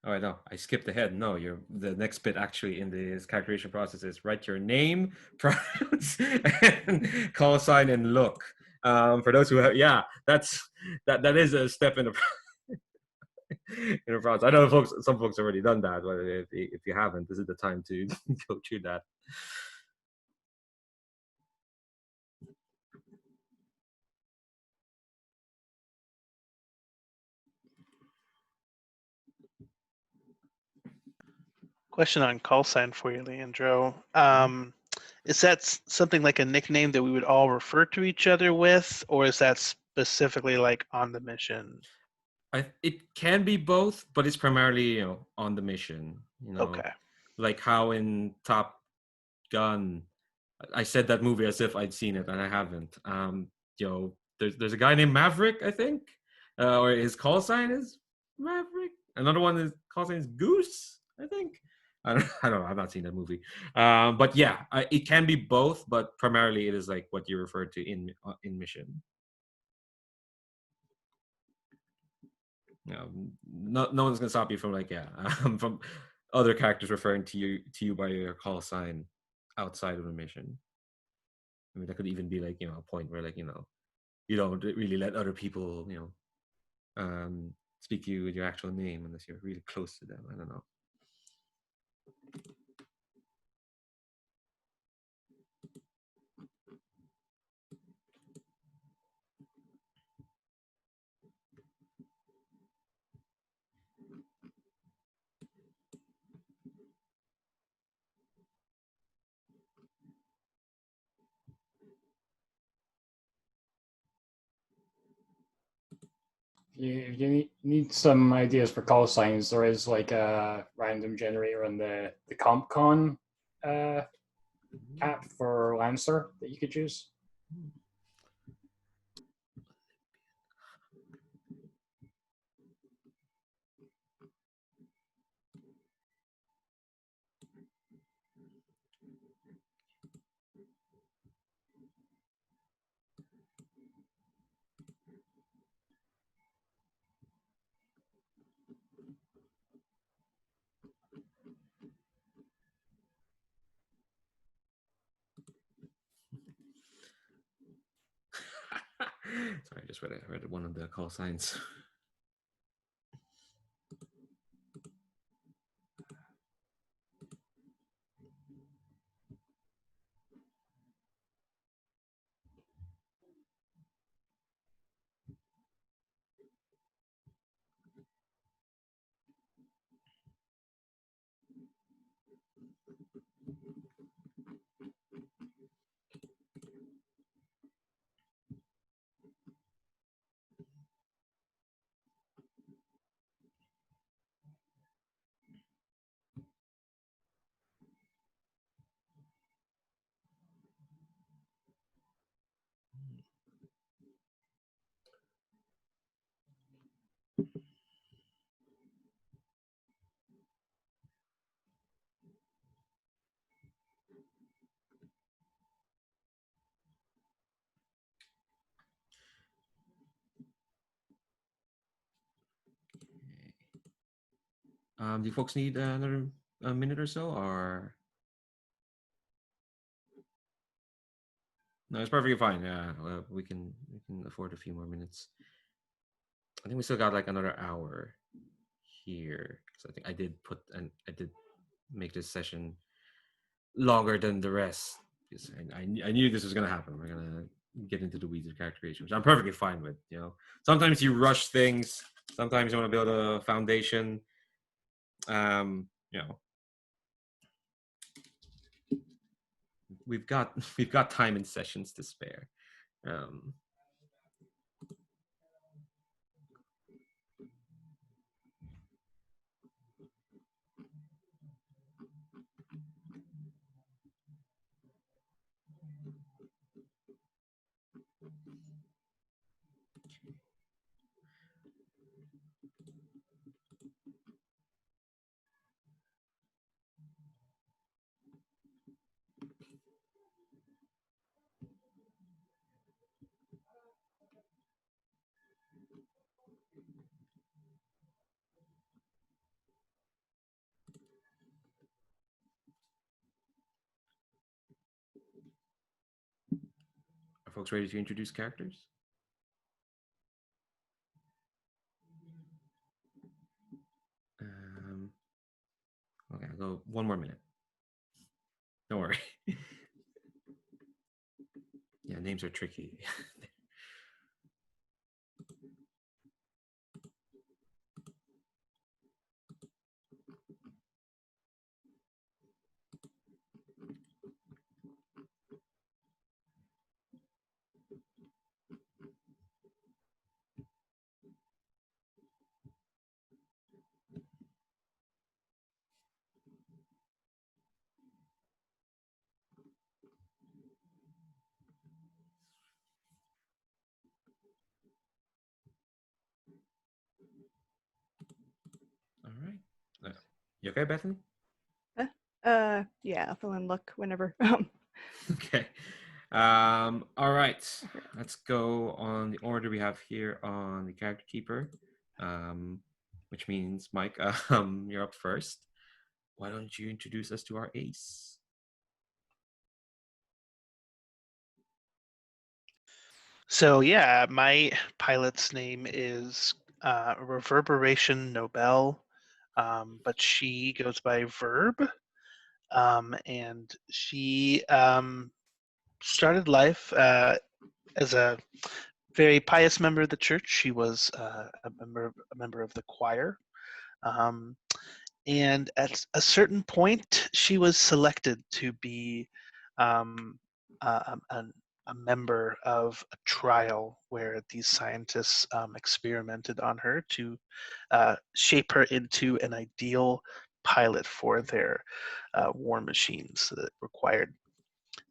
Oh, no, I skipped ahead. No, the next bit actually in this character creation process is write your name, pronouns, and call sign and look. For those who have, yeah, that is a step in the in the process. I know some folks already done that, but if you haven't, this is the time to go through that. Question on call sign for you, Leandro. Is that something like a nickname that we would all refer to each other with, or is that specifically like on the mission? It can be both, but it's primarily on the mission. Okay. Like how in Top Gun, I said that movie as if I'd seen it, and I haven't. There's a guy named Maverick, I think, or his call sign is Maverick. Another one is call sign is Goose, I think. I don't know. I've not seen that movie. But yeah, it can be both, but primarily it is like what you referred to in mission. No one's gonna stop you from from other characters referring to you by your call sign outside of a mission. I mean, that could even be like a point where you don't really let other people speak to you with your actual name unless you're really close to them. I don't know. If you need some ideas for call signs, there is like a random generator on the CompCon app for Lancer that you could use. Sorry, I just read one of the call signs. Do you folks need another minute or so, or no? It's perfectly fine. Yeah, we can afford a few more minutes. I think we still got like another hour here because I think I did make this session longer than the rest because I knew this was gonna happen. We're gonna get into the weeds of character creation, which I'm perfectly fine with. Sometimes you rush things. Sometimes you want to build a foundation. Um, you know, we've got time and sessions to spare. Are folks ready to introduce characters? Okay, I'll go one more minute. Don't worry. Yeah, names are tricky. You okay, Bethany? Yeah, I'll fill in look whenever. Okay. All right. Let's go on the order we have here on the character keeper, which means Mike, you're up first. Why don't you introduce us to our ace? So yeah, my pilot's name is Reverberation Nobel, but she goes by Verb, and she started life as a very pious member of the church. She was a member of the choir, and at a certain point, she was selected to be a member of a trial where these scientists experimented on her to shape her into an ideal pilot for their war machines that required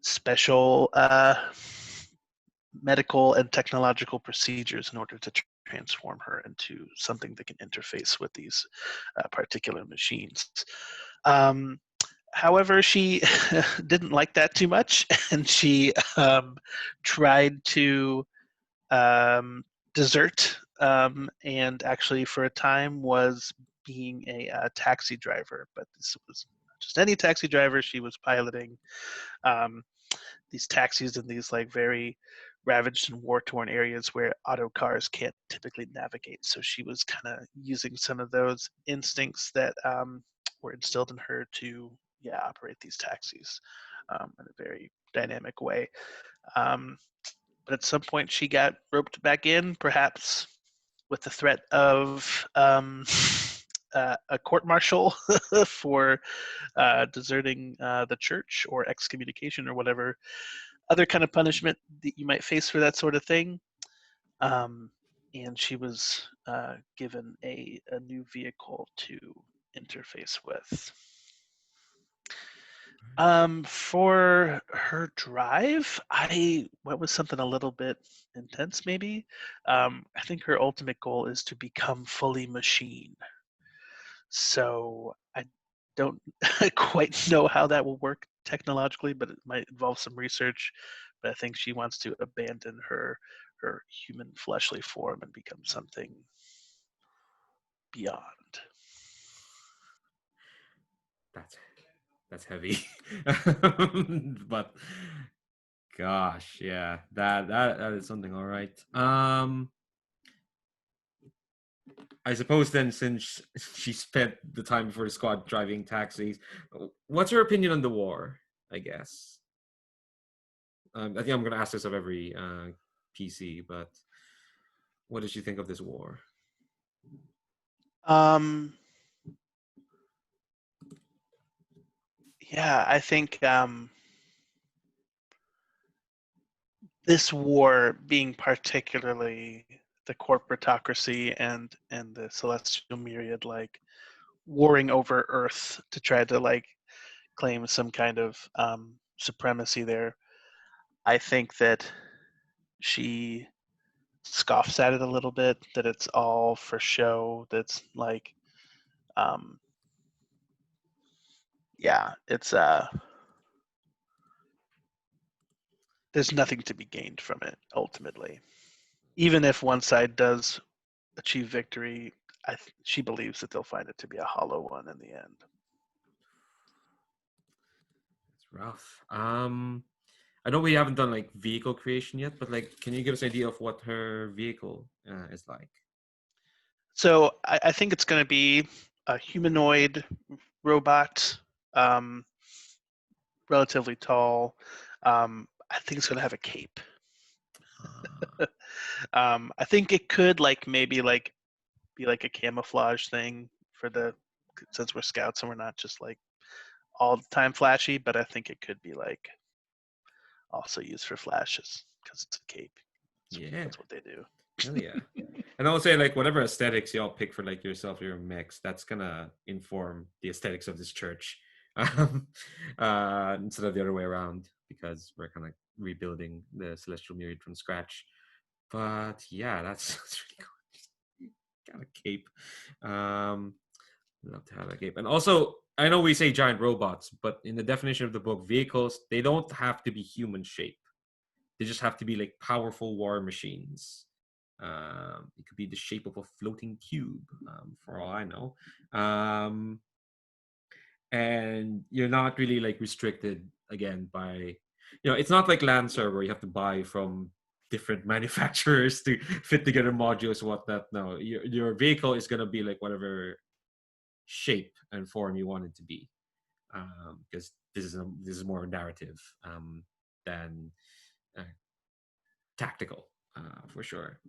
special medical and technological procedures in order to transform her into something that can interface with these particular machines. However, she didn't like that too much, and she tried to desert, and actually for a time was being a taxi driver. But this was not just any taxi driver. She was piloting um, these taxis in these like very ravaged and war-torn areas where auto cars can't typically navigate. So she was kind of using some of those instincts that were instilled in her to operate these taxis in a very dynamic way. But at some point she got roped back in, perhaps with the threat of a court-martial for deserting the church or excommunication or whatever other kind of punishment that you might face for that sort of thing. And she was given a new vehicle to interface with. For her drive, I went with something a little bit intense, maybe. I think her ultimate goal is to become fully machine. So I don't quite know how that will work technologically, but it might involve some research. But I think she wants to abandon her human fleshly form and become something beyond. That's heavy. But gosh, yeah, that is something. All right. I suppose then, since she spent the time before the squad driving taxis, what's her opinion on the war? I guess. I think I'm going to ask this of every PC, but what did you think of this war? Yeah, I think this war, being particularly the corporatocracy and the Celestial Myriad, like warring over Earth to try to like claim some kind of supremacy there. I think that she scoffs at it a little bit, that it's all for show, that's like it's there's nothing to be gained from it ultimately. Even if one side does achieve victory, she believes that they'll find it to be a hollow one in the end. It's rough. I know we haven't done like vehicle creation yet, but like, can you give us an idea of what her vehicle is like? So I think it's going to be a humanoid robot, relatively tall. I think it's going to have a cape. I think it could like maybe like be like a camouflage thing for the, since we're scouts and we're not just like all the time flashy, but I think it could be like also used for flashes because it's a cape. Yeah, that's what they do. hell yeah. And I would say like whatever aesthetics y'all pick for like yourself or your mix, that's gonna inform the aesthetics of this church, instead of the other way around, because we're kind of rebuilding the Celestial Myriad from scratch. But yeah, that's really cool. Got a cape. Love to have a cape. And also, I know we say giant robots, but in the definition of the book, vehicles, they don't have to be human shaped. They just have to be like powerful war machines. It could be the shape of a floating cube, for all I know. And you're not really like restricted again by, it's not like Lancer where you have to buy from different manufacturers to fit together modules and whatnot. No, your vehicle is gonna be like whatever shape and form you want it to be, because this is more narrative than tactical, for sure.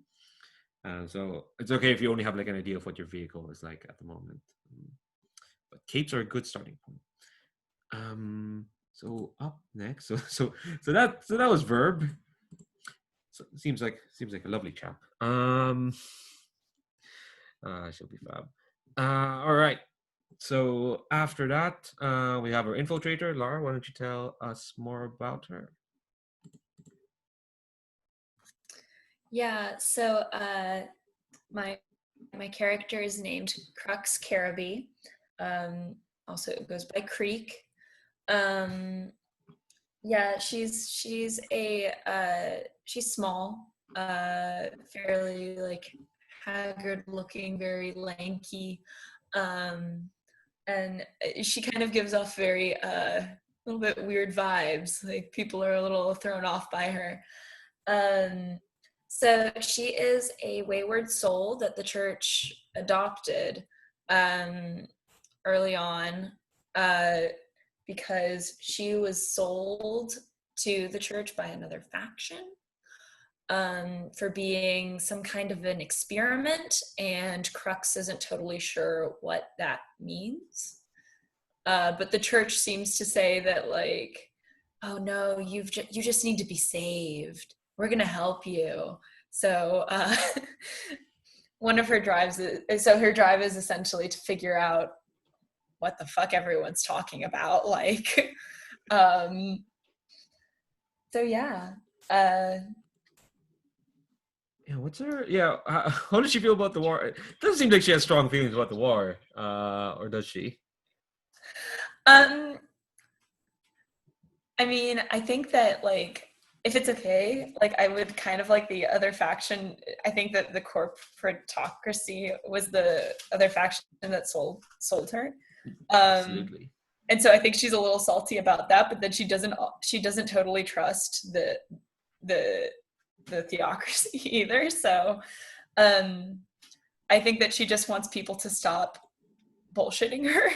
So it's okay if you only have like an idea of what your vehicle is like at the moment. But capes are a good starting point. So up next, so that was Verb. So seems like a lovely chap. She'll be fab. All right. So after that, we have our Infiltrator. Lara, why don't you tell us more about her? Yeah, so my character is named Crux Caribou. Also it goes by Creek. Yeah, she's small, fairly like haggard looking, very lanky. And she kind of gives off very little bit weird vibes. Like people are a little thrown off by her. So she is a wayward soul that the church adopted early on because she was sold to the church by another faction for being some kind of an experiment, and Crux isn't totally sure what that means. But the church seems to say that like, oh no, you just need to be saved. We're gonna help you. So one of her drives her drive is essentially to figure out what the fuck everyone's talking about. Like, so yeah. Yeah, what's her? Yeah, how does she feel about the war? It doesn't seem like she has strong feelings about the war, or does she? I mean, I think that like, if it's okay, like I would kind of like the other faction. I think that the Autocracy was the other faction that sold her. Absolutely. And so I think she's a little salty about that, but then she doesn't totally trust the theocracy either. So I think that she just wants people to stop bullshitting her.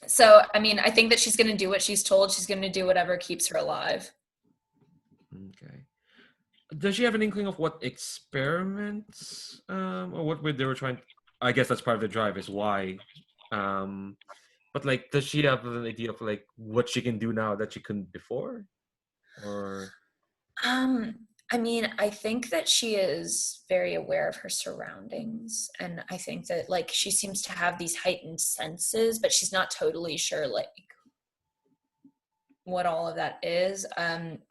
So, I mean, I think that she's going to do what she's told. She's going to do whatever keeps her alive. Okay. Does she have an inkling of what experiments, or what they were trying? I guess that's part of the drive is why. But like, does she have an idea of like what she can do now that she couldn't before? Or I mean, I think that she is very aware of her surroundings, and I think that like she seems to have these heightened senses, but she's not totally sure like what all of that is.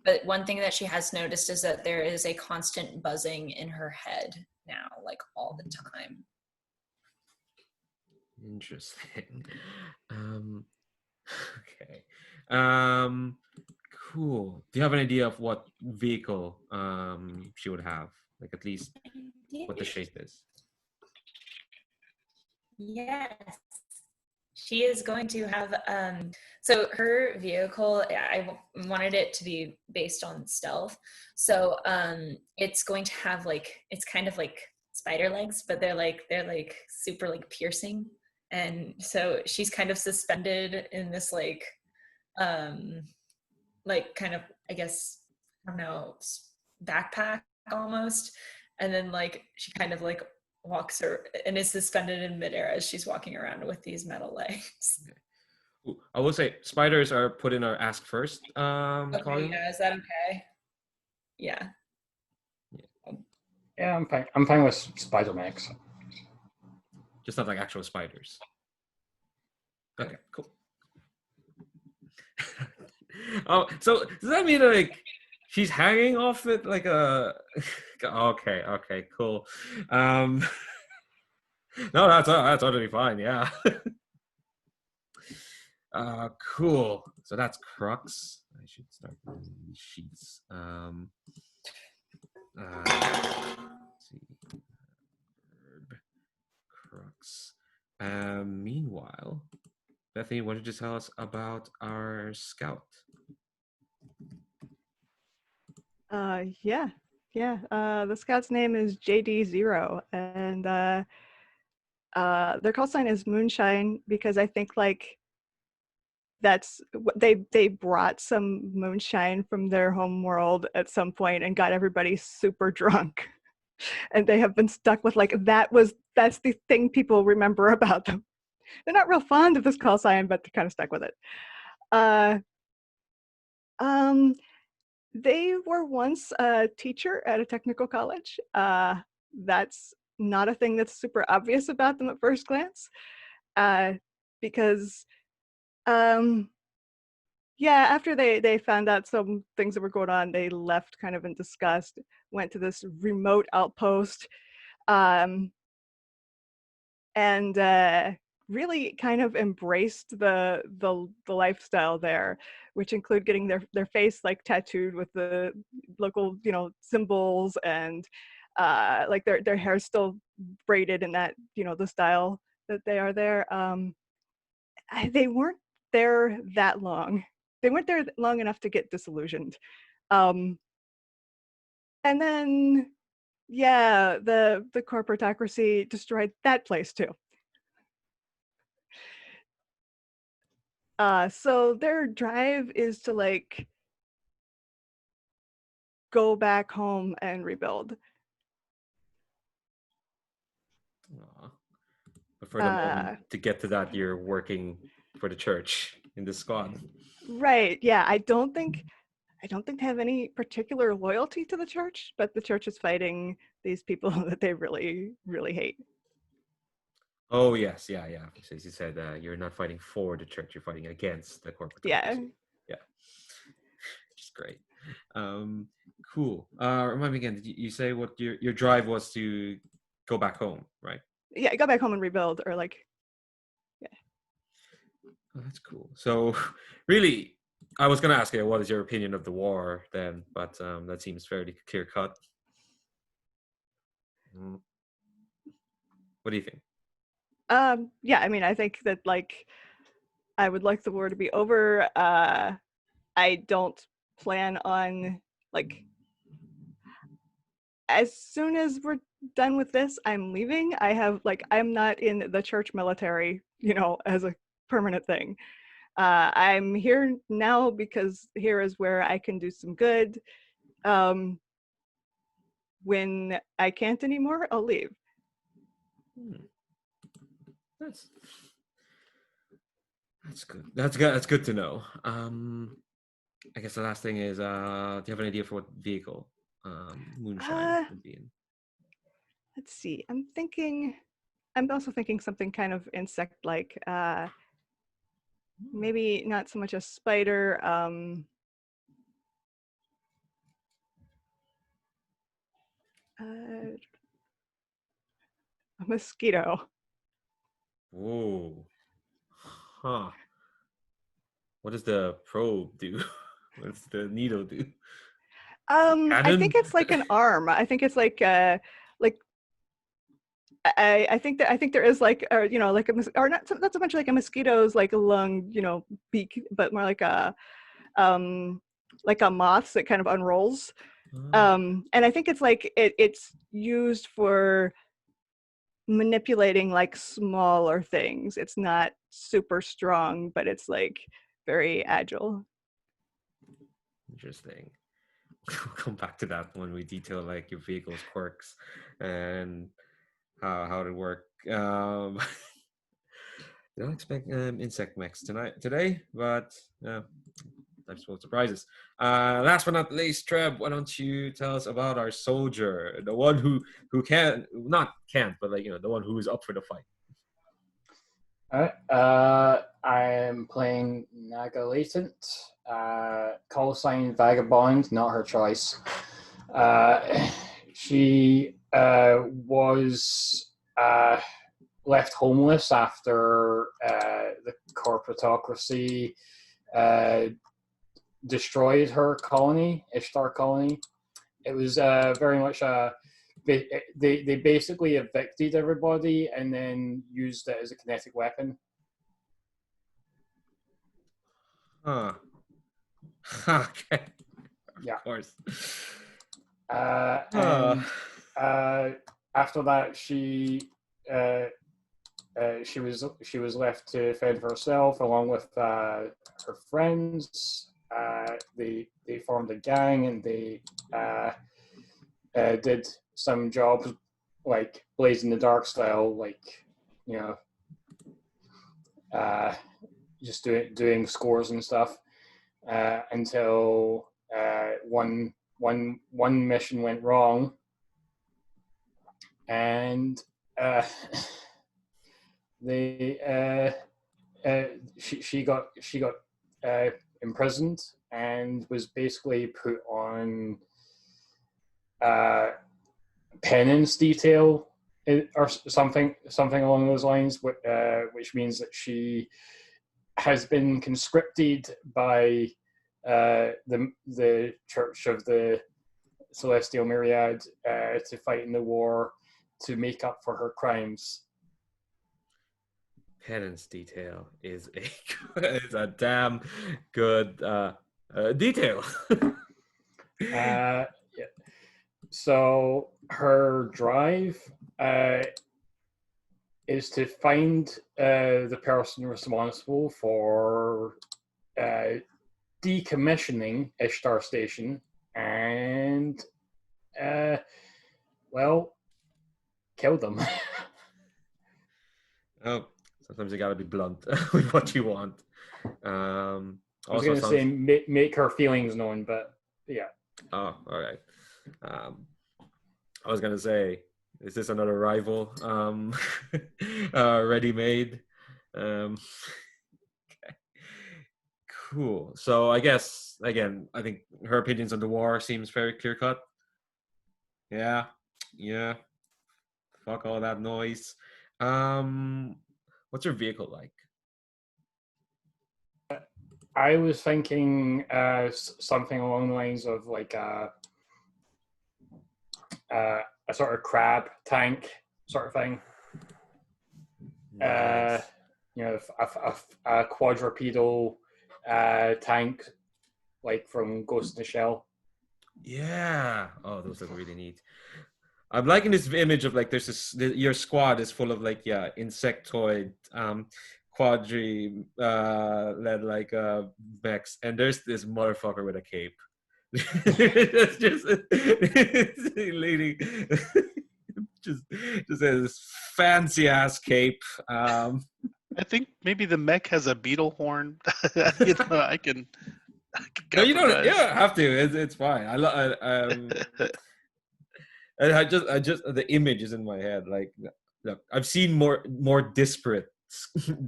But one thing that she has noticed is that there is a constant buzzing in her head now, like all the time. interesting. Okay. Cool. Do you have an idea of what vehicle she would have? Like at least what the shape is? Yes. She is going to have so her vehicle, I wanted it to be based on stealth. So it's going to have like, it's kind of like spider legs, but they're like super like piercing. And so she's kind of suspended in this like kind of, I guess, I don't know, backpack almost. And then like she kind of like walks her and is suspended in midair as she's walking around with these metal legs. Okay. Ooh, I will say spiders are put in our ask first Okay, column. yeah, is that okay? Yeah. Yeah, I'm fine with spider mechs. Just not like actual spiders. Okay, cool. Oh, so does that mean like she's hanging off it like a? Okay, cool. No, that's totally fine. Yeah. Cool. So that's Crux. I should start with these sheets. Let's see. Verb, Crux. Meanwhile, Bethany, what did you tell us about our scout? Yeah. The scout's name is JD0, and their call sign is Moonshine because I think like that's they brought some moonshine from their home world at some point and got everybody super drunk, and they have been stuck with like that's the thing people remember about them. They're not real fond of this call sign, but they're kind of stuck with it. Uh, um, they were once a teacher at a technical college. That's not a thing that's super obvious about them at first glance, because yeah, after they found out some things that were going on, they left kind of in disgust, went to this remote outpost, um, and really kind of embraced the lifestyle there, which include getting their face like tattooed with the local symbols, and like their hair's still braided in that the style that they are there. They weren't there that long. They weren't there long enough to get disillusioned. Um, and then, yeah, the corporatocracy destroyed that place too. So their drive is to like go back home and rebuild. Aw. But for the moment, to get to that, you're working for the church in the squad. Right. Yeah. I don't think they have any particular loyalty to the church, but the church is fighting these people that they really, really hate. Oh yes, yeah. So as you said, you're not fighting for the church; you're fighting against the corporate. Yeah. Yeah, which is great. Cool. Remind me again. Did you say what your drive was to go back home, right? Yeah. Go back home and rebuild, or like. Yeah. Oh, that's cool. So, really, I was going to ask you what is your opinion of the war then, but that seems fairly clear cut. What do you think? Yeah. I mean, I think that like I would like the war to be over. I don't plan on like as soon as we're done with this, I'm leaving. I'm not in the church military, as a permanent thing. I'm here now because here is where I can do some good. When I can't anymore, I'll leave. That's good. That's good. That's good to know. I guess the last thing is, do you have an idea for what vehicle Moonshine would be in? Let's see. I'm also thinking something kind of insect-like. Maybe not so much a spider. A mosquito. Whoa. Huh. What does the probe do? What does the needle do? I think it's like an arm. I think it's like I think there is like like or not so much like a mosquito's like a long beak, but more like a moth that kind of unrolls. And I think it's like it's used for manipulating like smaller things. It's not super strong, but it's like very agile. Interesting. We'll come back to that when we detail like your vehicle's quirks and how to work. Don't expect insect mechs today, but types full of surprises. Last but not least, Treb, why don't you tell us about our soldier, the one who can't, but like the one who is up for the fight. All right. I am playing Naga Latent. Call sign Vagabond, not her choice. She was left homeless after the corporatocracy destroyed her colony, Ishtar colony. It was very much a they basically evicted everybody and then used it as a kinetic weapon. Huh. Okay. Yeah. Of course. And after that, she was left to fend for herself along with her friends. They formed a gang and they did some jobs like Blaze in the Dark style, like just doing scores and stuff until one mission went wrong, and she got imprisoned and was basically put on penance detail or something along those lines, which means that she has been conscripted by the Church of the Celestial Myriad to fight in the war to make up for her crimes. Penance detail is a damn good detail. Yeah. So her drive is to find the person responsible for decommissioning Ishtar Station and, kill them. Oh, sometimes you gotta be blunt with what you want. I was going to say make her feelings known, but yeah. Oh, all right. I was gonna say, is this another rival? Ready-made. Okay. Cool. So I guess again, I think her opinions on the war seems very clear-cut. Yeah. Fuck all that noise. What's your vehicle like? I was thinking something along the lines of like a sort of crab tank sort of thing. Nice. A quadrupedal tank like from Ghost in the Shell. Yeah. Oh, those look really neat. I'm liking this image of like there's this your squad is full of like insectoid quadri led like mechs, and there's this motherfucker with a cape. It's just leading just this fancy ass cape. I think maybe the mech has a beetle horn. I can no, you don't. Yeah, have to. It's fine. I just the image is in my head. Like, look, I've seen more disparate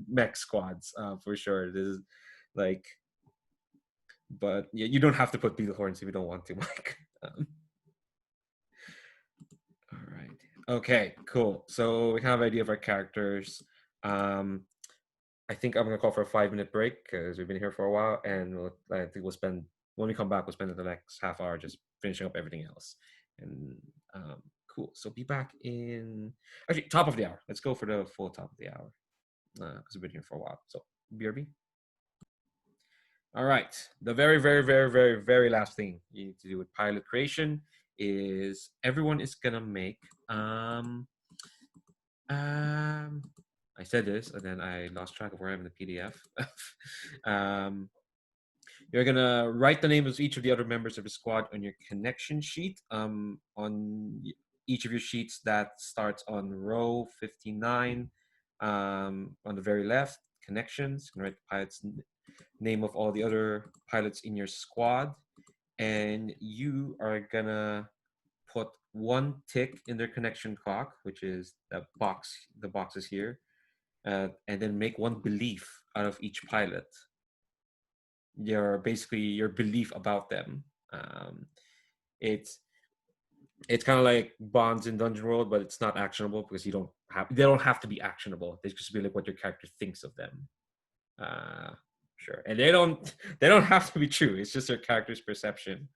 mech squads for sure. This is like, but yeah, you don't have to put beetle horns if you don't want to, Mike. All right. Okay. Cool. So we have an idea of our characters. I think I'm gonna call for a 5-minute break because we've been here for a while, and I think when we come back, we'll spend the next half hour just finishing up everything else. And cool. So be back in actually top of the hour. Let's go for the full top of the hour because we've been here for a while. So BRB. All right. The very, very, very, very, very last thing you need to do with pilot creation is everyone is gonna make I said this and then I lost track of where I am in the PDF. You're gonna write the names of each of the other members of the squad on your connection sheet. On each of your sheets that starts on row 59, on the very left, connections. You can write the pilot's name of all the other pilots in your squad, and you are gonna put one tick in their connection clock, which is the boxes here, and then make one belief out of each pilot. Your belief about them. It's it's kind of like bonds in Dungeon World, but it's not actionable because they don't have to be actionable. They just be like what your character thinks of them. Sure, and they don't have to be true. It's just their character's perception.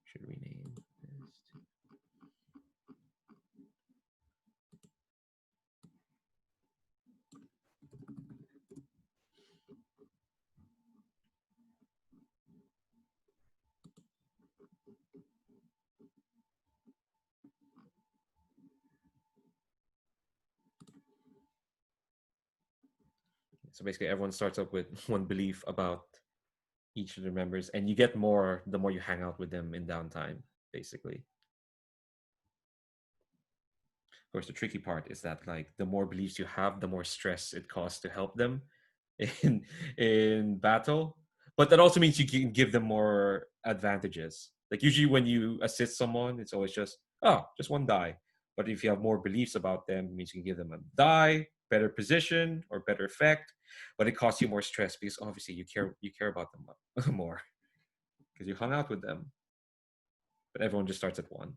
Should rename this. So basically, everyone starts up with one belief about each of the members, and you get more the more you hang out with them in downtime, basically. Of course, the tricky part is that like the more beliefs you have, the more stress it costs to help them in battle. But that also means you can give them more advantages. Like usually when you assist someone, it's always just one die. But if you have more beliefs about them, it means you can give them a die, better position, or better effect. But it costs you more stress because obviously you care about them more because you hung out with them. But everyone just starts at one.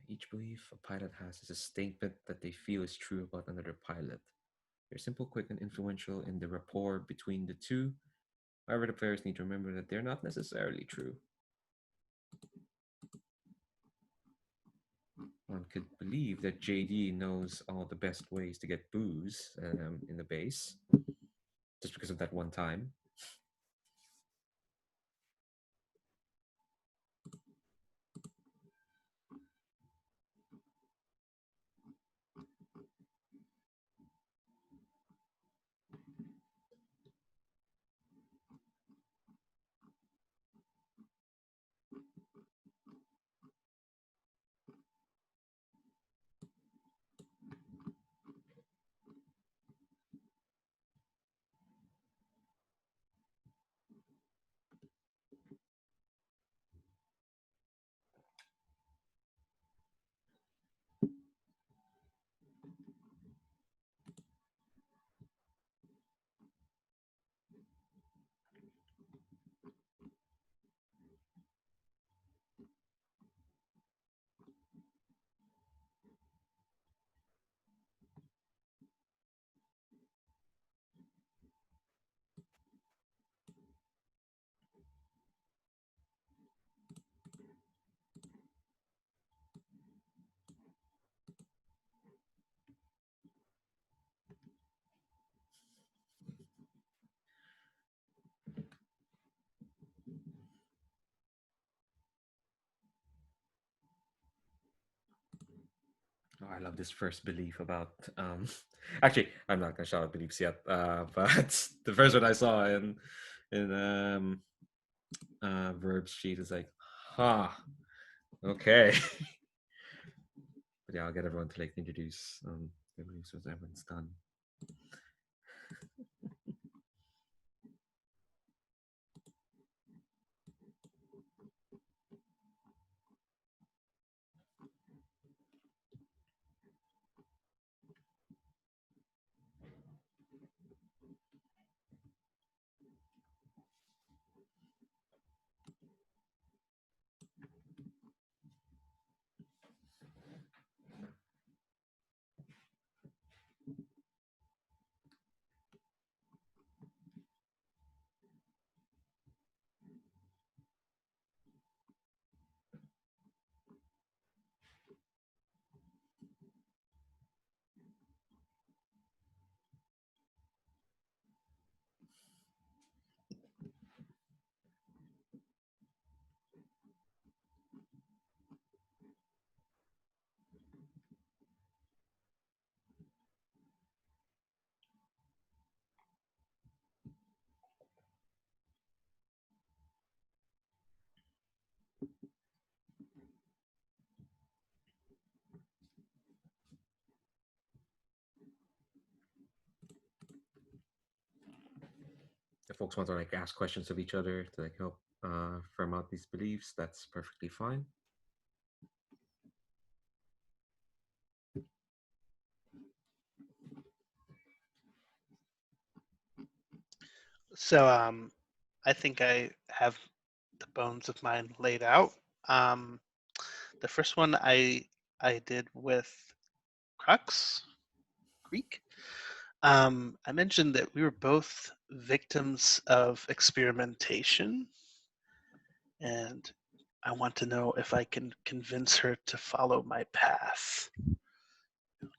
Each belief a pilot has is a statement that they feel is true about another pilot. They're simple, quick, and influential in the rapport between the two. However, the players need to remember that they're not necessarily true. One could believe that JD knows all the best ways to get booze in the base, just because of that one time. Oh, I love this first belief about. Actually, I'm not gonna shout out beliefs yet, but the first one I saw in verbs sheet is like, okay. But yeah, I'll get everyone to like introduce their beliefs once everyone's done. folks want to like ask questions of each other to like help firm out these beliefs, that's perfectly fine. So I think I have the bones of mine laid out. The first one I did with Crux Greek. I mentioned that we were both victims of experimentation, and I want to know if I can convince her to follow my path,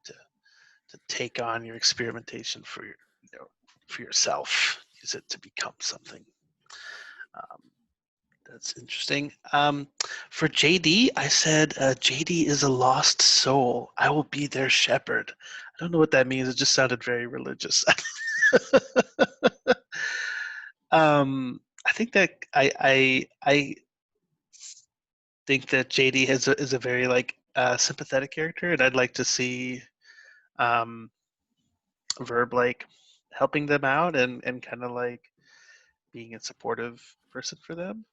to take on your experimentation for your, for yourself, use it to become something. That's interesting. For JD, I said JD is a lost soul. I will be their shepherd. I don't know what that means. It just sounded very religious. I think that I think that JD is a very like sympathetic character, and I'd like to see Verb like helping them out and kind of like being a supportive person for them.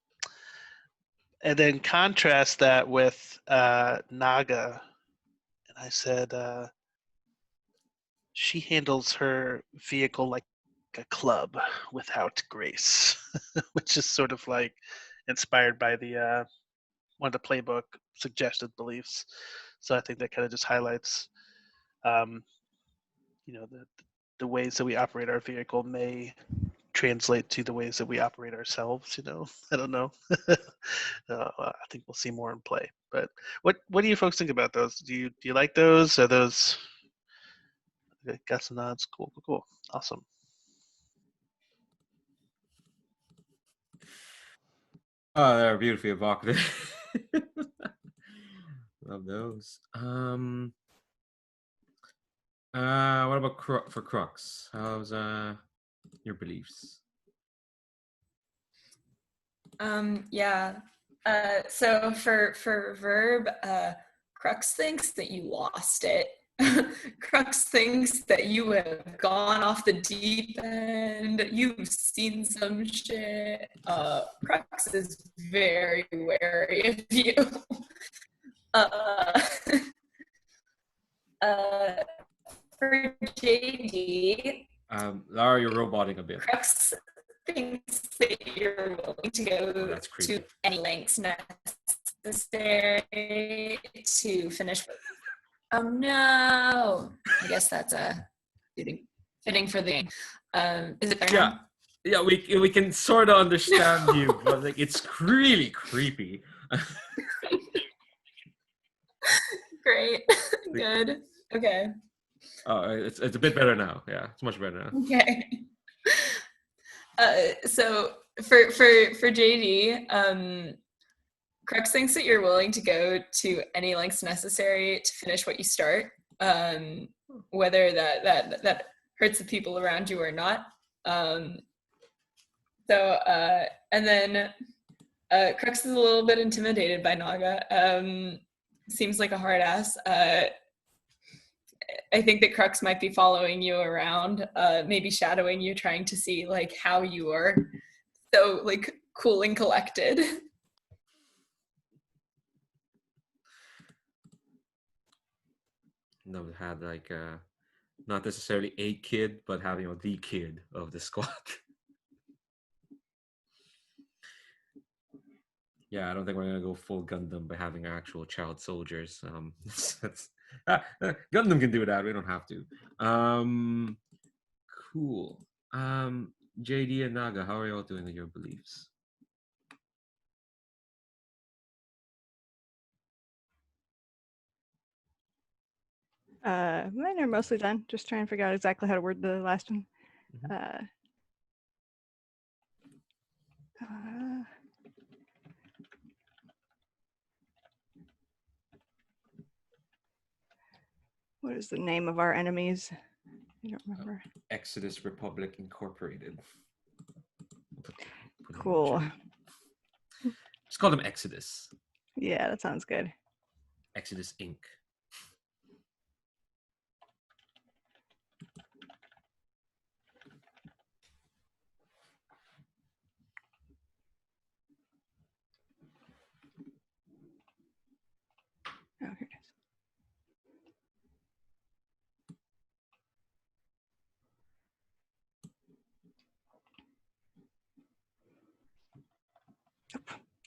And then contrast that with Naga, and I said she handles her vehicle like a club without grace, which is sort of like inspired by the one of the Playbook suggested beliefs. So I think that kind of just highlights, the ways that we operate our vehicle may translate to the ways that we operate ourselves. I don't know. I think we'll see more in play. But what do you folks think about those? Do you like those? Are those? Okay, got some nods. Cool. Awesome. Oh, they're beautifully evocative. Love those. What about for Crux? How's your beliefs? Yeah. So for Verb, Crux thinks that you lost it. Crux thinks that you have gone off the deep end. You've seen some shit. Crux is very wary of you. For JD, Lara, you're roboting a bit. Crux thinks that you're willing to go to any lengths necessary to finish. Oh no! I guess that's fitting for the. Is it better now? Yeah, we can sort of understand you, but like it's really creepy. Great, good, okay. It's a bit better now. Yeah, it's much better now. Okay. So for JD, Crux thinks that you're willing to go to any lengths necessary to finish what you start, whether that hurts the people around you or not. And then Crux is a little bit intimidated by Naga. Seems like a hard ass. I think that Crux might be following you around, maybe shadowing you, trying to see like how you are so like cool and collected. Never had like not necessarily a kid, but having the kid of the squad. Yeah, I don't think we're gonna go full Gundam by having actual child soldiers. Gundam can do that. We don't have to. Cool. JD and Naga, how are y'all doing with your beliefs? Mine are mostly done. Just trying to figure out exactly how to word the last one. Mm-hmm. What is the name of our enemies? I don't remember. Exodus Republic Incorporated. Cool. Just call them Exodus. Yeah, that sounds good. Exodus Inc.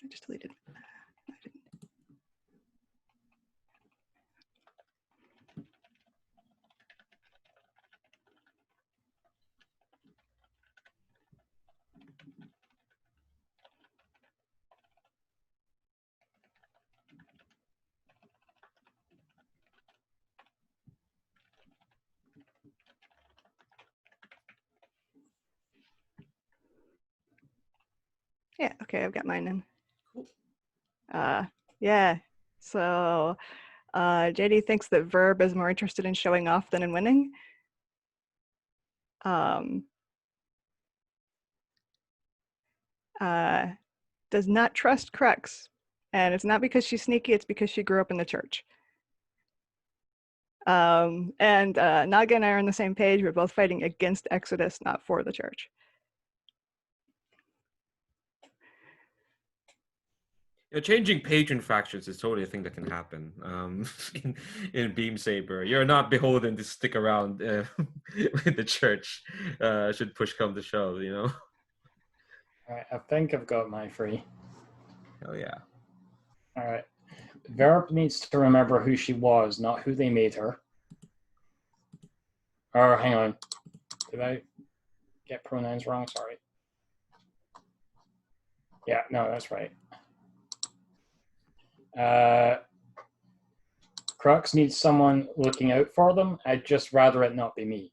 I just deleted. Yeah, okay, I've got mine in. Cool. Yeah, so JD thinks that Verb is more interested in showing off than in winning. Does not trust Crux, and it's not because she's sneaky, it's because she grew up in the church. And Naga and I are on the same page. We're both fighting against Exodus, not for the church. Changing patron factions is totally a thing that can happen in Beam Saber. You're not beholden to stick around with the church should push come to shove, you know? All right, I think I've got my free. Hell yeah. All right. Verb needs to remember who she was, not who they made her. Or hang on. Did I get pronouns wrong? Sorry. Yeah, no, that's right. Crux needs someone looking out for them. I'd just rather it not be me.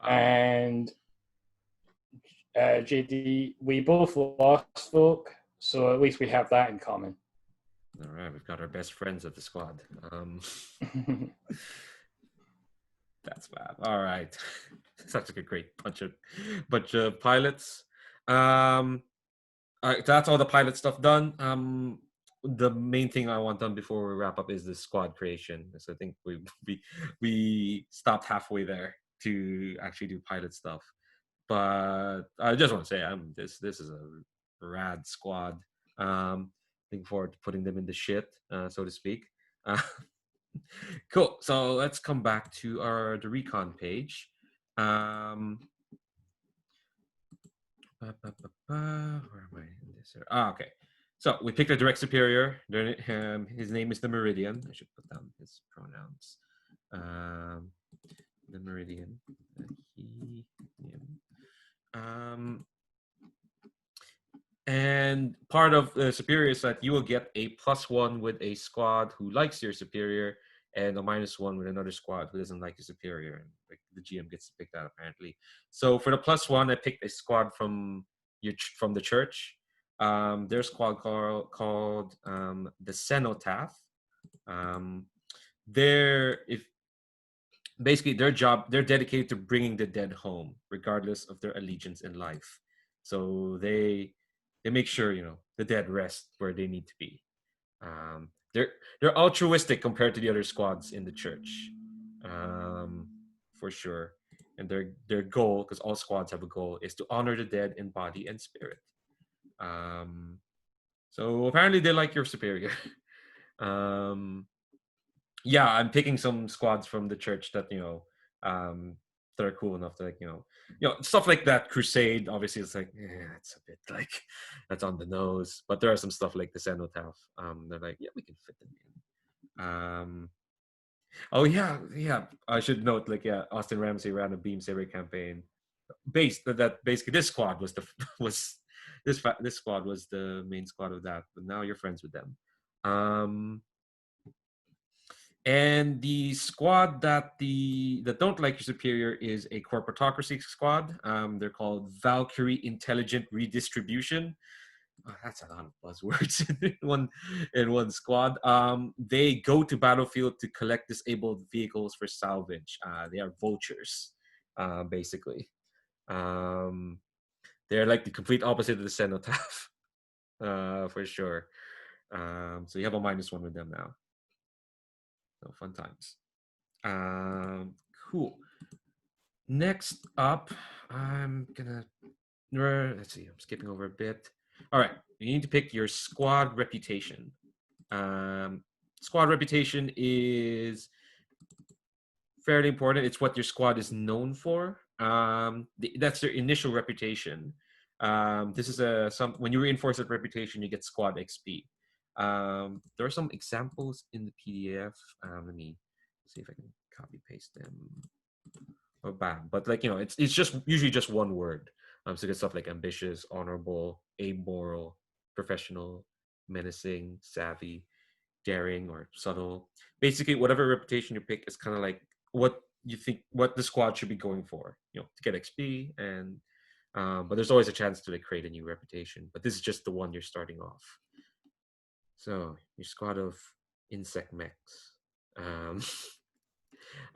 Wow. And JD, we both lost folk, so at least we have that in common. All right, we've got our best friends of the squad. That's bad. All right. Such a great bunch of pilots. All right, that's all the pilot stuff done. The main thing I want done before we wrap up is the squad creation. So I think we stopped halfway there to actually do pilot stuff. But I just want to say this is a rad squad. Looking forward to putting them in the shit, so to speak. Cool. So let's come back to the Recon page. Where am I in this? Okay. So we picked a direct superior. His name is the Meridian. I should put down his pronouns. The Meridian. He, him. And part of the superior is that you will get a +1 with a squad who likes your superior, and a -1 with another squad who doesn't like your superior. And like the GM gets to pick that apparently. So for the +1, I picked a squad from the church. Their squad called the Cenotaph. Basically they're dedicated to bringing the dead home, regardless of their allegiance in life. So they make sure the dead rest where they need to be. They're altruistic compared to the other squads in the church, for sure. And their goal, because all squads have a goal, is to honor the dead in body and spirit. So apparently they like your superior. Yeah, I'm picking some squads from the church that that are cool enough to stuff like that. Crusade, obviously, it's like it's a bit like that's on the nose. But there are some stuff like the Cenotaph. They're like, yeah, we can fit them in. Oh yeah. I should note, Austin Ramsey ran a Beam Saber campaign based that basically this squad was this squad was the main squad of that. But now you're friends with them. And the squad that don't like your superior is a corporatocracy squad. They're called Valkyrie Intelligent Redistribution. Oh, that's a lot of buzzwords in one squad. They go to battlefield to collect disabled vehicles for salvage. They are vultures, basically. They're like the complete opposite of the Cenotaph, for sure. So you have a -1 with them now. So fun times. Cool. Next up, I'm gonna let's see. I'm skipping over a bit. All right, you need to pick your squad reputation. Squad reputation is fairly important. It's what your squad is known for. That's their initial reputation. This is when you reinforce a reputation, you get squad XP. There are some examples in the PDF. Let me see if I can copy paste them. Oh, bam! But like it's just usually just one word. So it's stuff like ambitious, honorable, amoral, professional, menacing, savvy, daring, or subtle. Basically, whatever reputation you pick is kind of like what you think what the squad should be going for. To get XP and. But there's always a chance to like create a new reputation. But this is just the one you're starting off. So your squad of insect mechs,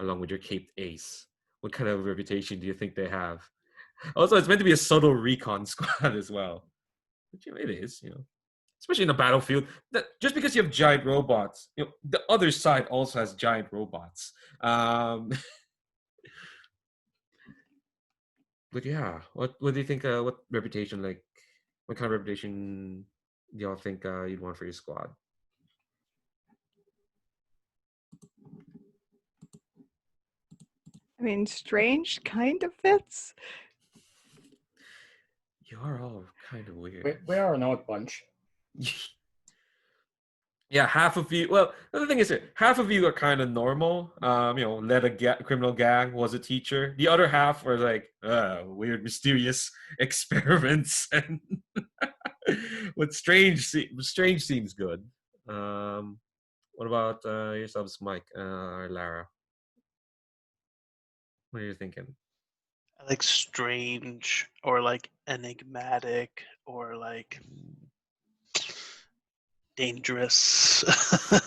along with your caped ace. What kind of reputation do you think they have? Also, it's meant to be a subtle recon squad as well. Which it is, especially in a battlefield. Just because you have giant robots, the other side also has giant robots. But yeah, what do you think? What reputation what kind of reputation do y'all think you'd want for your squad? I mean, strange kind of fits. You are all kind of weird. We are an odd bunch. Yeah, half of you. Well, the thing is, half of you are kind of normal. Led a criminal gang, was a teacher. The other half were like weird, mysterious experiments, and what strange seems good. What about yourselves, Mike or Lara? What are you thinking? I like strange or like enigmatic or like dangerous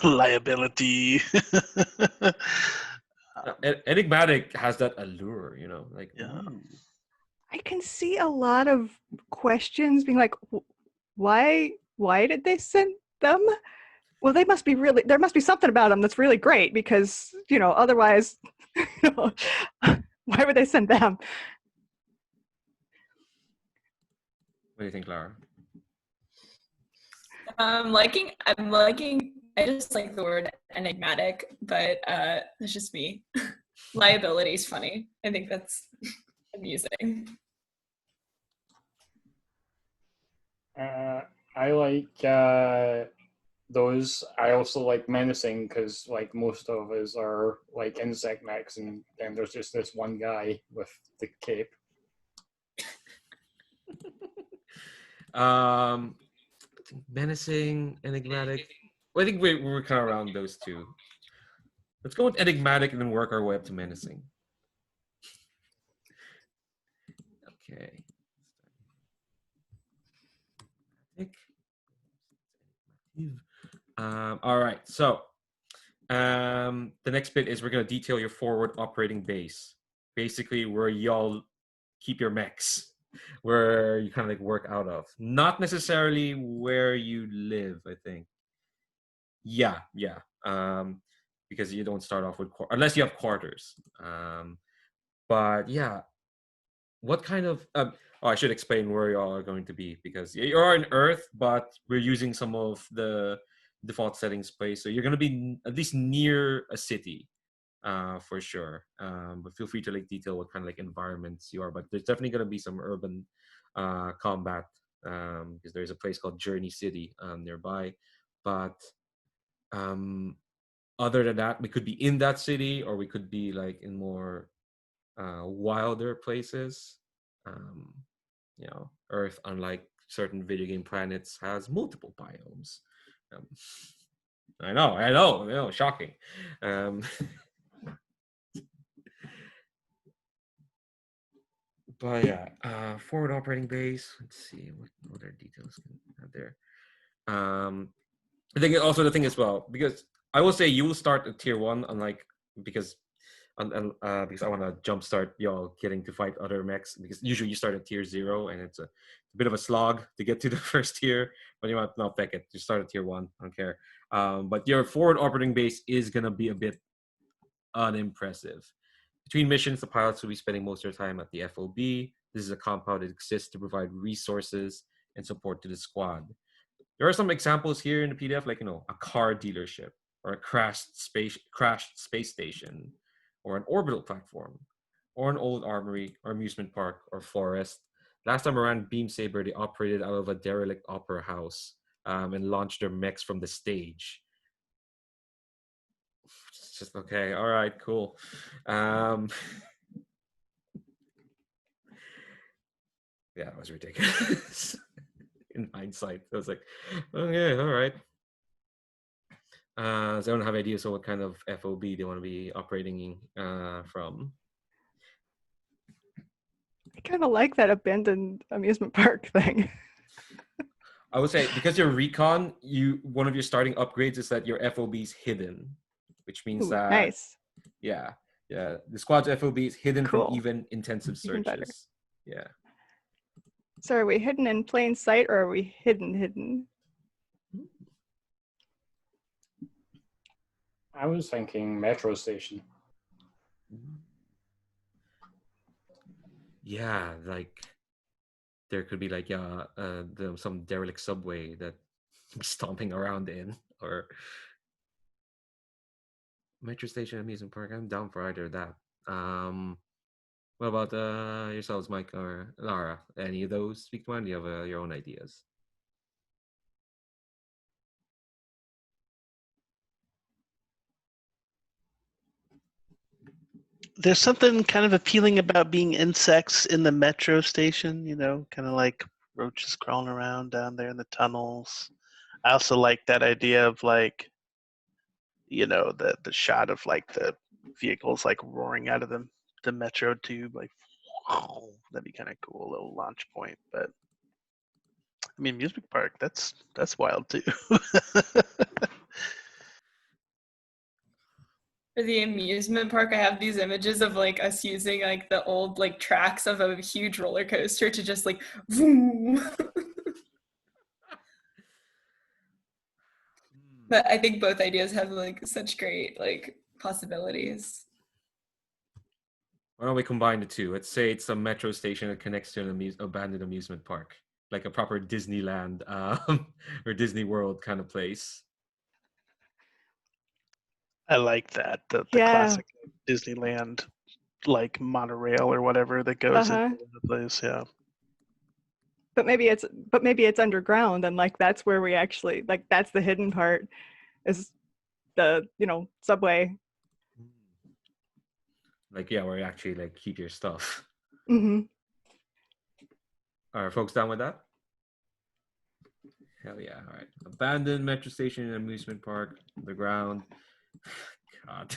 liability. Enigmatic has that allure, like Yeah. ooh. I can see a lot of questions being like, why did they send them? Well, they must be there must be something about them that's really great because, otherwise, why would they send them? What do you think, Lara? I'm liking, I just like the word enigmatic, but that's just me. Liability is funny. I think that's amusing. I like those. I also like menacing because like most of us are like insect mechs, and then there's just this one guy with the cape. Menacing, enigmatic. Well, I think we're kind of around those two. Let's go with enigmatic and then work our way up to menacing. Okay. All right. So the next bit is we're going to detail your forward operating base. Basically, where y'all keep your mechs, where you kind of like work out of. Not necessarily where you live, I think. Yeah. Because you don't start off with unless you have quarters. But yeah, what kind of I should explain where you all are going to be because you are on Earth, but we're using some of the default settings place, so you're going to be at least near a city for sure. But feel free to like detail what kind of like environments you are, but there's definitely going to be some urban combat because there's a place called Journey City nearby. But other than that, we could be in that city or we could be like in more wilder places. Earth, unlike certain video game planets, has multiple biomes. I know, shocking. But yeah, forward operating base. Let's see what other details can we have there. I think also the thing as well, because I will say you will start at tier 1, unlike because I want to jumpstart y'all getting to fight other mechs, because usually you start at tier 0 and it's a bit of a slog to get to the first tier, but you might not pick it. You start at tier 1, I don't care. But your forward operating base is going to be a bit unimpressive. Between missions, the pilots will be spending most of their time at the FOB. This is a compound that exists to provide resources and support to the squad. There are some examples here in the PDF, like a car dealership or a crashed space station, or an orbital platform, or an old armory or amusement park or forest. Last time around, Beam Saber, they operated out of a derelict opera house and launched their mechs from the stage. It's just okay. All right, cool. Yeah, it was ridiculous. In hindsight, I was like, okay, all right. So I don't have ideas of what kind of FOB they want to be operating from. I kind of like that abandoned amusement park thing. I would say because you're Recon, one of your starting upgrades is that your FOB is hidden, which means Ooh, that nice. yeah, the squad's FOB is hidden from Cool. even intensive Even better. searches. Yeah. So are we hidden in plain sight or are we hidden? I was thinking metro station. Yeah, like there could be like some derelict subway that stomping around in, or metro station amusement park. I'm down for either of that. What about yourselves, Mike or Lara? Any of those speak to mind? Do you have your own ideas? There's something kind of appealing about being insects in the metro station, you know, kind of like roaches crawling around down there in the tunnels. I also like that idea of like, you know, the shot of like the vehicles like roaring out of the metro tube, like that'd be kind of cool, a little launch point. But I mean, amusement park, that's wild too. For the amusement park, I have these images of like us using like the old like tracks of a huge roller coaster to just like vroom. But I think both ideas have like such great like possibilities. Why don't we combine the two? Let's say it's a metro station that connects to an abandoned amusement park, like a proper Disneyland or Disney World kind of place. I like that the Yeah. classic Disneyland like monorail or whatever that goes into the place. Yeah. But maybe it's underground and like that's where we actually like that's the hidden part is the subway. Like yeah, where you actually like keep your stuff. Mm-hmm. Are folks down with that? Hell yeah! All right, abandoned metro station and amusement park, the ground. God,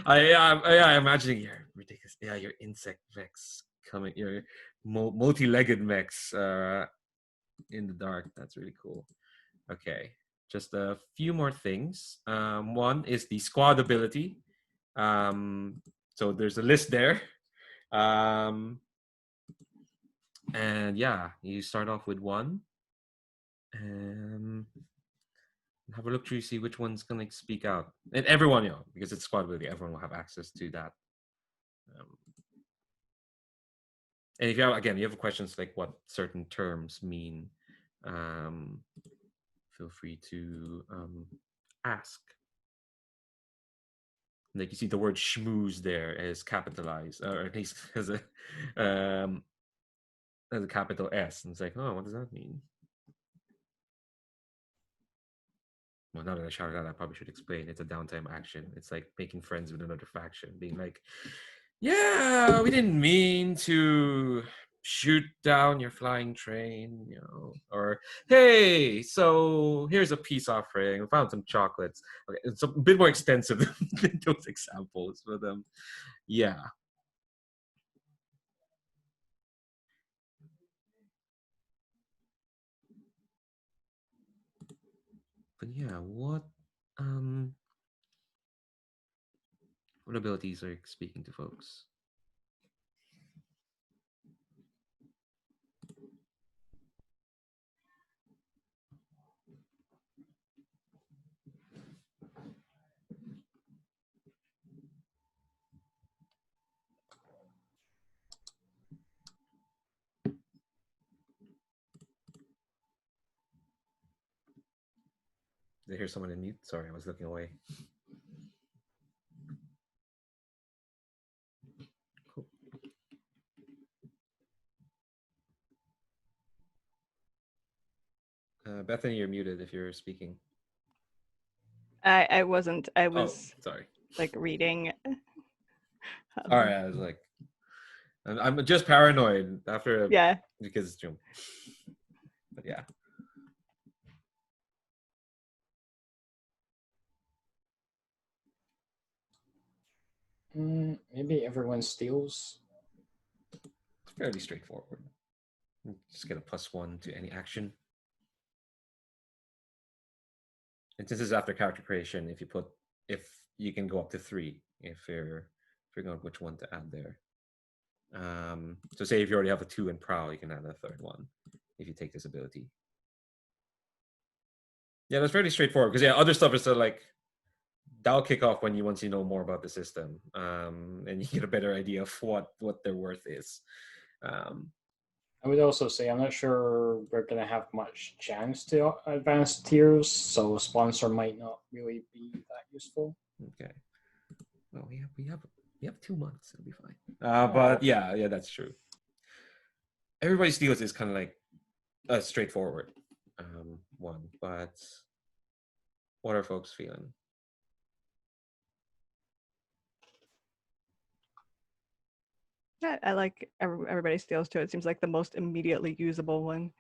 I'm imagining your ridiculous. Yeah, your insect mechs coming, your multi-legged mechs in the dark. That's really cool. Okay, just a few more things. One is the squad ability. So there's a list there. And yeah, you start off with one. Have a look through, see which one's gonna speak out. And everyone, because it's squad ability, everyone will have access to that. And if you have questions like what certain terms mean, feel free to ask. Like you see the word schmooze there is capitalized, or at least has a capital S. And it's like, oh, what does that mean? Well, now that I shouted out, I probably should explain. It's a downtime action. It's like making friends with another faction, being like, yeah, we didn't mean to shoot down your flying train, or hey, so here's a peace offering. We found some chocolates. Okay, it's a bit more extensive than those examples, but yeah. But yeah, what abilities are speaking to folks? Did I hear someone in mute? Sorry, I was looking away. Cool. Bethany, you're muted if you're speaking. I wasn't. I was Sorry. like reading. Sorry, I was like, I'm just paranoid after. Yeah. Because, but yeah. Maybe everyone steals. It's fairly straightforward. Just get a +1 to any action. And since this is after character creation, if you can go up to 3 if you're figuring out which one to add there. So say if you already have a 2 in prowl, you can add a third one if you take this ability. Yeah, that's fairly straightforward because other stuff is that'll kick off once you know more about the system, and you get a better idea of what their worth is. I would also say I'm not sure we're going to have much chance to advance tiers, so sponsor might not really be that useful. Okay. Well, we have 2 months. It'll be fine. But yeah, that's true. Everybody steals is kind of like a straightforward one, but what are folks feeling? Yeah, I like everybody steals too. It seems like the most immediately usable one.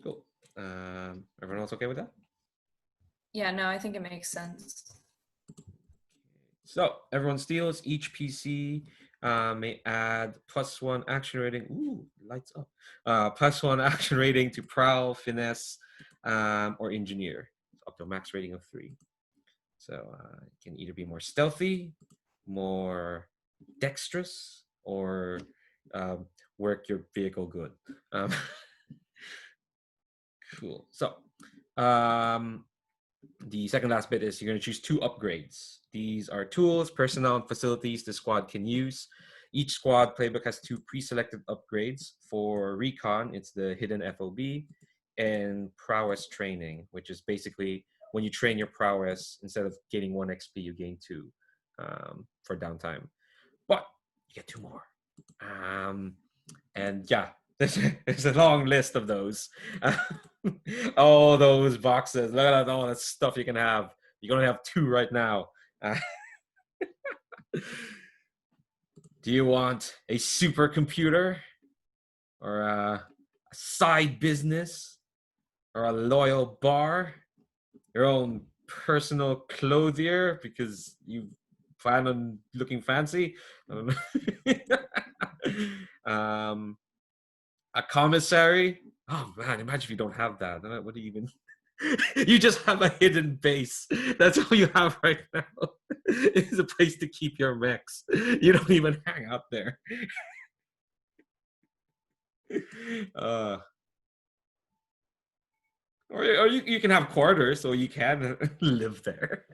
Cool. Everyone else okay with that? Yeah, no, I think it makes sense. So everyone steals. Each PC may add +1 action rating. Ooh, lights up. +1 action rating to prowl, finesse, or engineer, up to a max rating of 3. So it can either be more stealthy, more dexterous, or work your vehicle good. Cool. So the second last bit is you're going to choose 2 upgrades. These are tools, personnel, and facilities the squad can use. Each squad playbook has 2 pre-selected upgrades. For Recon, it's the hidden FOB, and prowess training, which is basically when you train your prowess, instead of gaining 1 XP, you gain 2 for downtime. But you get 2 more. And yeah, there's a long list of those. All those boxes. Look at all that stuff you can have. You're gonna have 2 right now. Do you want a supercomputer, or a side business, or a loyal bar, your own personal clothier because you plan on looking fancy? I don't know. A commissary. Oh man, imagine if you don't have that. What do you even? You just have a hidden base. That's all you have right now. It's a place to keep your mechs. You don't even hang out there. Or you can have quarters, so you can live there.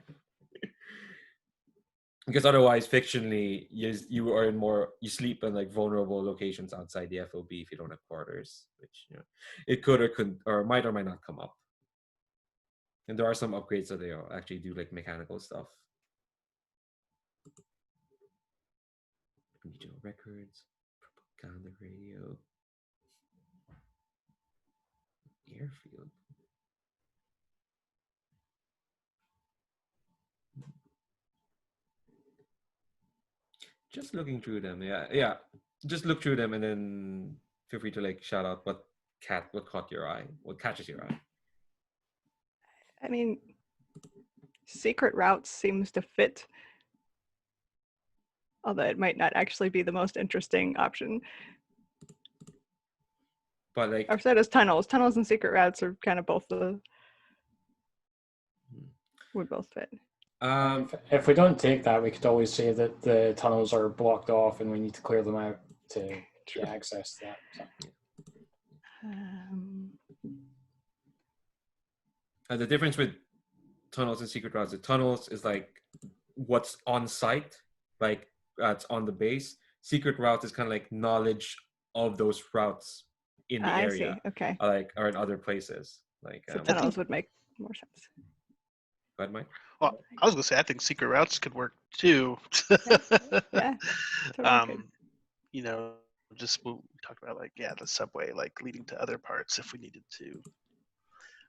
Because otherwise, fictionally, you are you sleep in like vulnerable locations outside the FOB if you don't have quarters, which it could or might not come up. And there are some upgrades that they actually do like mechanical stuff. Regional records, propaganda radio, airfield. Just looking through them, yeah. Just look through them and then feel free to like shout out what caught your eye, what catches your eye. I mean, secret routes seems to fit, although it might not actually be the most interesting option. But like, I've said as tunnels and secret routes are kind of both would both fit. If we don't take that, we could always say that the tunnels are blocked off and we need to clear them out to get access to that. So. The difference with tunnels and secret routes, the tunnels is like what's on site, like it's on the base. Secret routes is kind of like knowledge of those routes in the area. I see. Okay. Or in other places. Like so tunnels would make more sense. Go ahead, Mike. Well, I was gonna say I think secret routes could work too. Yeah. Totally You know, just we talked about like the subway like leading to other parts if we needed to.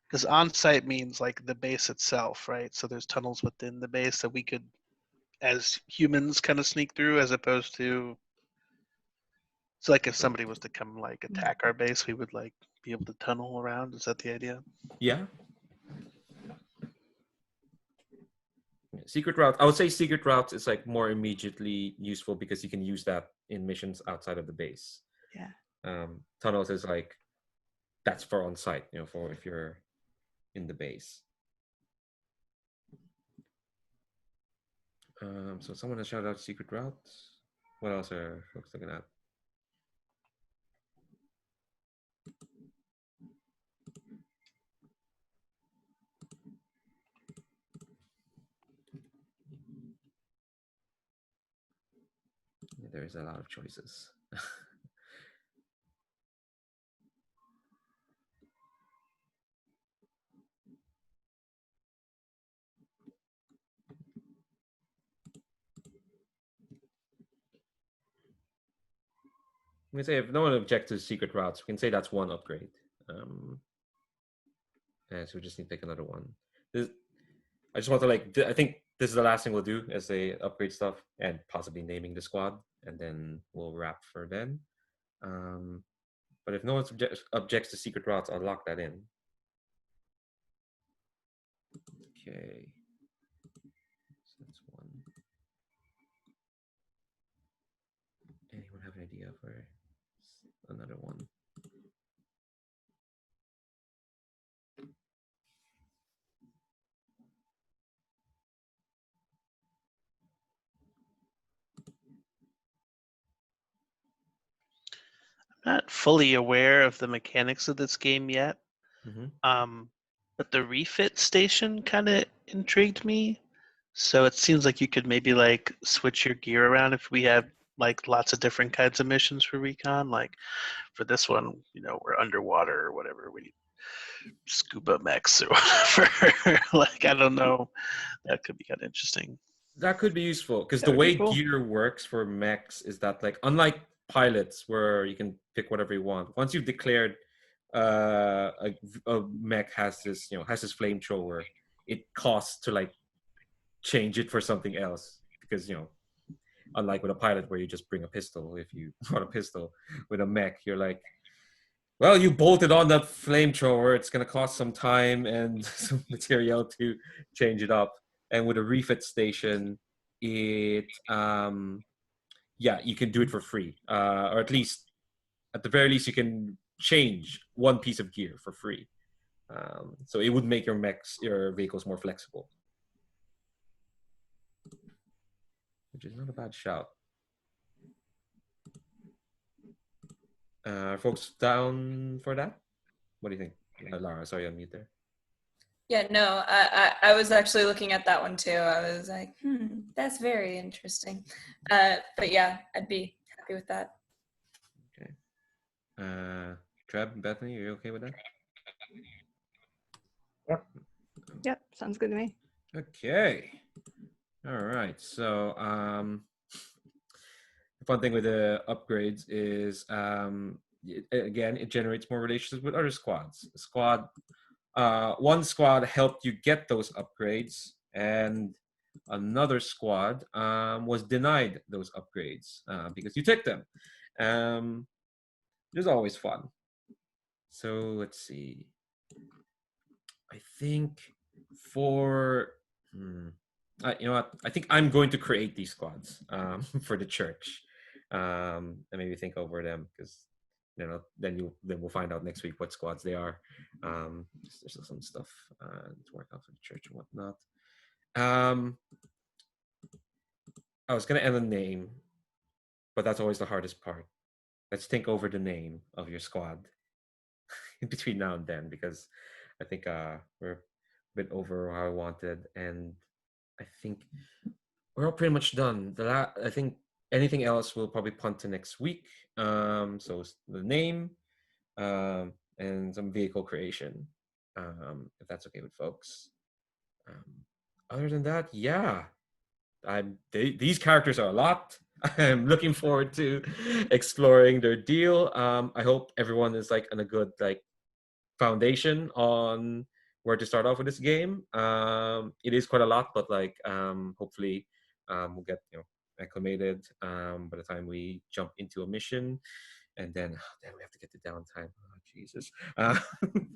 Because on-site means like the base itself, right? So there's tunnels within the base that we could, as humans, kind of sneak through, as opposed to. So like if somebody was to come like attack our base, we would like be able to tunnel around. Is that the idea? Yeah. Secret route. I would say secret routes is like more immediately useful because you can use that in missions outside of the base. Yeah. Tunnels is like that's for on site, for if you're in the base. So someone has shouted out secret routes. What else are folks looking at? There's a lot of choices. We can say if no one objects to secret routes, we can say that's one upgrade. So we just need to pick another one. I just want to I think this is the last thing we'll do as they upgrade stuff and possibly naming the squad, and then we'll wrap for then. But if no one objects to secret routes, I'll lock that in. Okay. So that's one. Anyone have an idea for another one? Not fully aware of the mechanics of this game yet. Mm-hmm. But the refit station kind of intrigued me. So it seems like you could maybe like switch your gear around if we have like lots of different kinds of missions for Recon. Like for this one, we're underwater or whatever. We need scuba mechs or whatever. Like I don't know. That could be kind of interesting. That could be useful because That the would be way cool. gear works for mechs is that like unlike pilots where you can pick whatever you want, once you've declared a mech has this flamethrower, it costs to like change it for something else because unlike with a pilot where you just bring a pistol, if you brought a pistol, with a mech you're like, well, you bolted on that flamethrower, it's going to cost some time and some material to change it up. And with a refit station, you can do it for free, or at the very least you can change one piece of gear for free. So it would make your vehicles more flexible, which is not a bad shout. Folks down for that? What do you think? Lara, sorry, I'm mute there. Yeah, no, I was actually looking at that one too. I was like, that's very interesting. But yeah, I'd be happy with that. Okay. Treb, Bethany, are you okay with that? Yep, sounds good to me. Okay. All right. So the fun thing with the upgrades is again, it generates more relationships with other squads. One squad helped you get those upgrades, and another squad was denied those upgrades because you took them. It was always fun. So let's see. I think for you know what? I think I'm going to create these squads for the church, and maybe think over them because then we'll find out next week what squads they are. There's some stuff to work out for the church and whatnot. I was gonna end a name, but that's always the hardest part. Let's think over the name of your squad in between now and then, because I think we're a bit over how I wanted, and I think we're all pretty much done. I think anything else we'll probably punt to next week. So the name and some vehicle creation, if that's okay with folks. Other than that, yeah, these characters are a lot. I'm looking forward to exploring their deal. I hope everyone is like on a good like foundation on where to start off with this game. It is quite a lot, but like hopefully we'll get acclimated by the time we jump into a mission, and then we have to get the downtime. Oh, Jesus,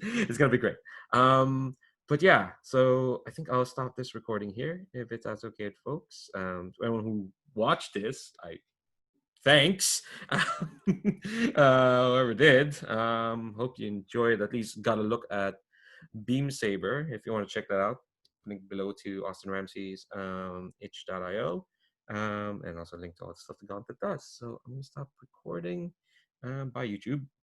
it's gonna be great. But yeah, so I think I'll stop this recording here if that's okay, folks. To anyone who watched this, thanks. Whoever did. Hope you enjoyed, at least got a look at Beam Saber. If you want to check that out, link below to Austin Ramsey's itch.io. And also link to all the stuff the Gauntlet does. So I'm gonna stop recording. Bye YouTube.